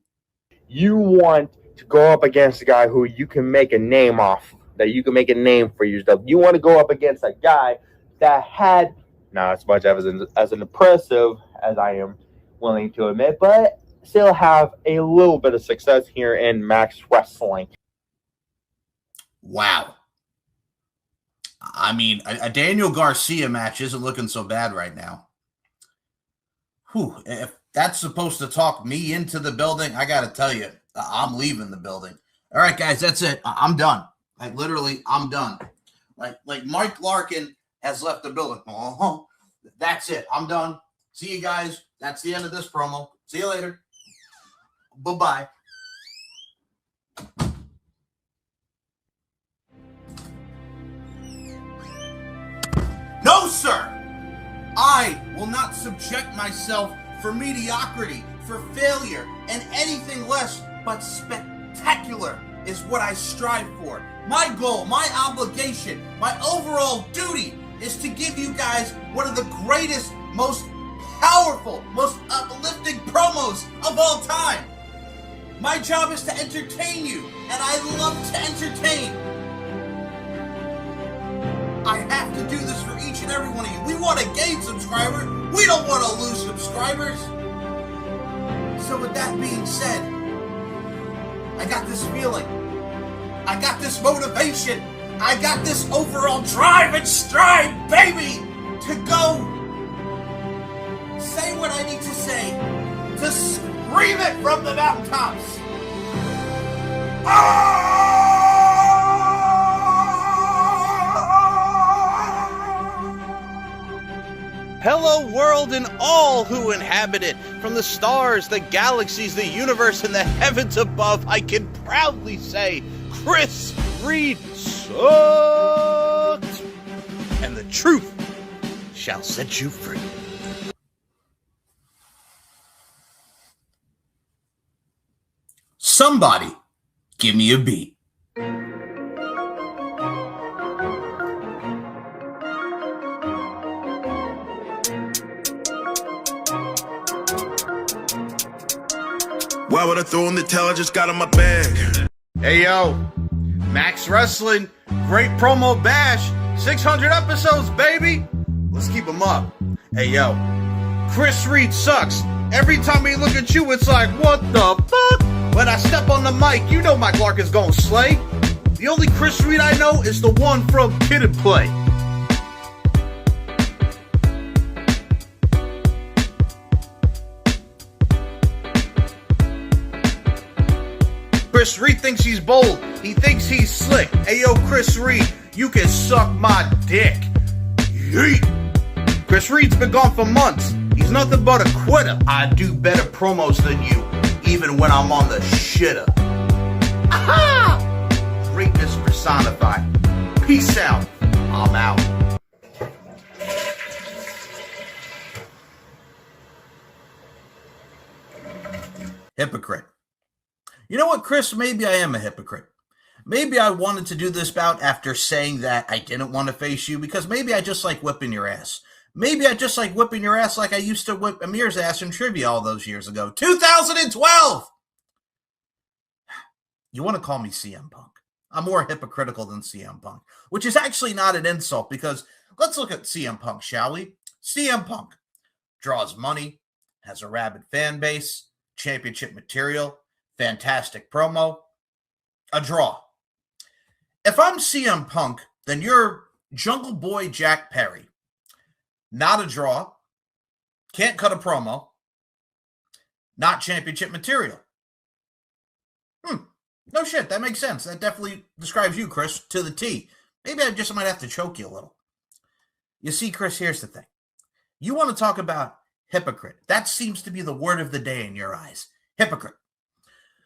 You want to go up against a guy who you can make a name off, that you can make a name for yourself. You want to go up against a guy that had not as much as an impressive as I am willing to admit, but still have a little bit of success here in Max Wrestling. Wow. I mean, a Daniel Garcia match isn't looking so bad right now. Whew, if that's supposed to talk me into the building, I got to tell you, I'm leaving the building. All right, guys, that's it. I'm done. Like, literally, I'm done. Like Mike Larkin has left the building. That's it. I'm done. See you guys. That's the end of this promo. See you later. Bye-bye. sir. I will not subject myself for mediocrity, for failure, and anything less but spectacular is what I strive for. My goal, my obligation, my overall duty is to give you guys one of the greatest, most powerful, most uplifting promos of all time. My job is to entertain you, and I love to entertain. I have to do this for each and every one of you. We want to gain subscribers. We don't want to lose subscribers. So with that being said, I got this feeling. I got this motivation. I got this overall drive and stride, baby, to go say what I need to say, to scream it from the mountaintops. Hello, world, and all who inhabit it. From the stars, the galaxies, the universe, and the heavens above, I can proudly say, Chris Reid sucked. And the truth shall set you free. Somebody, give me a beat. Why would I throw in the towel? I just got in my bag. Hey, yo, Max Wrestling, great promo bash, 600 episodes, baby. Let's keep them up. Hey, yo, Chris Reid sucks. Every time we look at you, it's like, what the fuck? When I step on the mic, you know Mike Larkin's gonna slay. The only Chris Reid I know is the one from Kid and Play. Chris Reid thinks he's bold. He thinks he's slick. Hey, yo, Chris Reid, you can suck my dick. Yeet. Chris Reid's been gone for months. He's nothing but a quitter. I do better promos than you, even when I'm on the shitter. Aha! Greatness personified. Peace out. I'm out. Hypocrite. You know what, Chris? Maybe I am a hypocrite. Maybe I wanted to do this bout after saying that I didn't want to face you because maybe I just like whipping your ass. Maybe I just like whipping your ass like I used to whip Amir's ass in trivia all those years ago. 2012! You want to call me CM Punk. I'm more hypocritical than CM Punk, which is actually not an insult because let's look at CM Punk, shall we? CM Punk draws money, has a rabid fan base, championship material, fantastic promo, a draw. If I'm CM Punk, then you're Jungle Boy Jack Perry. Not a draw, can't cut a promo, not championship material. No shit, that makes sense. That definitely describes you, Chris, to the T. Maybe I just might have to choke you a little. You see, Chris, here's the thing. You want to talk about hypocrite. That seems to be the word of the day in your eyes. Hypocrite.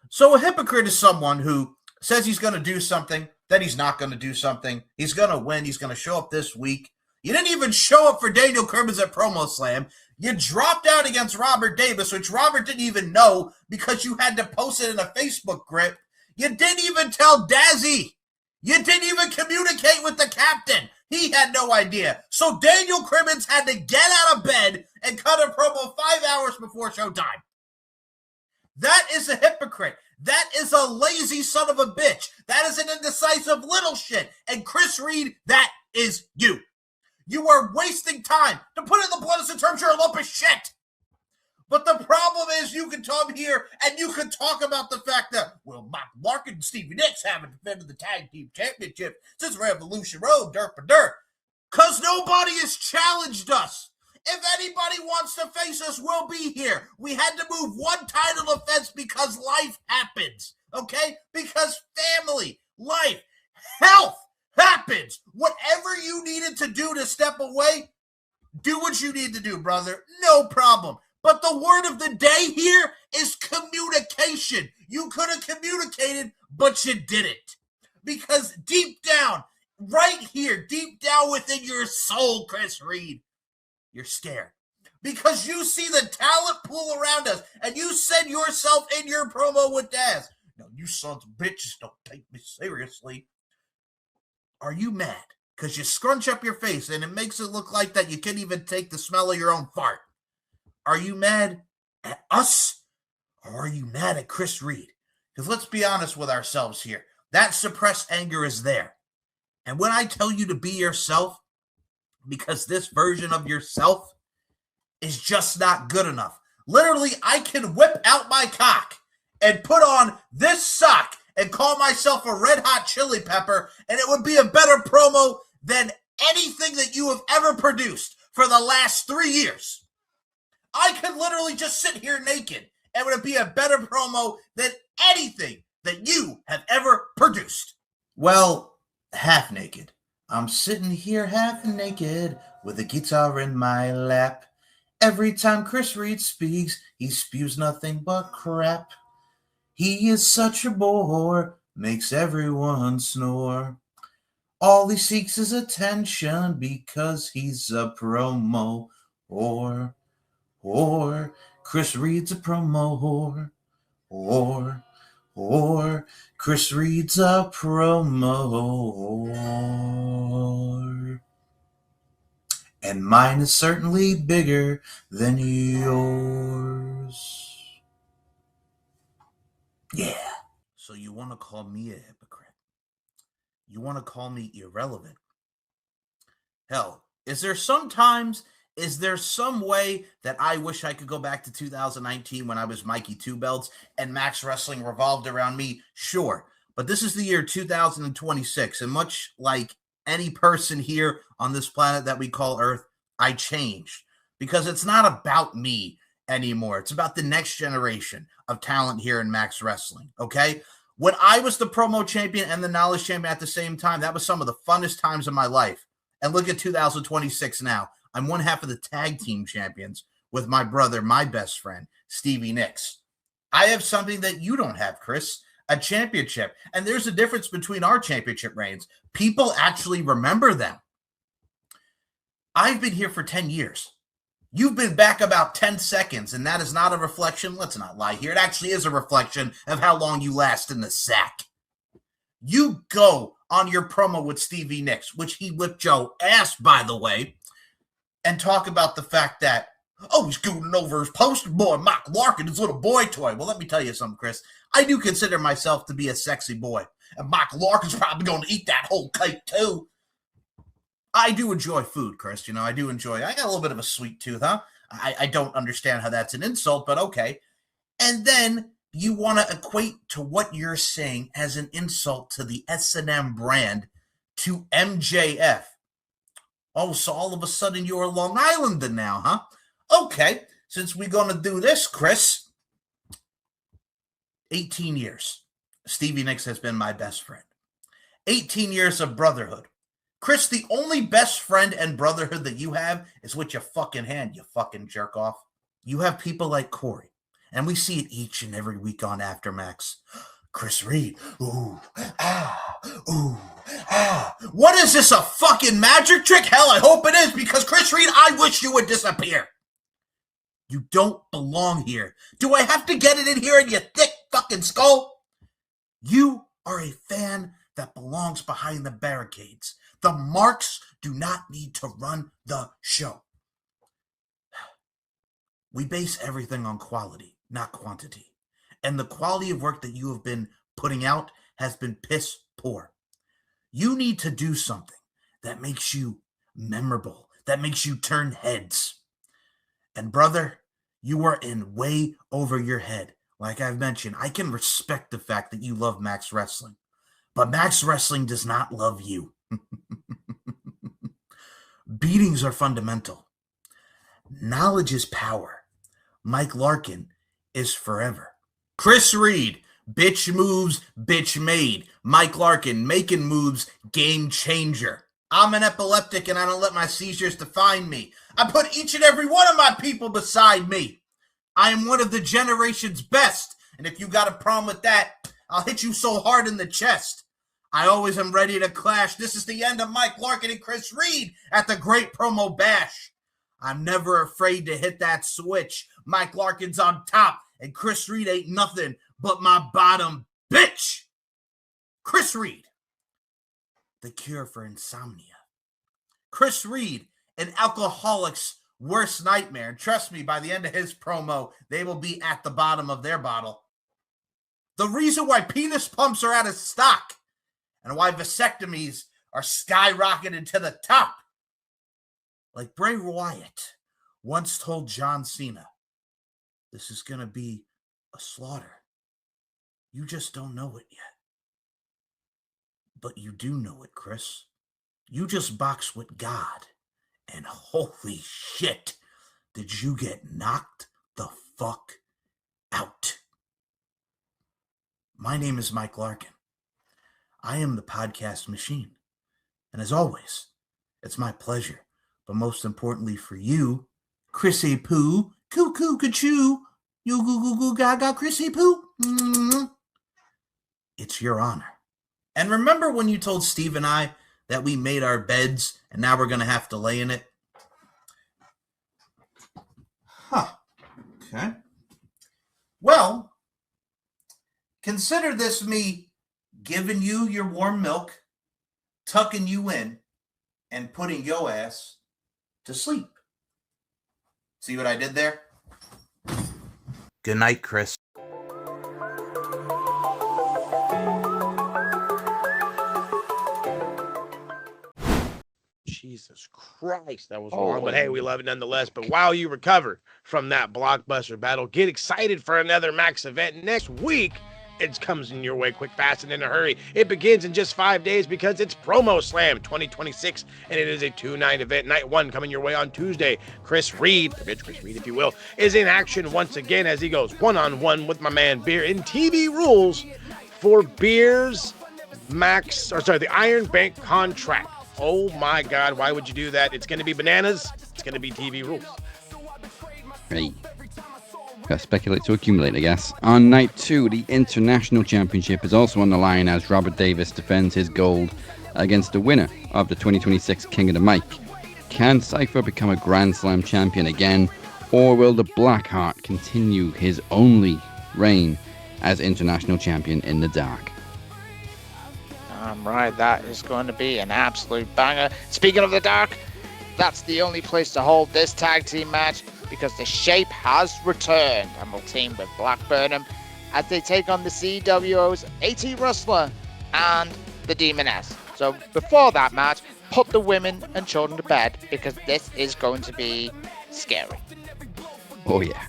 So a hypocrite is someone who says he's going to do something, then he's not going to do something. He's going to win. He's going to show up this week. You didn't even show up for Daniel Kermans at Promo Slam. You dropped out against Robert Davis, which Robert didn't even know because you had to post it in a Facebook group. You didn't even tell Dazzy. You didn't even communicate with the captain. He had no idea. So Daniel Kermans had to get out of bed and cut a promo 5 hours before showtime. That is a hypocrite. That is a lazy son of a bitch. That is an indecisive little shit. And Chris Reid, that is you. You are wasting time. To put it in the bluntest of terms, you're a lump of shit. But the problem is you can come here and you can talk about the fact that, well, Mike Larkin and Stevie Nicks haven't defended the tag team championship since Revolution Road, dirt for dirt. Because nobody has challenged us. If anybody wants to face us, we'll be here. We had to move one title offense because life happens, okay? Because family, life, health happens. Whatever you needed to do to step away, do what you need to do, brother. No problem. But the word of the day here is communication. You could have communicated, but you didn't. Because deep down, right here, deep down within your soul, Chris Reid, you're scared. Because you see the talent pool around us, and you said yourself in your promo with Daz, "No, you sons of bitches don't take me seriously." Are you mad? Because you scrunch up your face, and it makes it look like that you can't even take the smell of your own fart. Are you mad at us, or are you mad at Chris Reid? Because let's be honest with ourselves here. That suppressed anger is there. And when I tell you to be yourself, because this version of yourself is just not good enough. Literally, I can whip out my cock and put on this sock and call myself a red hot chili pepper, and it would be a better promo than anything that you have ever produced for the last 3 years. I could literally just sit here naked, and it would be a better promo than anything that you have ever produced. Well, half naked. I'm sitting here half naked with a guitar in my lap. Every time Chris Reid speaks, he spews nothing but crap. He is such a bore, makes everyone snore. All he seeks is attention because he's a promo whore. Chris Reid's a promo whore. Chris Reid's a promo whore. And mine is certainly bigger than yours. Yeah. So you want to call me a hypocrite? You want to call me irrelevant? Hell, is there some way that I wish I could go back to 2019 when I was Mikey Two Belts and Max Wrestling revolved around me? Sure. But this is the year 2026, and much like any person here on this planet that we call Earth, I changed because it's not about me anymore. It's about the next generation of talent here in Max Wrestling, okay? When I was the promo champion and the knowledge champion at the same time, that was some of the funnest times of my life. And look at 2026 now. I'm one half of the tag team champions with my brother, my best friend, Stevie Nicks. I have something that you don't have, Chris, a championship. And there's a difference between our championship reigns. People actually remember them. I've been here for 10 years. You've been back about 10 seconds, and that is not a reflection. Let's not lie here. It actually is a reflection of how long you last in the sack. You go on your promo with Stevie Nicks, which he whipped your ass, by the way, and talk about the fact that, oh, he's scooting over his poster boy, Mike Larkin, his little boy toy. Well, let me tell you something, Chris. I do consider myself to be a sexy boy, and Mike Larkin's probably going to eat that whole cake, too. I do enjoy food, Chris. I do enjoy it. I got a little bit of a sweet tooth, huh? I don't understand how that's an insult, but okay. And then you want to equate to what you're saying as an insult to the S&M brand to MJF. Oh, so all of a sudden you're a Long Islander now, huh? Okay, since we're going to do this, Chris, 18 years. Stevie Nicks has been my best friend. 18 years of brotherhood. Chris, the only best friend and brotherhood that you have is with your fucking hand, you fucking jerk off. You have people like Corey, and we see it each and every week on Aftermax. Chris Reid, ooh, ah. What is this, a fucking magic trick? Hell, I hope it is, because Chris Reid, I wish you would disappear. You don't belong here. Do I have to get it in here in your thick fucking skull? You are a fan that belongs behind the barricades. The marks do not need to run the show. We base everything on quality, not quantity. And the quality of work that you have been putting out has been piss poor. You need to do something that makes you memorable, that makes you turn heads. And brother, you are in way over your head. Like I've mentioned, I can respect the fact that you love Max Wrestling, but Max Wrestling does not love you. Beatings are fundamental. Knowledge is power. Mike Larkin is forever. Chris Reid, bitch moves, bitch made. Mike Larkin, making moves, game changer. I'm an epileptic and I don't let my seizures define me. I put each and every one of my people beside me. I am one of the generation's best. And if you got a problem with that, I'll hit you so hard in the chest. I always am ready to clash. This is the end of Mike Larkin and Chris Reid at the Great Promo Bash. I'm never afraid to hit that switch. Mike Larkin's on top, and Chris Reid ain't nothing but my bottom bitch. Chris Reid, the cure for insomnia. Chris Reid, an alcoholic's worst nightmare. And trust me, by the end of his promo, they will be at the bottom of their bottle. The reason why penis pumps are out of stock and why vasectomies are skyrocketed to the top. Like Bray Wyatt once told John Cena, this is going to be a slaughter. You just don't know it yet. But you do know it, Chris. You just boxed with God. And holy shit, did you get knocked the fuck out. My name is Mike Larkin. I am the podcast machine. And as always, it's my pleasure, but most importantly for you, Chrissy Poo, cuckoo, cachoo, you goo goo goo gaga, Chrissy Poo. It's your honor. And remember when you told Steve and I that we made our beds and now we're going to have to lay in it? Huh. Okay. Well, consider this me giving you your warm milk, tucking you in, and putting your ass to sleep. See what I did there? Good night, Chris. Jesus Christ, that was long, but hey, we love it nonetheless. But while you recover from that blockbuster battle, get excited for another Max event next week. It comes in your way quick, fast, and in a hurry. It begins in just 5 days because it's Promo Slam 2026, and it is a 2-night event. Night 1 coming your way on Tuesday. Chris Reid, the bitch Chris Reid, if you will, is in action once again as he goes one-on-one with my man Beer in TV rules for Beer's the Iron Bank contract. Oh my God, why would you do that? It's going to be bananas. It's going to be TV rules. Right. Got to speculate to accumulate, I guess. On night 2, the International Championship is also on the line as Robert Davis defends his gold against the winner of the 2026 King of the Mic. Can Cypher become a Grand Slam champion again, or will the Blackheart continue his only reign as International Champion in the dark? Right, that is going to be an absolute banger. Speaking of the dark, that's the only place to hold this tag team match because the Shape has returned and will team with Black Burnham as they take on the CWO's AT Rustler and the Demoness. So before that match, put the women and children to bed because this is going to be scary. Oh yeah.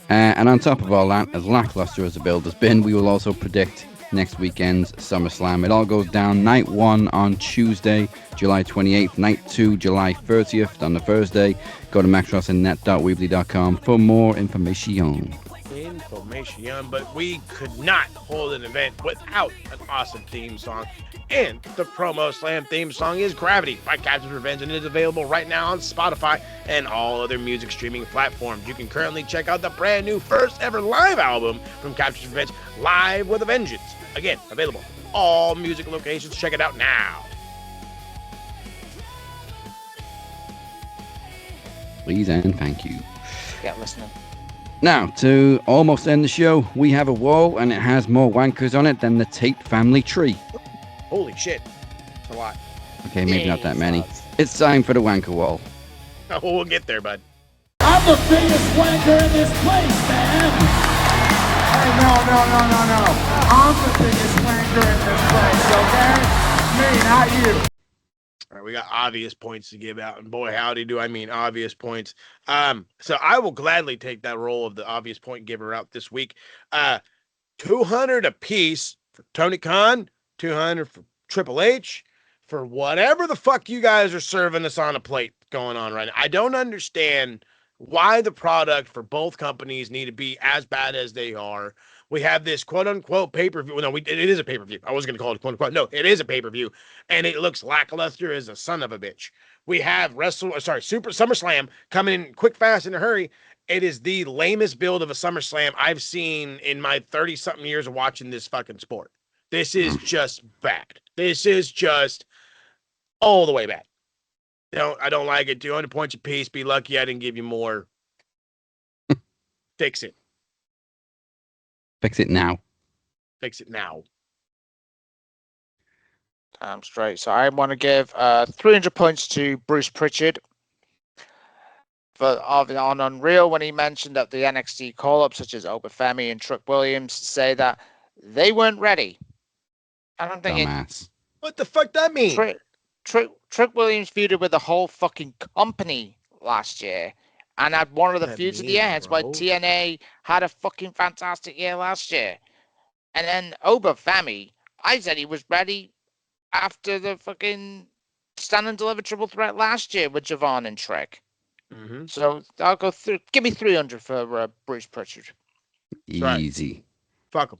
And on top of all that, as lackluster as the build has been, we will also predict next weekend's SummerSlam. It all goes down night 1 on Tuesday, July 28th, night 2, July 30th on the Thursday. Go to maxwrestling.net.weebly.com for more information. But we could not hold an event without an awesome theme song. And the Promo Slam theme song is Gravity by Captain's Revenge, and it is available right now on Spotify and all other music streaming platforms. You can currently check out the brand new first ever live album from Captain's Revenge, Live with a Vengeance. Again, available all music locations. Check it out now. Please and thank you. Yeah, listening. Now, to almost end the show, we have a wall, and it has more wankers on it than the Tate family tree. Holy shit. That's a lot. Okay, maybe not that many. It's time for the wanker wall. Oh, we'll get there, bud. I'm the biggest wanker in this place, man! Hey, no. I'm the biggest wanker in this place, okay? Me, not you. All right, we got obvious points to give out, and boy, howdy do I mean obvious points. So I will gladly take that role of the obvious point giver out this week. 200 apiece for Tony Khan, 200 for Triple H, for whatever the fuck you guys are serving us on a plate going on right now. I don't understand why the product for both companies need to be as bad as they are. We have this quote-unquote pay-per-view. No, it is a pay-per-view. I was going to call it quote-unquote. No, it is a pay-per-view, and it looks lackluster as a son of a bitch. We have Super SummerSlam coming in quick, fast, in a hurry. It is the lamest build of a SummerSlam I've seen in my 30-something years of watching this fucking sport. This is just bad. This is just all the way bad. I don't like it. 200 points apiece. Be lucky I didn't give you more. Fix it. Fix it now. Fix it now. I'm straight. So I want to give 300 points to Bruce Pritchard on Unreal when he mentioned that the NXT call-ups such as Obafemi and Trick Williams say that they weren't ready. And I'm thinking, dumbass. What the fuck that mean? Trick Williams feuded with the whole fucking company last year and had one of the feuds of the year. That's why TNA had a fucking fantastic year last year. And then Obafemi, I said he was ready after the fucking Stand and Deliver triple threat last year with Javon and Trick. Mm-hmm. So I'll go through. Give me 300 for Bruce Pritchard. Easy. Right. Fuck him.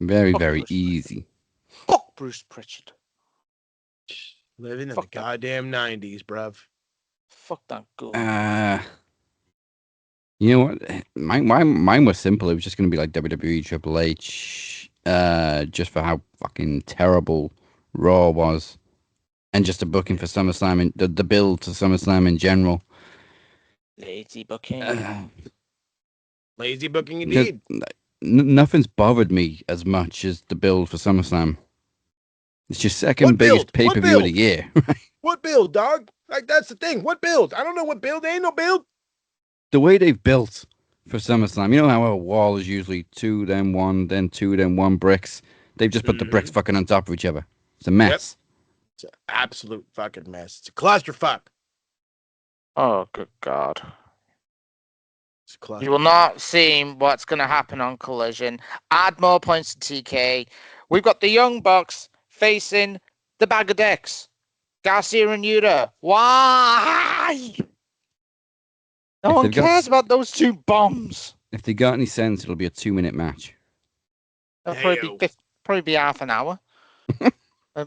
Very, very easy. Fuck Bruce Pritchard. Living in the goddamn 90s, bruv. Fuck that goal. You know what? Mine was simple. It was just going to be like WWE Triple H, just for how fucking terrible Raw was, and just the booking for SummerSlam and the build to SummerSlam in general. Lazy booking. Lazy booking indeed. Nothing's bothered me as much as the build for SummerSlam. It's your second biggest pay-per-view of the year. What build, dog? Like, that's the thing. What build? I don't know what build. There ain't no build. The way they've built for SummerSlam, you know how a wall is usually 2, then 1, then 2, then 1 bricks? They've just put the bricks fucking on top of each other. It's a mess. Yep. It's an absolute fucking mess. It's a clusterfuck. Oh, good God. You will not see what's going to happen on Collision. Add more points to TK. We've got the Young Bucks facing the Bag of Dicks. Garcia and Yuta. Why? No one cares about those two bombs. If they got any sense, it'll be a 2-minute match. It'll probably be half an hour.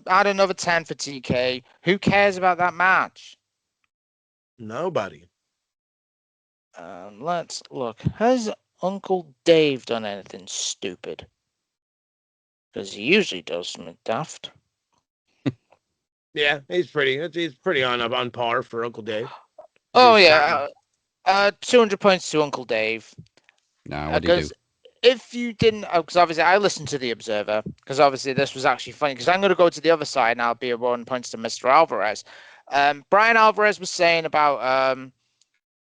Add another 10 for TK. Who cares about that match? Nobody. Let's look. Has Uncle Dave done anything stupid? Because he usually does something daft. Yeah, he's pretty on par for Uncle Dave. Oh yeah, 200 points to Uncle Dave. No, what do you do? If you didn't, because obviously I listened to the Observer, because obviously this was actually funny. Because I'm going to go to the other side and I'll be awarding points to Mr. Alvarez. Brian Alvarez was saying about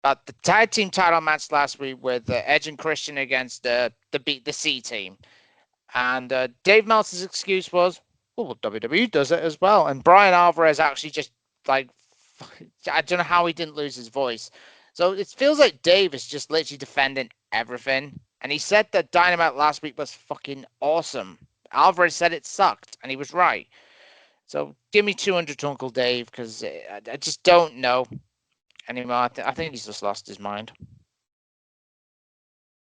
the tag team title match last week with Edge and Christian against the C team, and Dave Meltzer's excuse was, well, WWE does it as well. And Brian Alvarez actually just I don't know how he didn't lose his voice. So it feels like Dave is just literally defending everything. And he said that Dynamite last week was fucking awesome. Alvarez said it sucked, and he was right. So give me 200 to Uncle Dave, because I just don't know anymore. I think he's just lost his mind.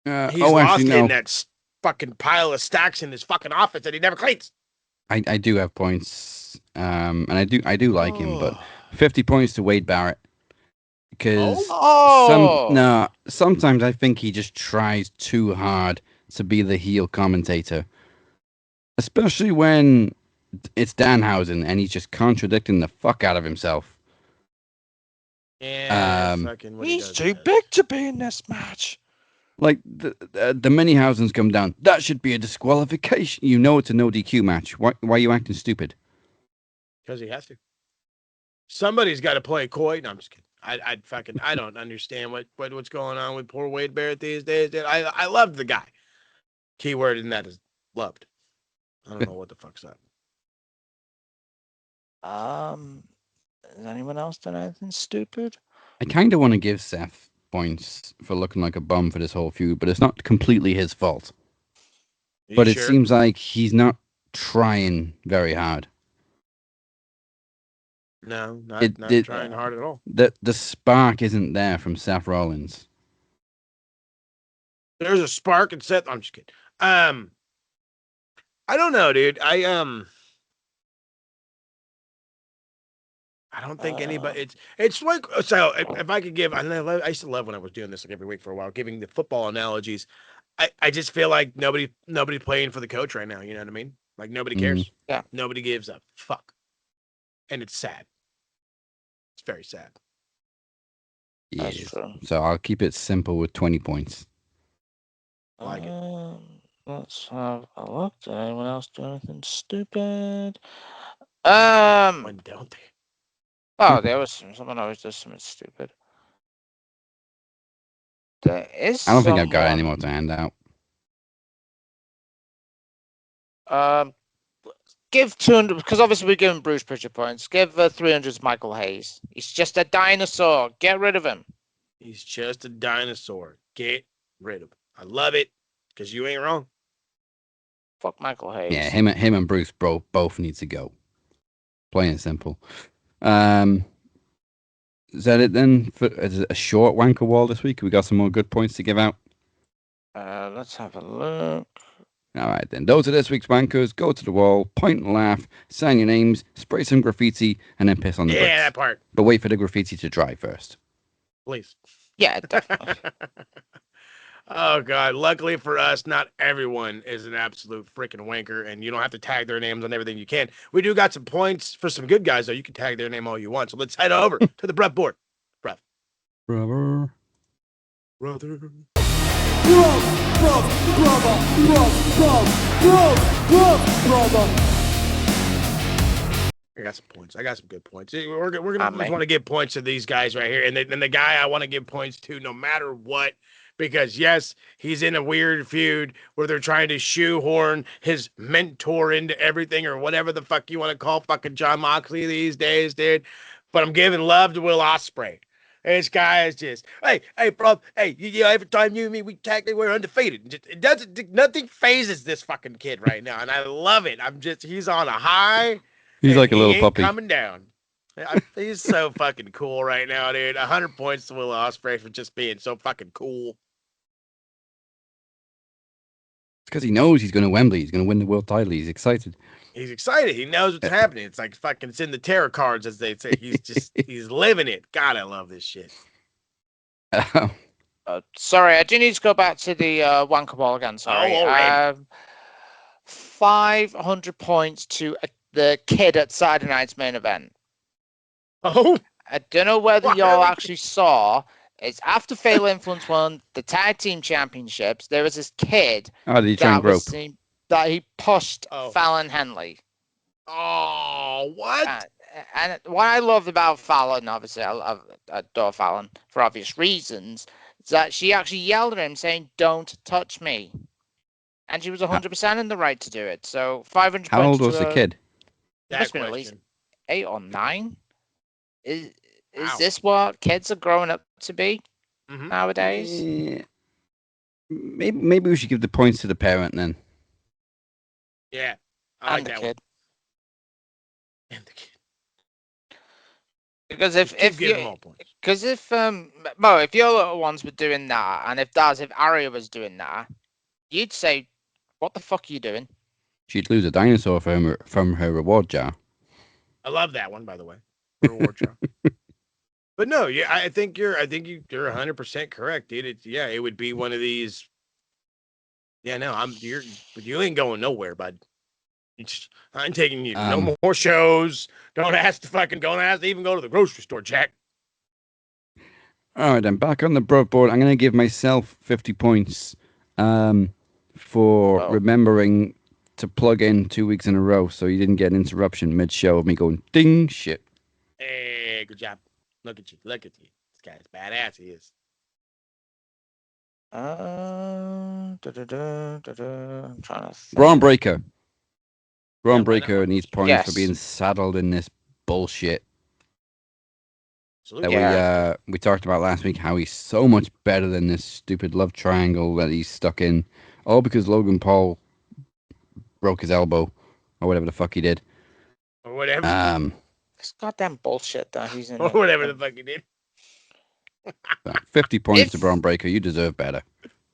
He's lost in that fucking pile of stacks in his fucking office that he never cleans. I do have points, and I do like him, but 50 points to Wade Barrett. Because sometimes I think he just tries too hard to be the heel commentator. Especially when it's Danhausen and he's just contradicting the fuck out of himself. Yeah, he's too big to be in this match. Like, the Mini-Hausens come down. That should be a disqualification. You know it's a no DQ match. Why are you acting stupid? Because he has to. Somebody's got to play coy. No, I'm just kidding. I don't understand what's going on with poor Wade Barrett these days. I love the guy. Keyword in that is loved. I don't know what the fuck's up. Has anyone else done anything stupid? I kind of want to give Seth points for looking like a bum for this whole feud, but it's not completely his fault. But it seems like he's not trying very hard. No, not trying hard at all. The spark isn't there from Seth Rollins. There's a spark in Seth. I'm just kidding. I don't know, dude. I don't think anybody. It's like, so. If I could give, I used to love when I was doing this like every week for a while, giving the football analogies. I just feel like nobody playing for the coach right now. You know what I mean? Like nobody cares. Yeah. Nobody gives a fuck. And it's sad. It's very sad. That's Yes. true. So I'll keep it simple with 20 points. Like it. Let's have a look. Did anyone else do anything stupid? When don't they? Oh, there was someone always does something stupid. There is I don't think I've got any someone- more to hand out. Give 200 because obviously we're giving Bruce Pritchard points. Give 300 to Michael Hayes. He's just a dinosaur. Get rid of him. He's just a dinosaur. Get rid of him. I love it because you ain't wrong. Fuck Michael Hayes. Yeah, him and Bruce both need to go. Plain and simple. Is that it then? For a short wanker wall this week? We got some more good points to give out. Let's have a look. All right, then. Those are this week's wankers. Go to the wall, point and laugh, sign your names, spray some graffiti, and then piss on the bricks. Yeah, that part. But wait for the graffiti to dry first. Please. Yeah, definitely. Oh, God. Luckily for us, not everyone is an absolute freaking wanker, and you don't have to tag their names on everything you can. We do got some points for some good guys, though. You can tag their name all you want. So let's head over to the Brett board. Brett. Brother. I got some points. I got some good points. We're gonna just want to give points to these guys right here, and the guy I want to give points to, no matter what, because yes, he's in a weird feud where they're trying to shoehorn his mentor into everything or whatever the fuck you want to call fucking John Moxley these days, dude. But I'm giving love to Will Ospreay. This guy is just, hey, bro, hey, every time you and me, we technically we're undefeated. It doesn't, nothing phases this fucking kid right now, and I love it. He's on a high. He's like a he little ain't puppy. coming down. He's so fucking cool right now, dude. 100 points to Will Ospreay for just being so fucking cool. It's because he knows he's going to Wembley. He's going to win the world title. He's excited. He's excited. He knows what's happening. It's like fucking, it's in the tarot cards, as they say. He's just, he's living it. God, I love this shit. Sorry, I do need to go back to the wanker ball again. Sorry. all right. 500 points to the kid at Saturday night's main event. Oh. I don't know whether y'all actually saw. It's after Fatal Influence won the tag team championships. There was this kid Oh, did he try and grope? that he pushed Fallon Henley. Oh, what? And what I loved about Fallon, obviously, I adore Fallon for obvious reasons, is that she actually yelled at him saying, "Don't touch me." And she was 100% in the right to do it. So 500 How points old was to the kid? Must have been at least 8 or 9. Is this what kids are growing up to be nowadays? Yeah. Maybe we should give the points to the parent then. Yeah, I like the that kid. One. And the kid. Because if give them all points. Because if Mo, if your little ones were doing that, and if Aria was doing that, you'd say, "What the fuck are you doing?" She'd lose a dinosaur from her reward jar. I love that one, by the way. Reward jar. But no, yeah, I think you're 100% correct, dude. It would be one of these. Yeah, no, you ain't going nowhere, bud. I'm taking you no more shows. Don't ask to even go to the grocery store, Jack. All right, then back on the broadboard. I'm going to give myself 50 points for remembering to plug in 2 weeks in a row, so you didn't get an interruption mid-show of me going ding shit. Hey, good job. Look at you. This guy's badass. He is. I'm trying to think. Braun Breaker. Braun Breaker needs points for being saddled in this bullshit. That we talked about last week, how he's so much better than this stupid love triangle that he's stuck in, all because Logan Paul broke his elbow or whatever the fuck he did. Or whatever. This goddamn bullshit that he's in. Or whatever the fuck he did. 50 points to Braun Breaker. You deserve better.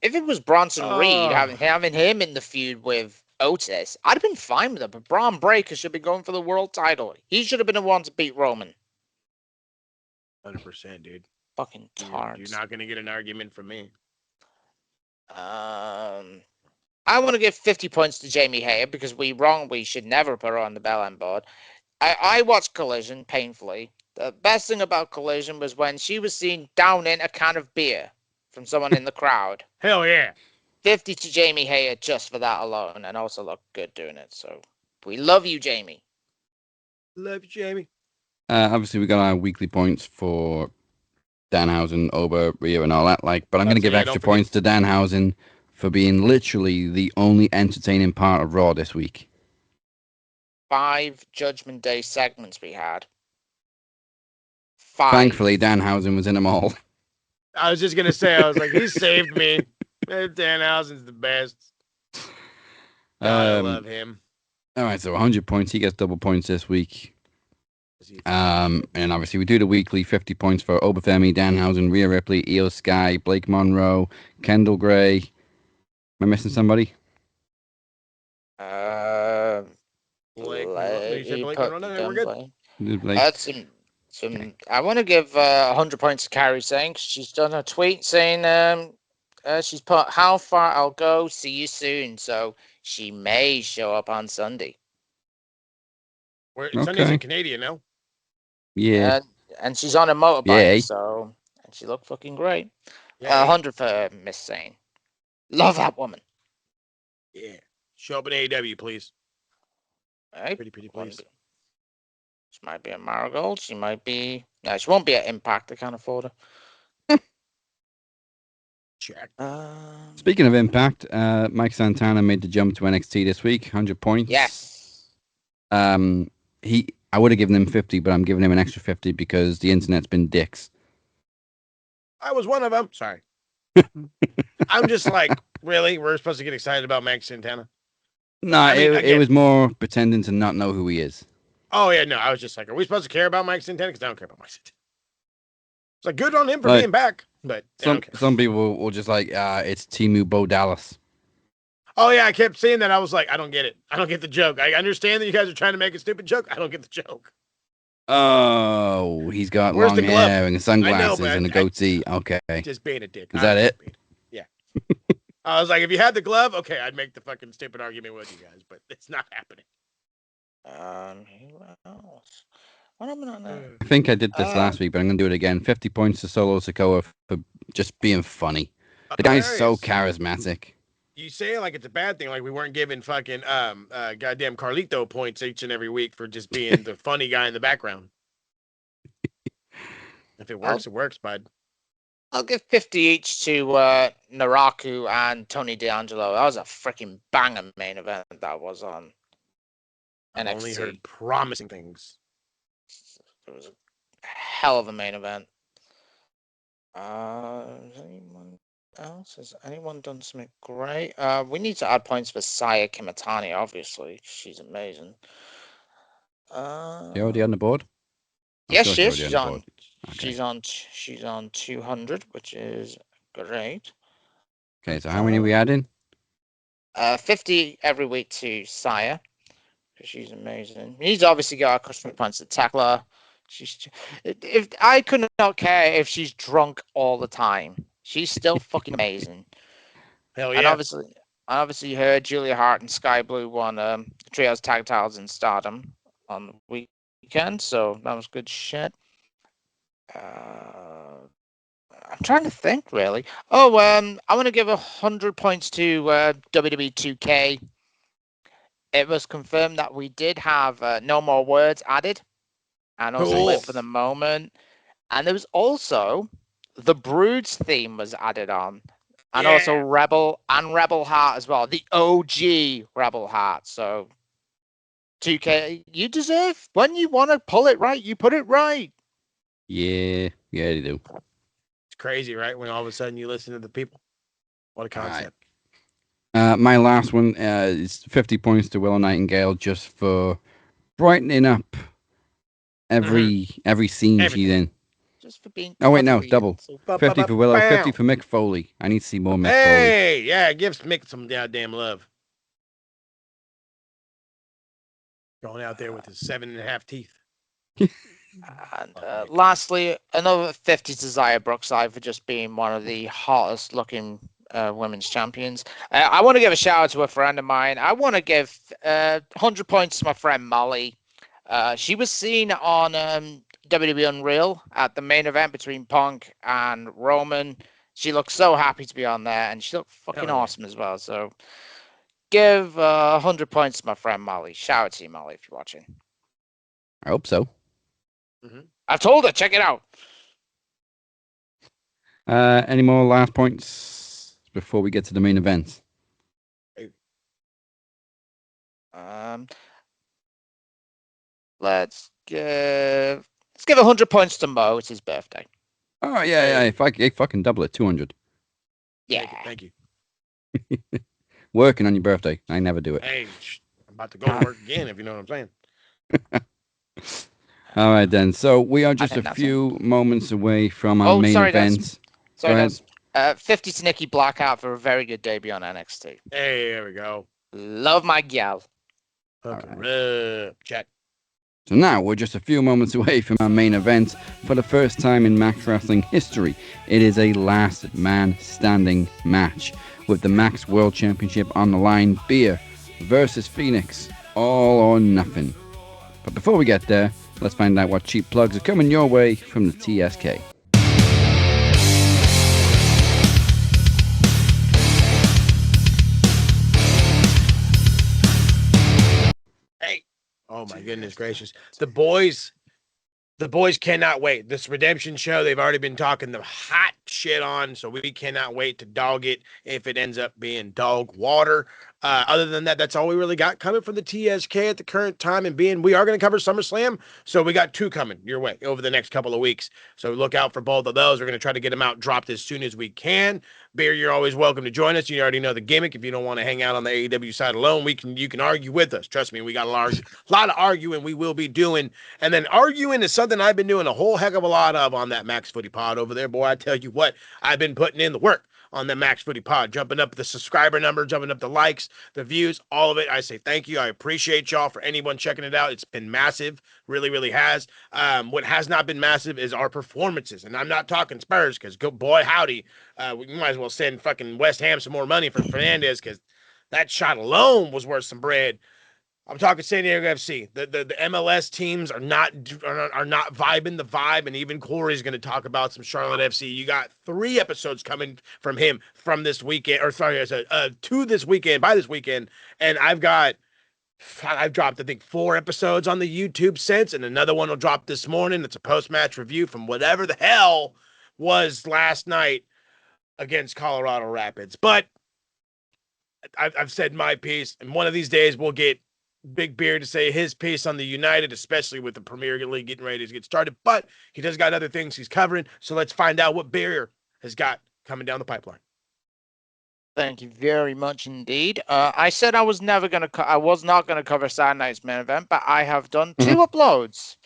If it was Bronson Reed having him in the feud with Otis, I'd have been fine with it. But Braun Breaker should be going for the world title. He should have been the one to beat Roman. 100%, dude. Fucking tards. You're not gonna get an argument from me. I want to give 50 points to Jamie Hayter because we should never put her on the bell end board. I watched Collision painfully. The best thing about Collision was when she was seen downing a can of beer from someone in the crowd. Hell yeah. 50 to Jamie Hayter just for that alone, and also looked good doing it. So we love you, Jamie. Love you, Jamie. Obviously, we got our weekly points for Danhausen, Ober, Rhea, and all that. But I'm going to give extra points to Danhausen for being literally the only entertaining part of Raw this week. 5 Judgment Day segments we had. 5. Thankfully, Danhausen was in them all. I was just going to say, I was like, he saved me. Danhausen's the best. I love him. All right, so 100 points. He gets double points this week. And obviously, we do the weekly 50 points for Oberfemi, Danhausen, Rhea Ripley, Io Sky, Blake Monroe, Kendall Gray. Am I missing somebody? Blake. We're good. That's some. I want to give 100 points to Carrie saying she's done a tweet saying she's put how far I'll go. See you soon. So she may show up on Sunday. Sunday's in Canadian now. Yeah. And she's on a motorbike, and she looked fucking great. 100 for Miss Sane. Love that woman. Yeah. Show up in AEW, please. All right. Pretty please. She might be a Marigold. She might be. No, she won't be at Impact. I can't afford her. Check. Speaking of Impact, Mike Santana made the jump to NXT this week, 100 points. Yes. I would have given him 50, but I'm giving him an extra 50 because the internet's been dicks. I was one of them. Sorry. I'm just like, really? We're supposed to get excited about Mike Santana? No, it was more pretending to not know who he is. Oh, yeah, no. I was just like, are we supposed to care about Mike Santana? Because I don't care about Mike Santana. It's like, good on him for being back, but some people will just like, it's Timu Bo Dallas. Oh, yeah, I kept saying that. I was like, I don't get it. I don't get the joke. I understand that you guys are trying to make a stupid joke. I don't get the joke. Oh, he's got long hair and sunglasses and a goatee. Okay. Just being a dick. Is that it? Yeah. I was like, if you had the glove, okay, I'd make the fucking stupid argument with you guys, but it's not happening. Who else? What am I on there? I think I did this last week, but I'm going to do it again. 50 points to Solo Sikoa for just being funny. The guy's so charismatic. You say it like it's a bad thing, like we weren't giving fucking goddamn Carlito points each and every week for just being the funny guy in the background. If it works, it works, bud. I'll give 50 each to Naraku and Tony D'Angelo. That was a freaking banger main event that was on NXT. I've only heard promising things. It was a hell of a main event. Anyone else? Has anyone done something great? We need to add points for Saya Kimitani, obviously. She's amazing. You already on the board? Yes, she is. She's on 200, which is great. Okay, so how many are we adding? 50 every week to Saya, because she's amazing. He's obviously got a customer points to Tekla. If I could not care if she's drunk all the time. She's still fucking amazing. Hell yeah. And obviously her, Julia Hart and Sky Blue won Trios Tag Titles in Stardom on the weekend, so that was good shit. I'm trying to think, really. Oh, I want to give 100 points to WWE 2K. It was confirmed that we did have No More Words added, and also Live for the Moment. And there was also the Brood's theme was added on, and also Rebel Heart as well. The OG Rebel Heart. So 2K, you deserve, when you want to pull it right, you put it right. Yeah, you do. It's crazy, right? When all of a sudden you listen to the people. What a concept. Right. My last one is 50 points to Willow Nightingale just for brightening up every scene she's in. Just for being. Oh wait, no, double. 50 for Willow, 50 for Mick Foley. I need to see more Mick Foley. Hey, yeah, give Mick some goddamn love. Going out there with his 7.5 teeth. And lastly, another 50 to Zaya Brookside for just being one of the hottest looking women's champions. I want to give a shout out to a friend of mine. I want to give 100 points to my friend Molly. She was seen on WWE Unreal at the main event between Punk and Roman. She looked so happy to be on there, and she looked fucking awesome as well. So give 100 points to my friend Molly. Shout out to you, Molly, if you're watching. I hope so. I've told her, check it out. Any more last points before we get to the main event? Let's give 100 points to Mo. It's his birthday. Oh yeah. If I fucking double it, 200. Yeah. Thank you. Working on your birthday. I never do it. Hey, I'm about to go to work again, if you know what I'm saying. All right, then. So we are just a few moments away from our main event. Sorry, guys. 50 to Nikki Blackout for a very good debut on NXT. Hey, there we go. Love my gal. Check. So now we're just a few moments away from our main event. For the first time in Max Wrestling history, it is a last man standing match with the Max World Championship on the line. Beer versus Phoenix, all or nothing. But before we get there, let's find out what cheap plugs are coming your way from the TSK. Hey. Oh my goodness gracious. The boys cannot wait. This Redemption show, they've already been talking the hot shit on, so we cannot wait to dog it if it ends up being dog water. Other than that, that's all we really got coming from the TSK at the current time, and being we are going to cover SummerSlam, so we got 2 coming your way over the next couple of weeks. So look out for both of those. We're going to try to get them out dropped as soon as we can. Beer, you're always welcome to join us. You already know the gimmick. If you don't want to hang out on the AEW side alone, you can argue with us. Trust me, we got a lot of arguing we will be doing. And then arguing is something I've been doing a whole heck of a lot of on that Max Footy Pod over there. Boy, I tell you what, I've been putting in the work on the Max Footy Pod, jumping up the subscriber number, jumping up the likes, the views, all of it. I say thank you. I appreciate y'all for anyone checking it out. It's been massive, really, really has. What has not been massive is our performances, and I'm not talking Spurs because boy howdy, we might as well send fucking West Ham some more money for Fernandez because that shot alone was worth some bread. I'm talking San Diego FC. The MLS teams are not vibing the vibe, and even Corey's going to talk about some Charlotte FC. You got 3 episodes coming from him from this weekend, or sorry, 2 this weekend, by this weekend, and I've dropped I think 4 episodes on the YouTube since, and another one will drop this morning. It's a post-match review from whatever the hell was last night against Colorado Rapids. But I've said my piece, and one of these days we'll get Big Beard to say his piece on the United, especially with the Premier League getting ready to get started. But he does got other things he's covering, so let's find out what Beard has got coming down the pipeline. Thank you very much indeed. I said I was not going to cover Saturday night's main event, but I have done 2 uploads.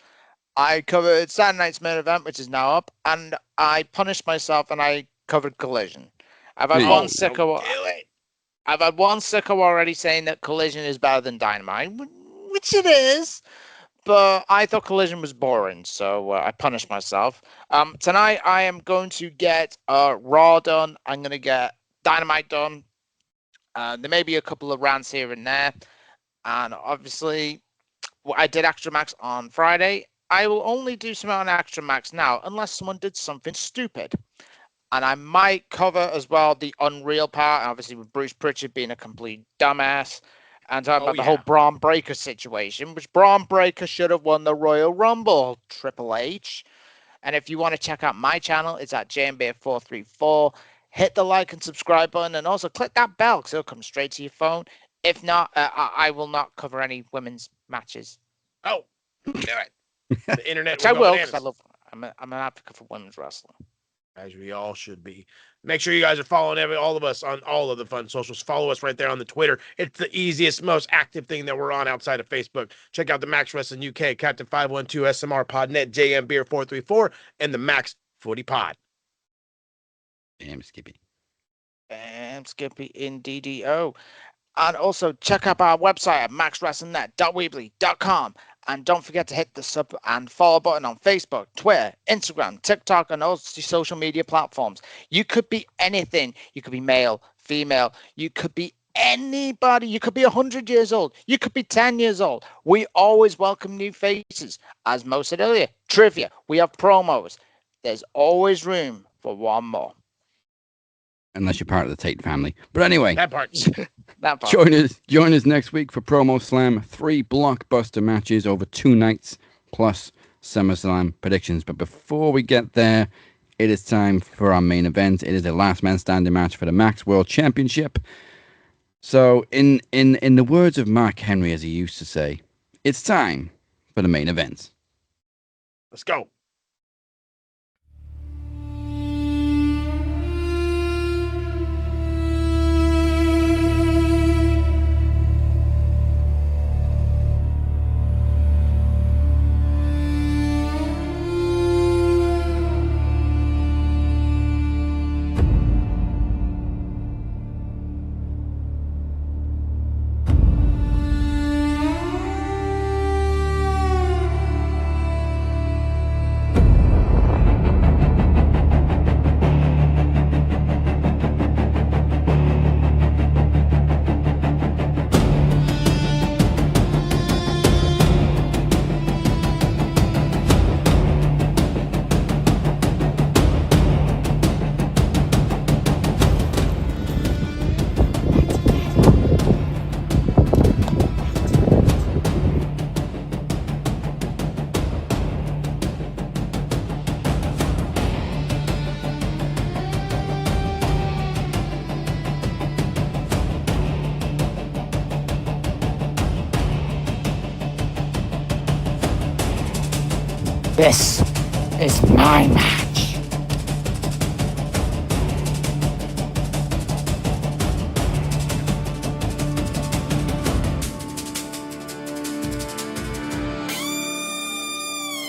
I covered Saturday night's main event, which is now up, and I punished myself and I covered Collision. I've had one sicko. I've had one sicko already saying that Collision is better than Dynamite, which it is, but I thought Collision was boring, so I punished myself. Tonight I am going to get Raw done. I'm going to get Dynamite done. There may be a couple of rants here and there, and obviously I did Extra Max on Friday. I will only do something on Extra Max now unless someone did something stupid. And I might cover as well the Unreal part, obviously with Bruce Pritchard being a complete dumbass, and talk about the whole Braun Breaker situation, which Braun Breaker should have won the Royal Rumble, Triple H. And if you want to check out my channel, it's at JMB434. Hit the like and subscribe button, and also click that bell because it'll come straight to your phone. If not, I will not cover any women's matches. Oh, do it. The internet. Which I will, because I'm an advocate for women's wrestling. As we all should be. Make sure you guys are following all of us on all of the fun socials. Follow us right there on the Twitter. It's the easiest, most active thing that we're on outside of Facebook. Check out the Max Wrestling UK, Captain 512, SMR Podnet, JM Beer 434, and the Max Footy Pod. Damn, Skippy. Damn, Skippy in DDO. And also check out our website at maxwrestlingnet.weebly.com. And don't forget to hit the sub and follow button on Facebook, Twitter, Instagram, TikTok, and all social media platforms. You could be anything. You could be male, female. You could be anybody. You could be 100 years old. You could be 10 years old. We always welcome new faces. As Mo said earlier, trivia. We have promos. There's always room for one more. Unless you're part of the Tate family. But anyway. That part. That part. Join us next week for Promo Slam. 3 blockbuster matches over 2 nights, plus SummerSlam predictions. But before we get there, it is time for our main event. It is a last man standing match for the Max World Championship. So, in the words of Mark Henry, as he used to say, it's time for the main event. Let's go. This is my match.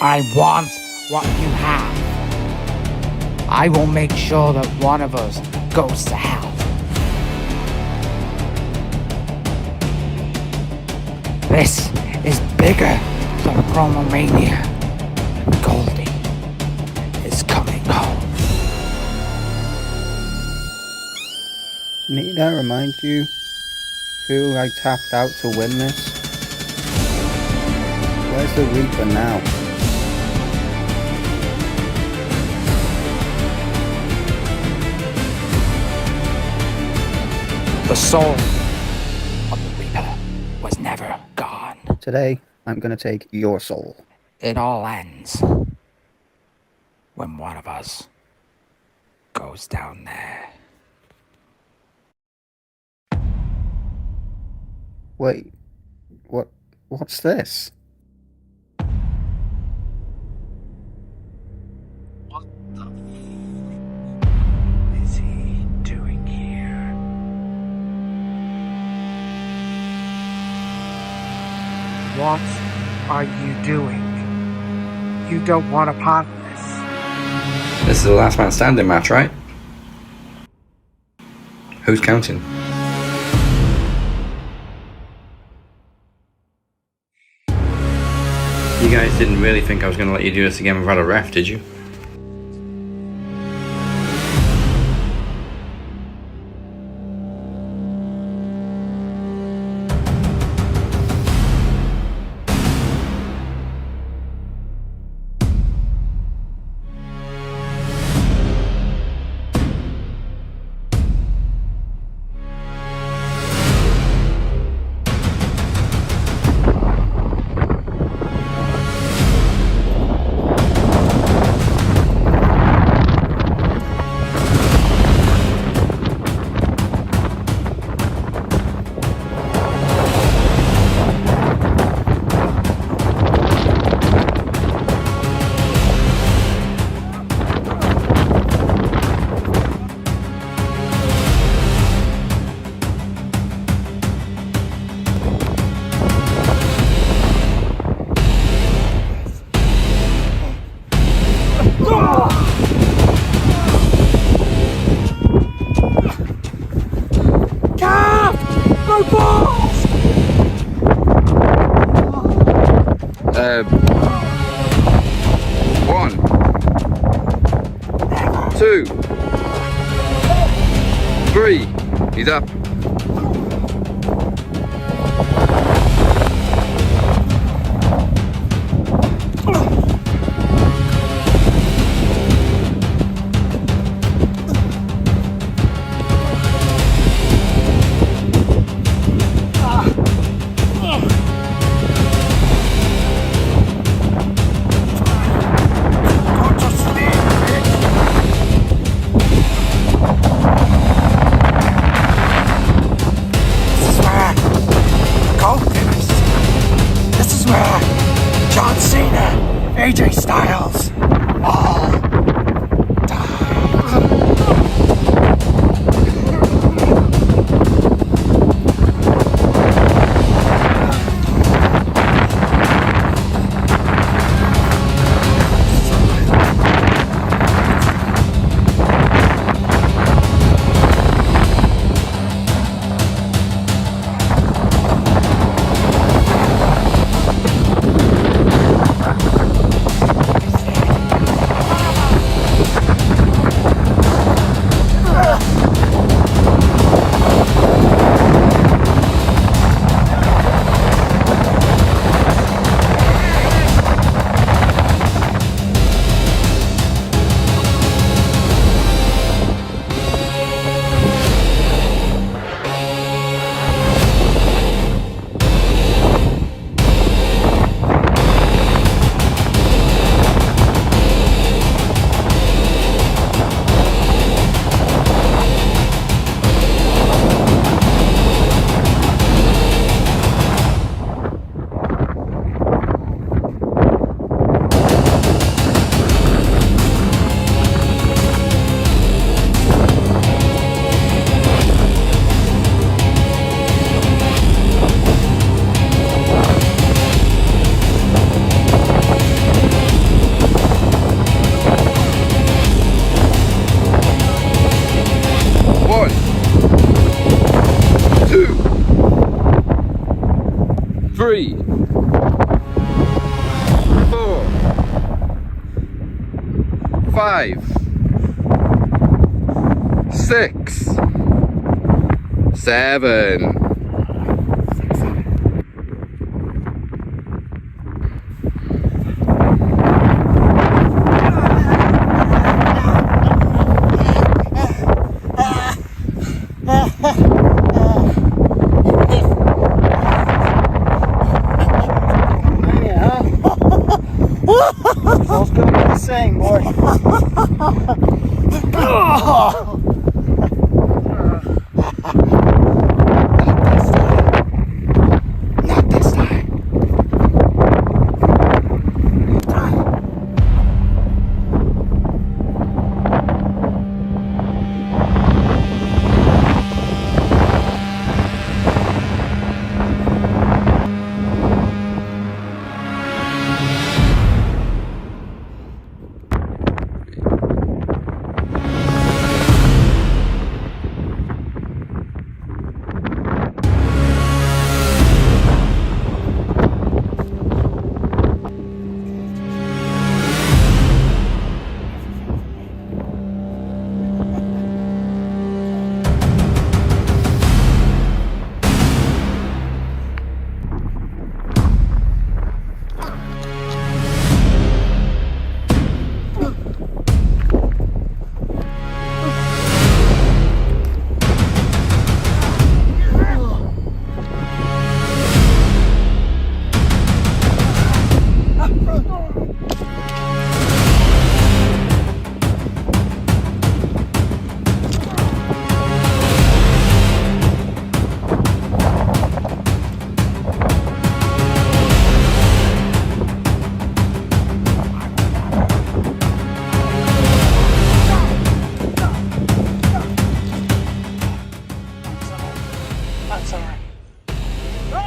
I want what you have. I will make sure that one of us goes to hell. This is bigger than Promo Mania. Goldie is coming home. Need I remind you who I tapped out to win this? Where's the Reaper now? The soul of the Reaper was never gone. Today, I'm gonna take your soul. It all ends when one of us goes down there. Wait, what's this? What the is he doing here? What are you doing? You don't want a part of this. This is the last man standing match, right? Who's counting? You guys didn't really think I was going to let you do this again without a ref, did you? web. 1, 2, 3. He's up. AJ Styles all Three, 4, 5, 6, 7. All's gonna be the same, boy. Not this time.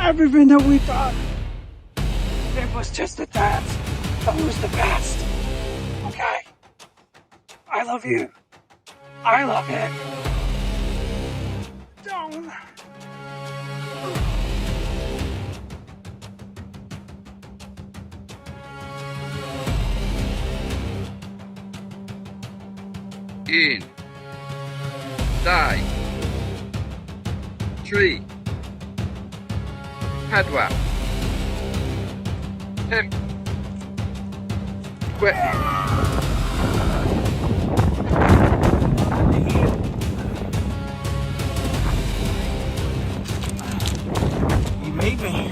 Everything that we done, it was just a dance. That was the best. Okay? I love you. I love it. Don't. 1. Die. 3. Headwap. Hip. Whip. You made me.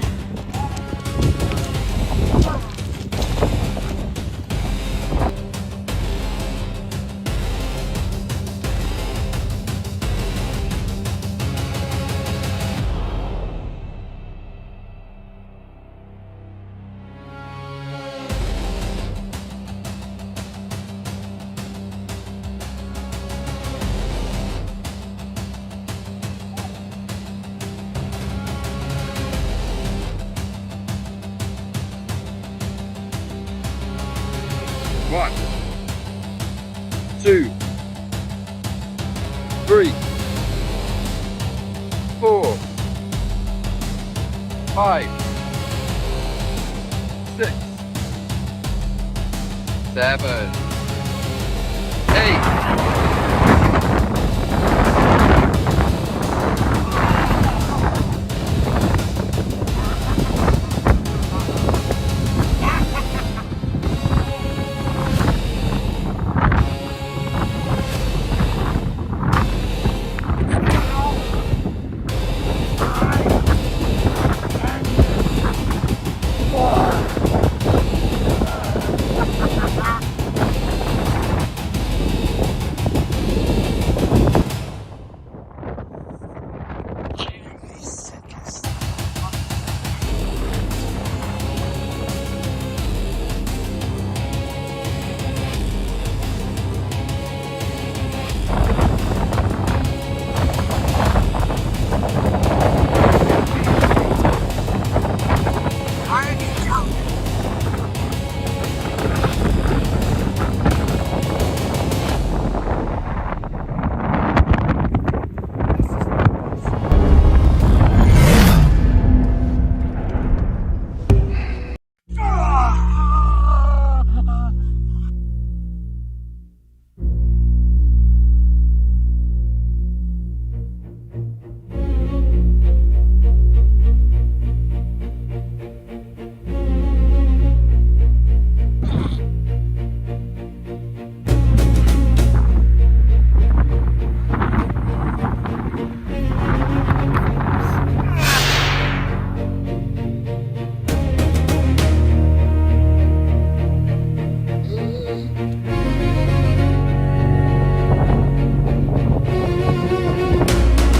One, 2, 3, 4, 5, 6, 7, 8.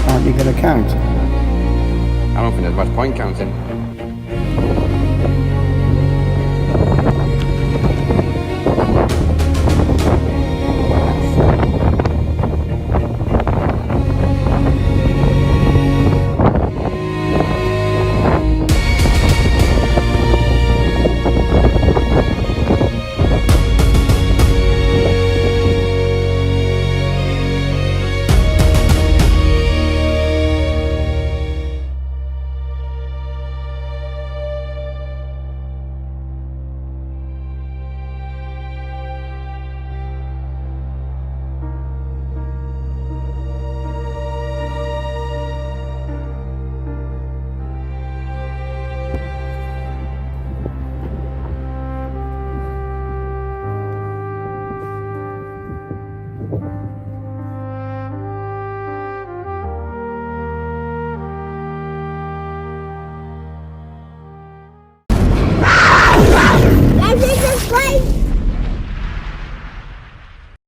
Aren't you going to count? I don't think there's much point counting.